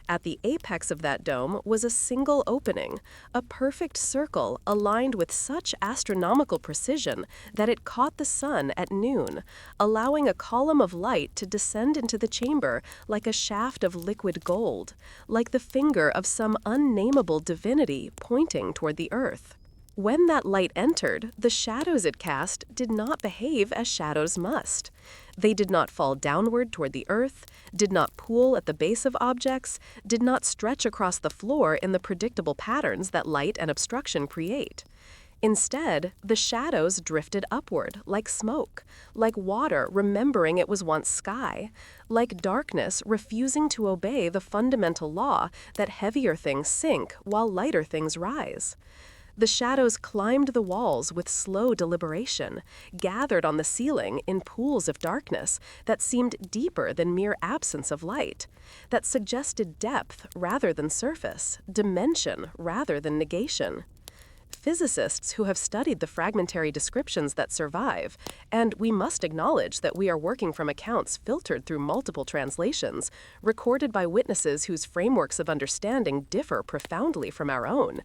At the apex of that dome was a single opening, a perfect circle aligned with such astronomical precision that it caught the sun at noon, allowing a column of light to descend into the chamber like a shaft of liquid gold, like the finger of some unnameable divinity pointing toward the earth. When that light entered, the shadows it cast did not behave as shadows must. They did not fall downward toward the earth, did not pool at the base of objects, did not stretch across the floor in the predictable patterns that light and obstruction create. Instead, the shadows drifted upward, like smoke, like water remembering it was once sky, like darkness refusing to obey the fundamental law that heavier things sink while lighter things rise. The shadows climbed the walls with slow deliberation, gathered on the ceiling in pools of darkness that seemed deeper than mere absence of light, that suggested depth rather than surface, dimension rather than negation. Physicists who have studied the fragmentary descriptions that survive, and we must acknowledge that we are working from accounts filtered through multiple translations, recorded by witnesses whose frameworks of understanding differ profoundly from our own.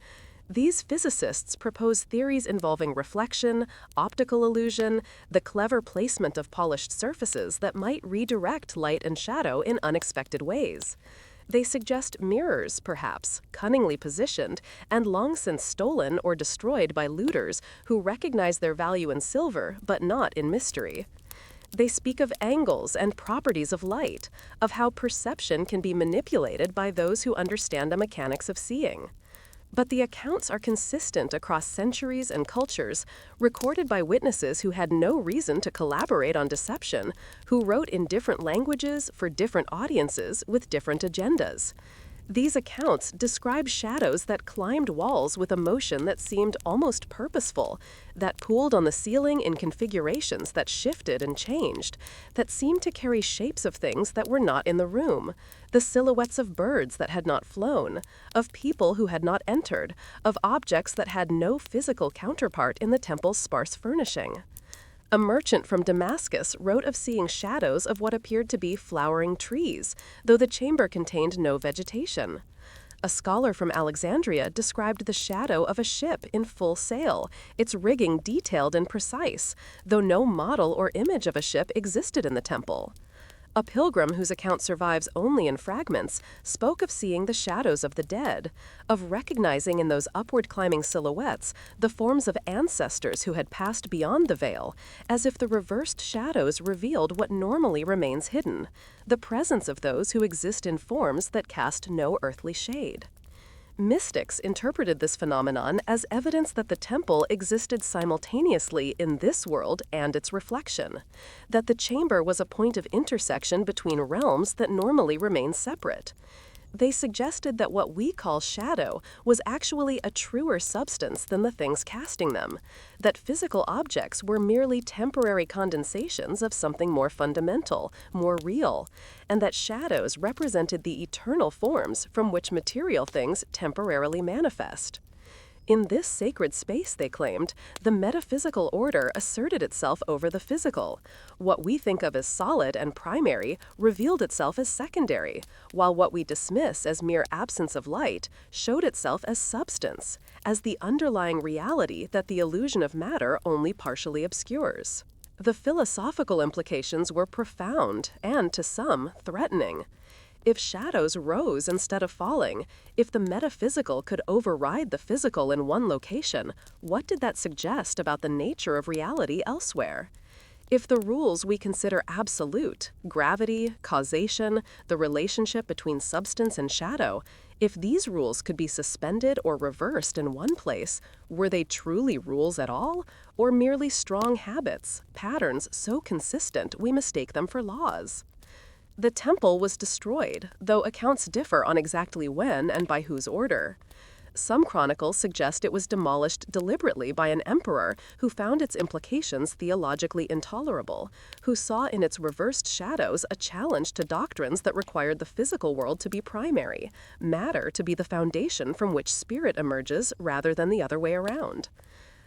These physicists propose theories involving reflection, optical illusion, the clever placement of polished surfaces that might redirect light and shadow in unexpected ways. They suggest mirrors, perhaps, cunningly positioned and long since stolen or destroyed by looters who recognize their value in silver but not in mystery. They speak of angles and properties of light, of how perception can be manipulated by those who understand the mechanics of seeing. But the accounts are consistent across centuries and cultures, recorded by witnesses who had no reason to collaborate on deception, who wrote in different languages for different audiences with different agendas. These accounts describe shadows that climbed walls with a motion that seemed almost purposeful, that pooled on the ceiling in configurations that shifted and changed, that seemed to carry shapes of things that were not in the room, the silhouettes of birds that had not flown, of people who had not entered, of objects that had no physical counterpart in the temple's sparse furnishing. A merchant from Damascus wrote of seeing shadows of what appeared to be flowering trees, though the chamber contained no vegetation. A scholar from Alexandria described the shadow of a ship in full sail, its rigging detailed and precise, though no model or image of a ship existed in the temple. A pilgrim whose account survives only in fragments spoke of seeing the shadows of the dead, of recognizing in those upward climbing silhouettes the forms of ancestors who had passed beyond the veil, as if the reversed shadows revealed what normally remains hidden, the presence of those who exist in forms that cast no earthly shade. Mystics interpreted this phenomenon as evidence that the temple existed simultaneously in this world and its reflection, that the chamber was a point of intersection between realms that normally remain separate. They suggested that what we call shadow was actually a truer substance than the things casting them, that physical objects were merely temporary condensations of something more fundamental, more real, and that shadows represented the eternal forms from which material things temporarily manifest. In this sacred space, they claimed, the metaphysical order asserted itself over the physical. What we think of as solid and primary revealed itself as secondary, while what we dismiss as mere absence of light showed itself as substance, as the underlying reality that the illusion of matter only partially obscures. The philosophical implications were profound and, to some, threatening. If shadows rose instead of falling, if the metaphysical could override the physical in one location, what did that suggest about the nature of reality elsewhere? If the rules we consider absolute, gravity, causation, the relationship between substance and shadow, if these rules could be suspended or reversed in one place, were they truly rules at all, or merely strong habits, patterns so consistent we mistake them for laws? The temple was destroyed, though accounts differ on exactly when and by whose order. Some chronicles suggest it was demolished deliberately by an emperor who found its implications theologically intolerable, who saw in its reversed shadows a challenge to doctrines that required the physical world to be primary, matter to be the foundation from which spirit emerges rather than the other way around.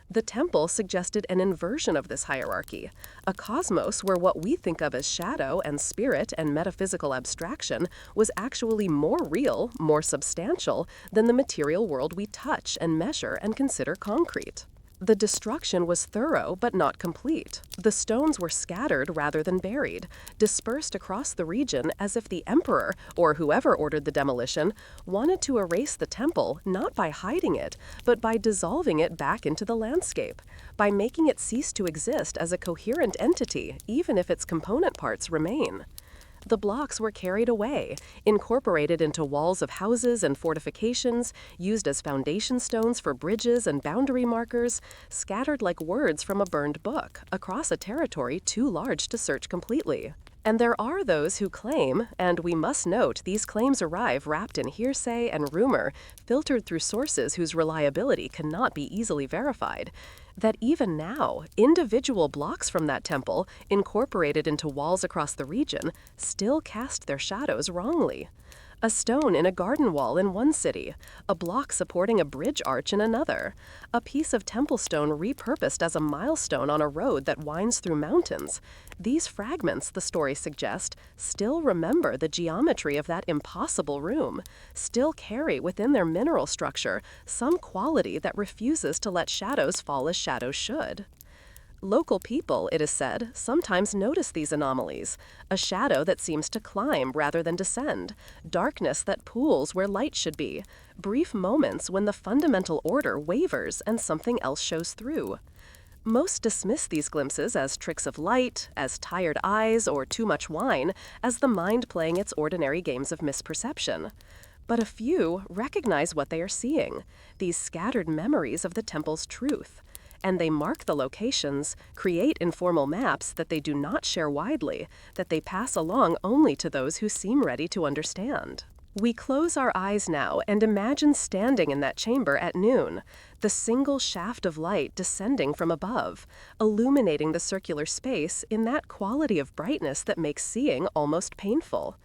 The temple suggested an inversion of this hierarchy, a cosmos where what we think of as shadow and spirit and metaphysical abstraction was actually more real, more substantial than the material world we touch and measure and consider concrete. The destruction was thorough but not complete. The stones were scattered rather than buried, dispersed across the region as if the emperor, or whoever ordered the demolition, wanted to erase the temple not by hiding it, but by dissolving it back into the landscape, by making it cease to exist as a coherent entity, even if its component parts remain. The blocks were carried away, incorporated into walls of houses and fortifications, used as foundation stones for bridges and boundary markers, scattered like words from a burned book across a territory too large to search completely. And there are those who claim, and we must note these claims arrive wrapped in hearsay and rumor, filtered through sources whose reliability cannot be easily verified, that even now, individual blocks from that temple, incorporated into walls across the region, still cast their shadows wrongly. A stone in a garden wall in one city, a block supporting a bridge arch in another, a piece of temple stone repurposed as a milestone on a road that winds through mountains. These fragments, the story suggests, still remember the geometry of that impossible room, still carry within their mineral structure some quality that refuses to let shadows fall as shadows should. Local people, it is said, sometimes notice these anomalies, a shadow that seems to climb rather than descend, darkness that pools where light should be, brief moments when the fundamental order wavers and something else shows through. Most dismiss these glimpses as tricks of light, as tired eyes, or too much wine, as the mind playing its ordinary games of misperception. But a few recognize what they are seeing, these scattered memories of the temple's truth. And they mark the locations, create informal maps that they do not share widely, that they pass along only to those who seem ready to understand. We close our eyes now and imagine standing in that chamber at noon, the single shaft of light descending from above, illuminating the circular space in that quality of brightness that makes seeing almost painful.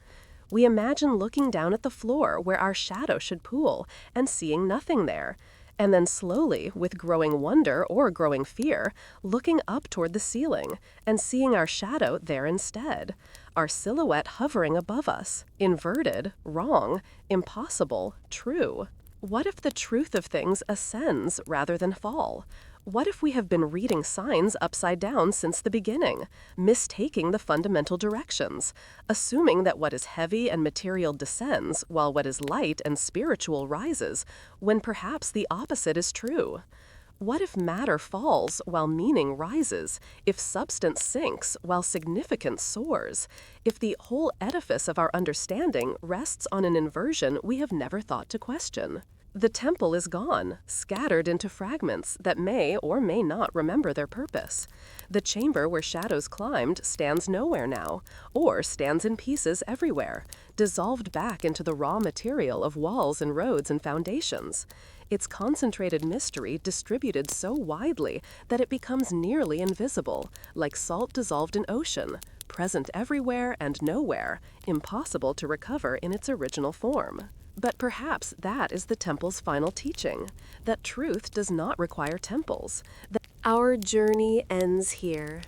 We imagine looking down at the floor where our shadow should pool and seeing nothing there, and then slowly, with growing wonder or growing fear, looking up toward the ceiling and seeing our shadow there instead, our silhouette hovering above us, inverted, wrong, impossible, true. What if the truth of things ascends rather than fall? What if we have been reading signs upside down since the beginning, mistaking the fundamental directions, assuming that what is heavy and material descends while what is light and spiritual rises, when perhaps the opposite is true? What if matter falls while meaning rises, if substance sinks while significance soars, if the whole edifice of our understanding rests on an inversion we have never thought to question? The temple is gone, scattered into fragments that may or may not remember their purpose. The chamber where shadows climbed stands nowhere now, or stands in pieces everywhere, dissolved back into the raw material of walls and roads and foundations. Its concentrated mystery distributed so widely that it becomes nearly invisible, like salt dissolved in ocean, present everywhere and nowhere, impossible to recover in its original form. But perhaps that is the temple's final teaching, that truth does not require temples. Our journey ends here,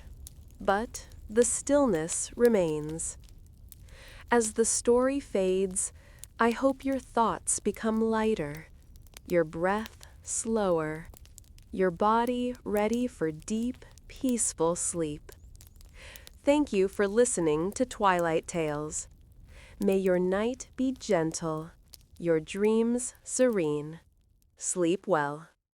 but the stillness remains. As the story fades, I hope your thoughts become lighter, your breath slower, your body ready for deep, peaceful sleep. Thank you for listening to Twilight Tales. May your night be gentle, your dreams serene. Sleep well.